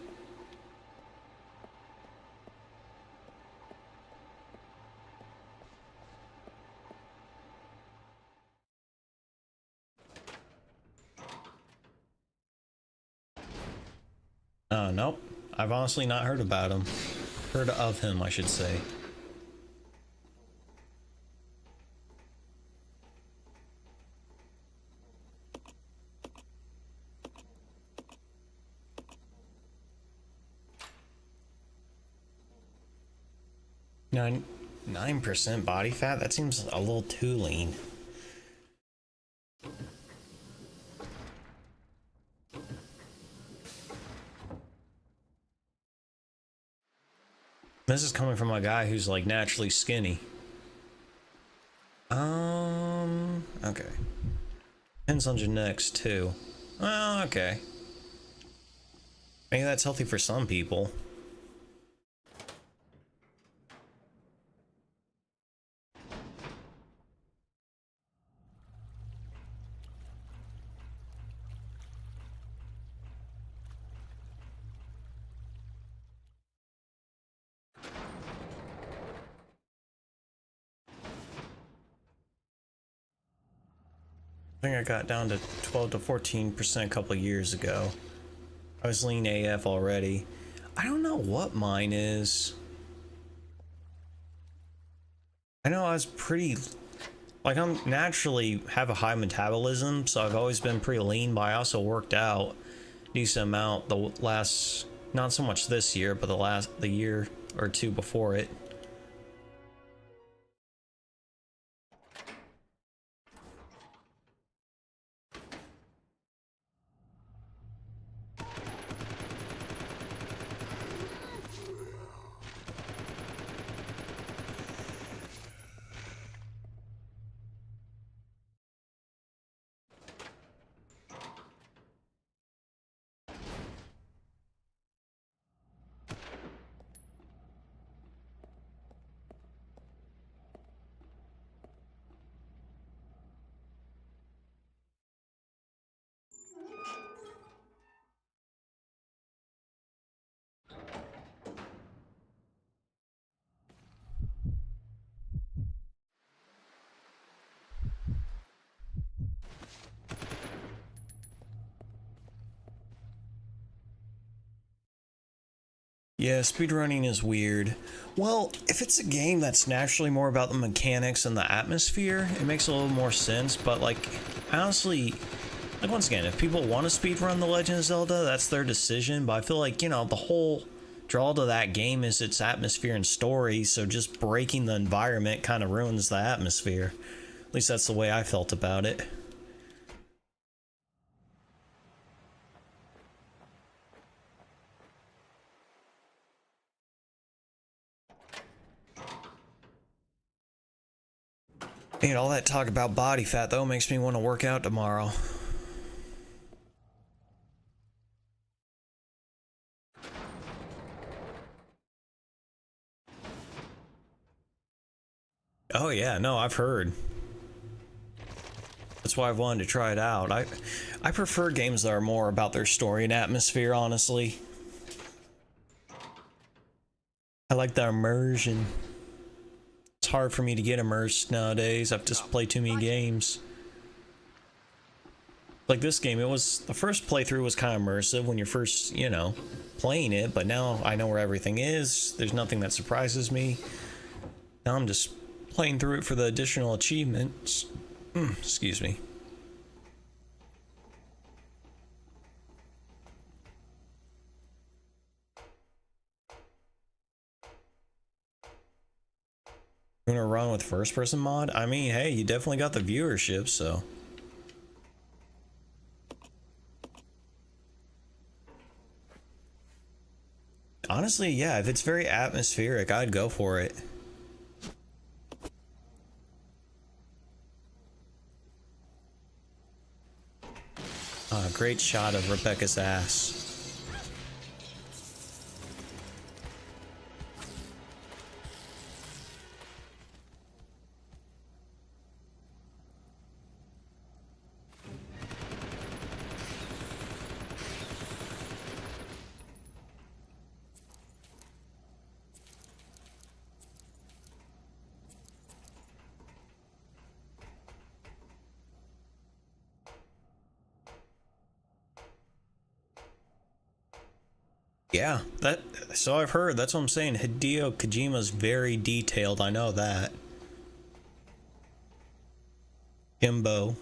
Oh, nope. I've honestly not heard about him. Heard of him, I should say. Nine, 9% body fat? That seems a little too lean. This is coming from a guy who's like naturally skinny. Okay. Depends on genetics too. Well, okay. Maybe that's healthy for some people. I think I got down to 12 to 14% a couple of years ago. I was lean AF already. I don't know what mine is. I know I was pretty, like, I'm naturally have a high metabolism, so I've always been pretty lean, but I also worked out a decent amount the last, not so much this year, but the year or two before it. Yeah, speedrunning is weird. Well, if it's a game that's naturally more about the mechanics and the atmosphere, it makes a little more sense, but like, honestly, like once again, if people want to speedrun The Legend of Zelda, that's their decision, but I feel like, you know, the whole draw to that game is its atmosphere and story, so just breaking the environment kind of ruins the atmosphere. At least that's the way I felt about it. And all that talk about body fat, though, makes me want to work out tomorrow. Oh yeah, no, I've heard. That's why I've wanted to try it out. I prefer games that are more about their story and atmosphere, honestly. I like the immersion. It's hard for me to get immersed nowadays. I've just played too many games. Like this game, it was, the first playthrough was kind of immersive when you're first, you know, playing it, but now I know where everything is. There's nothing that surprises me. Now I'm just playing through it for the additional achievements. Excuse me. You wanna run with first person mod? I mean, hey, you definitely got the viewership, so. Honestly, yeah, if it's very atmospheric, I'd go for it. Great shot of Rebecca's ass. Yeah, so I've heard. That's what I'm saying. Hideo Kojima's very detailed. I know that. Kimbo.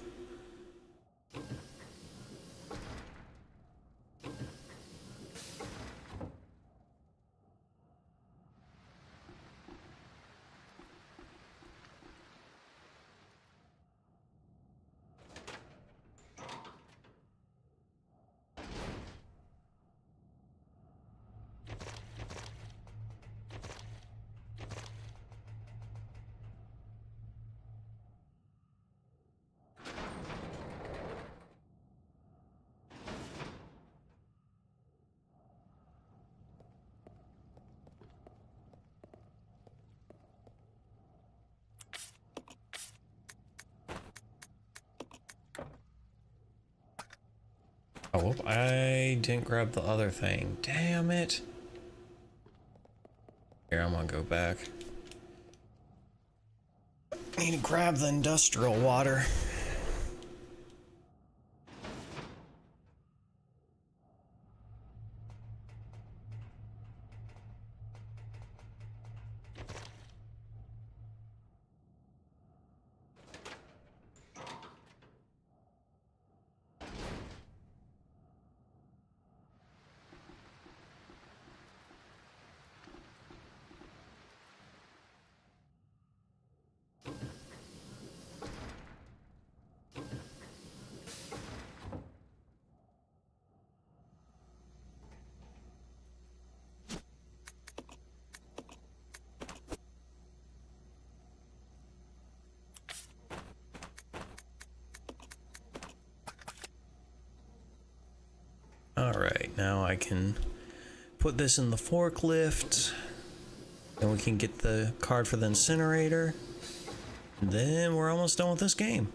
Oh, whoop, I didn't grab the other thing. Damn it. Here, I'm gonna go back. I need to grab the industrial water. Alright, now I can put this in the forklift. And we can get the card for the incinerator. And then we're almost done with this game.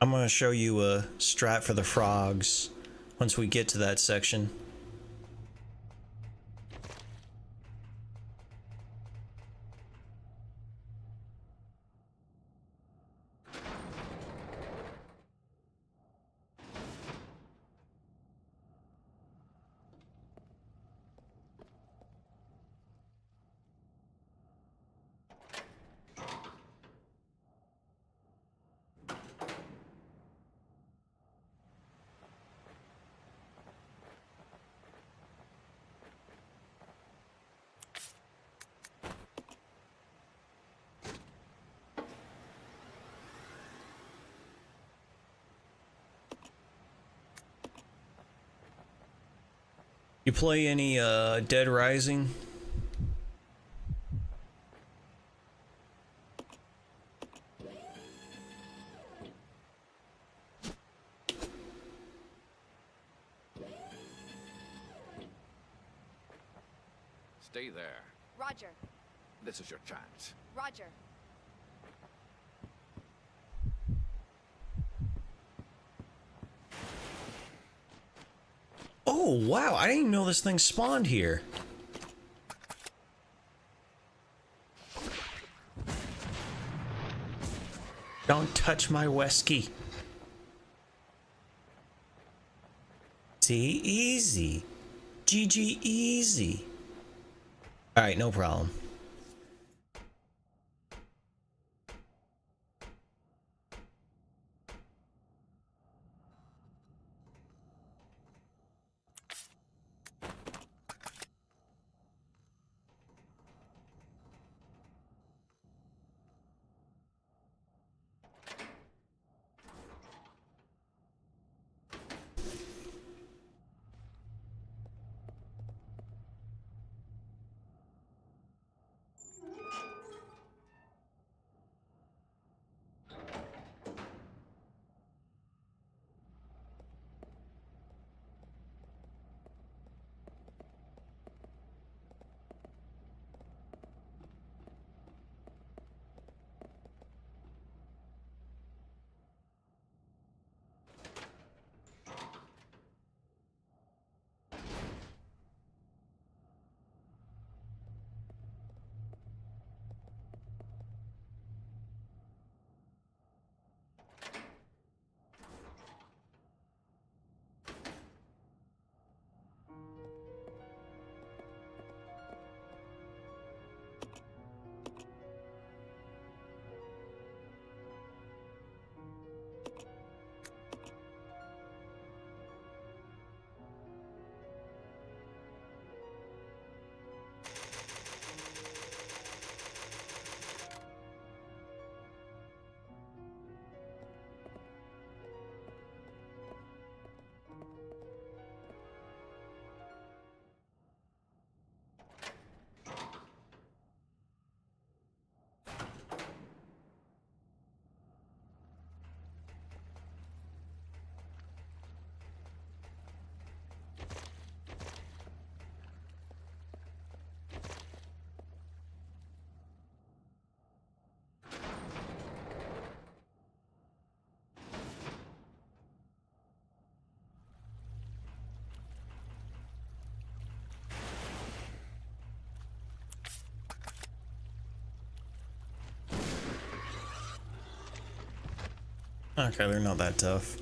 I'm going to show you a strat for the frogs once we get to that section. You play any Dead Rising? Stay there. Roger. This is your chance. Roger. Oh, wow. I didn't even know this thing spawned here. Don't touch my Wesky. See? Easy. GG easy. Alright, no problem. Okay, they're not that tough.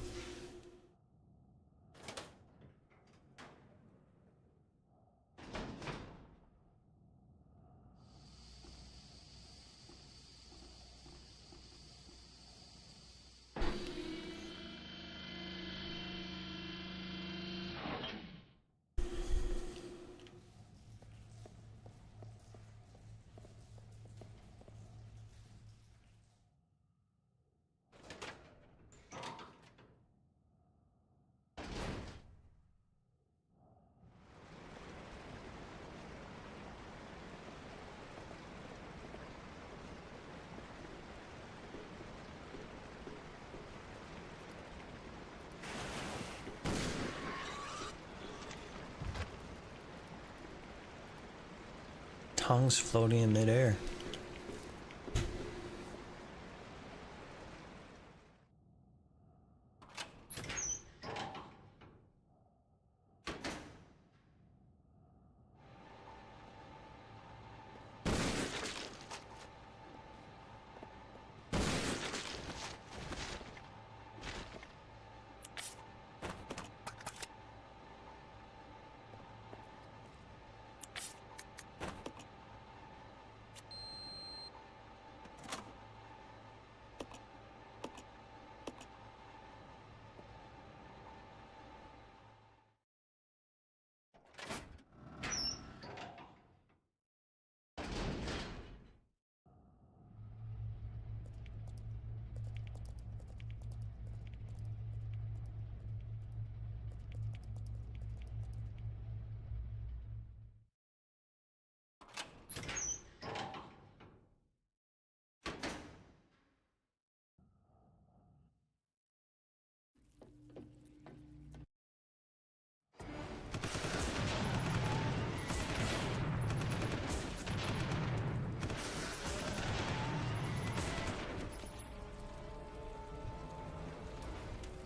Tongues floating in midair.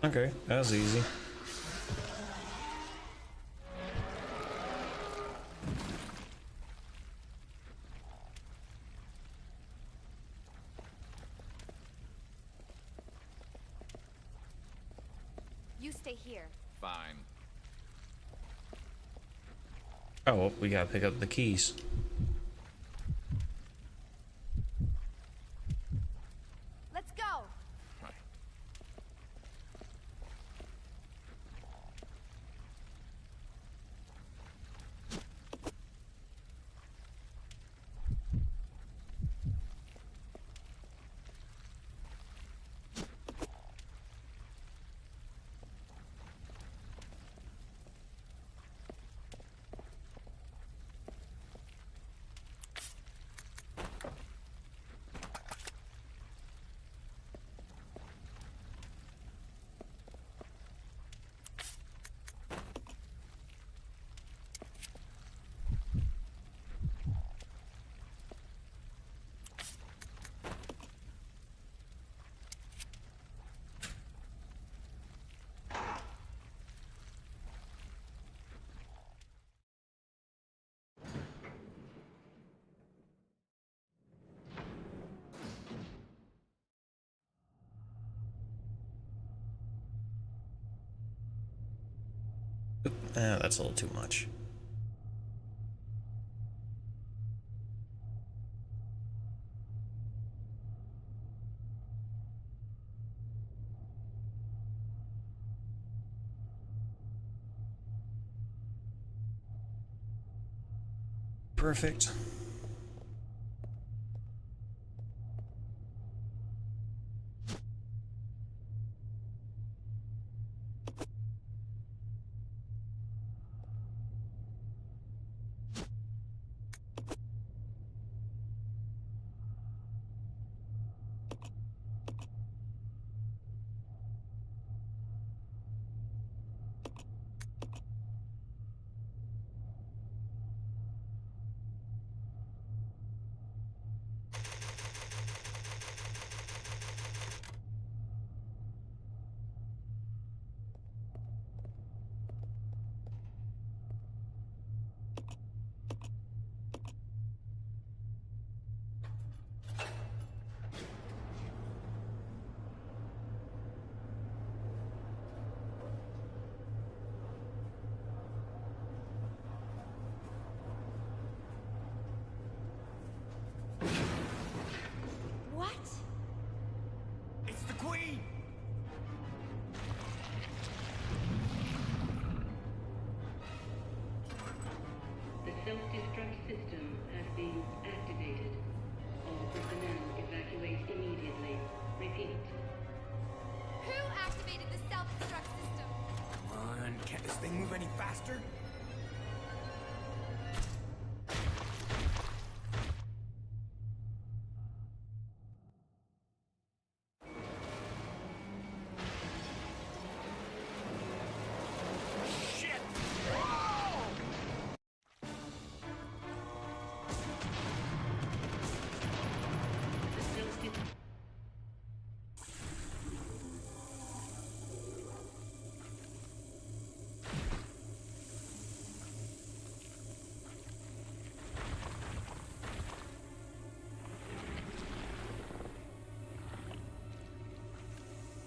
Okay, that was easy. You stay here. Fine. Oh, well, we gotta pick up the keys. Let's go. Right. That's a little too much. Perfect. bastard? Shit! Oh!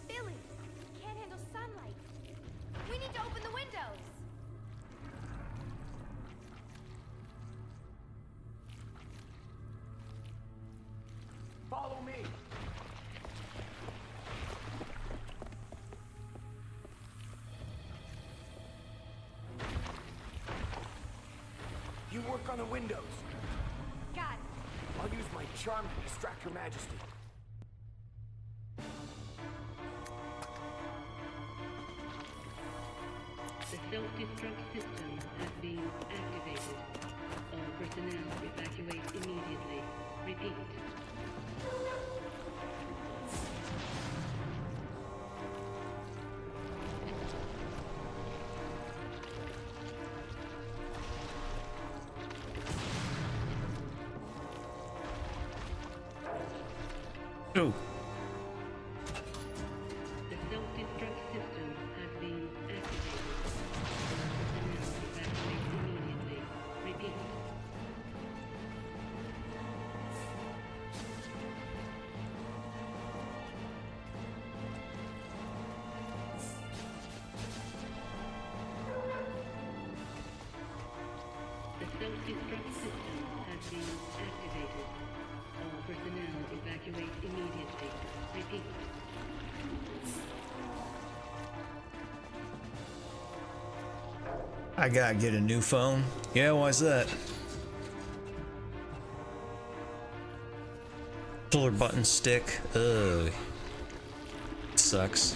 Billy! Can't handle sunlight. We need to open the windows! Follow me! You work on the windows. Got it. I'll use my charm to distract Her Majesty. The self-destruct system has been activated. All personnel evacuate immediately. Repeat. Oh. The self-destruct system has been activated. All personnel evacuate immediately. Repeat. The self-destruct system has been activated. All personnel evacuate immediately. Repeat. I gotta get a new phone. Yeah, why's that? Controller button stick. Ugh. Sucks.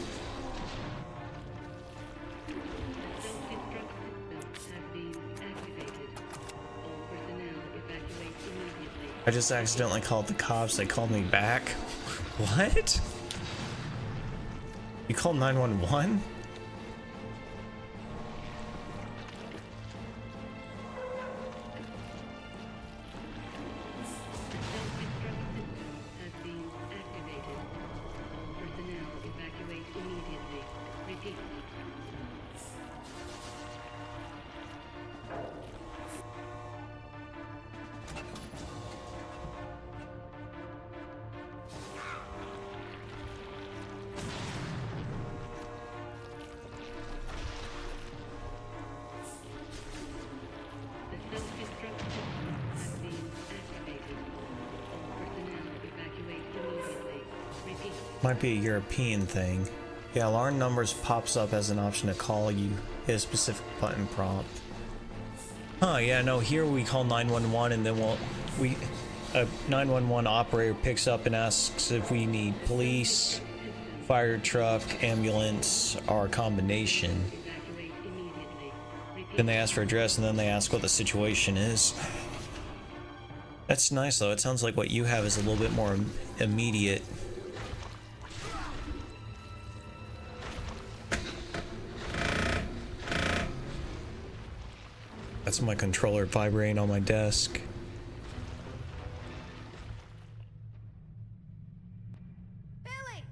The self-destruct system has been activated. All personnel evacuate immediately. I just accidentally called the cops. They called me back. What? You called 911? The self-destruct system has been activated. All personnel evacuate immediately. Repeat. The self-destruct system has been activated. All personnel evacuate immediately. Repeat. Might be a European thing. Yeah, alarm numbers pops up as an option to call you. Hit a specific button prompt. Huh, yeah, no, here we call 911 and then a 911 operator picks up and asks if we need police, fire truck, ambulance, or a combination. Evacuate immediately. Repeat. Then they ask for address and then they ask what the situation is. That's nice though. It sounds like what you have is a little bit more immediate. That's my controller vibrating on my desk. Billy!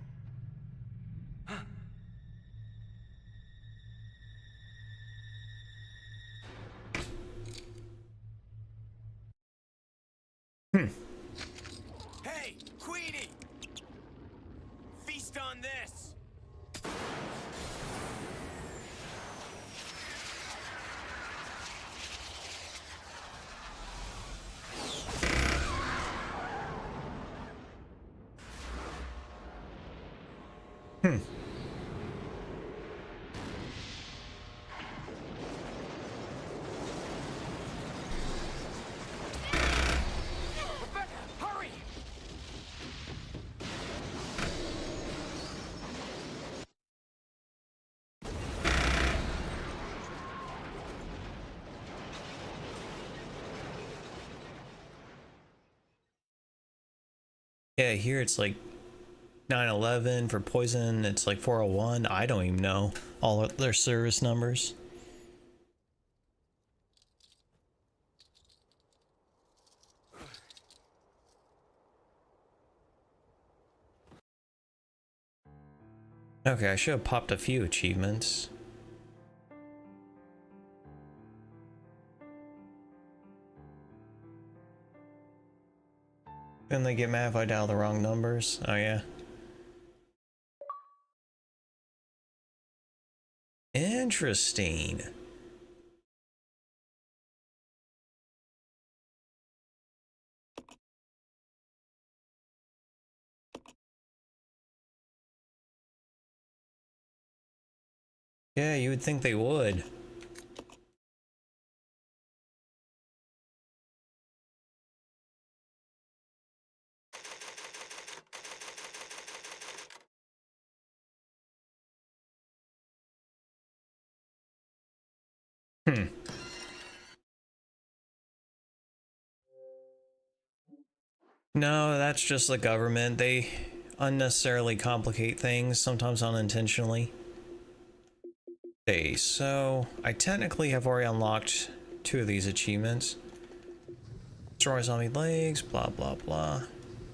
Hey, Queenie! Feast on this! Rebecca, hurry! Yeah, here it's like 911 for poison. It's like 401. I don't even know all of their service numbers. Okay, I should have popped a few achievements. Then they get mad if I dial the wrong numbers. Oh yeah. Interesting. Yeah, you would think they would. No, that's just the government. They unnecessarily complicate things, sometimes unintentionally. Okay, so I technically have already unlocked 2 of these achievements. Destroy zombie legs, blah blah blah.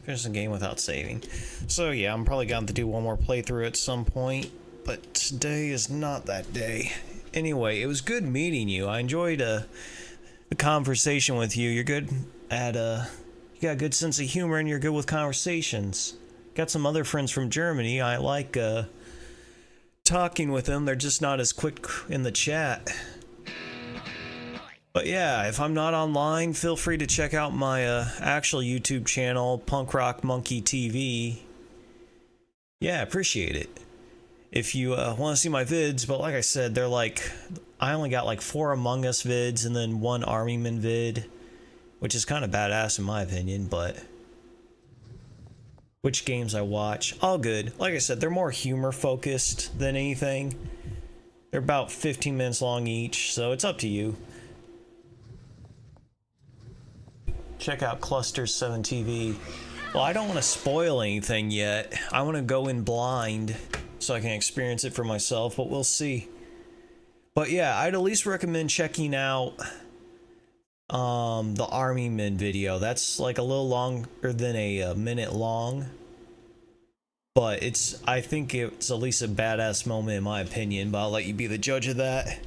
Finish the game without saving. So yeah, I'm probably going to do one more playthrough at some point, but today is not that day. Anyway, it was good meeting you. I enjoyed the conversation with you. You're good at you got a good sense of humor and you're good with conversations. Got some other friends from Germany. I like talking with them. They're just not as quick in the chat. But yeah, if I'm not online, feel free to check out my actual YouTube channel, Punk Rock Monkey TV. Yeah, appreciate it. If you want to see my vids, but like I said, they're like, I only got like 4 Among Us vids and then 1 Army Man vid, which is kind of badass in my opinion, but which games I watch, all good. Like I said, they're more humor focused than anything. They're about 15 minutes long each, so it's up to you. Check out Clusters 7 TV. Well, I don't want to spoil anything yet. I want to go in blind so I can experience it for myself, but we'll see. But yeah, I'd at least recommend checking out the Army Men video. That's like a little longer than a minute long, but I think it's at least a badass moment in my opinion, but I'll let you be the judge of that.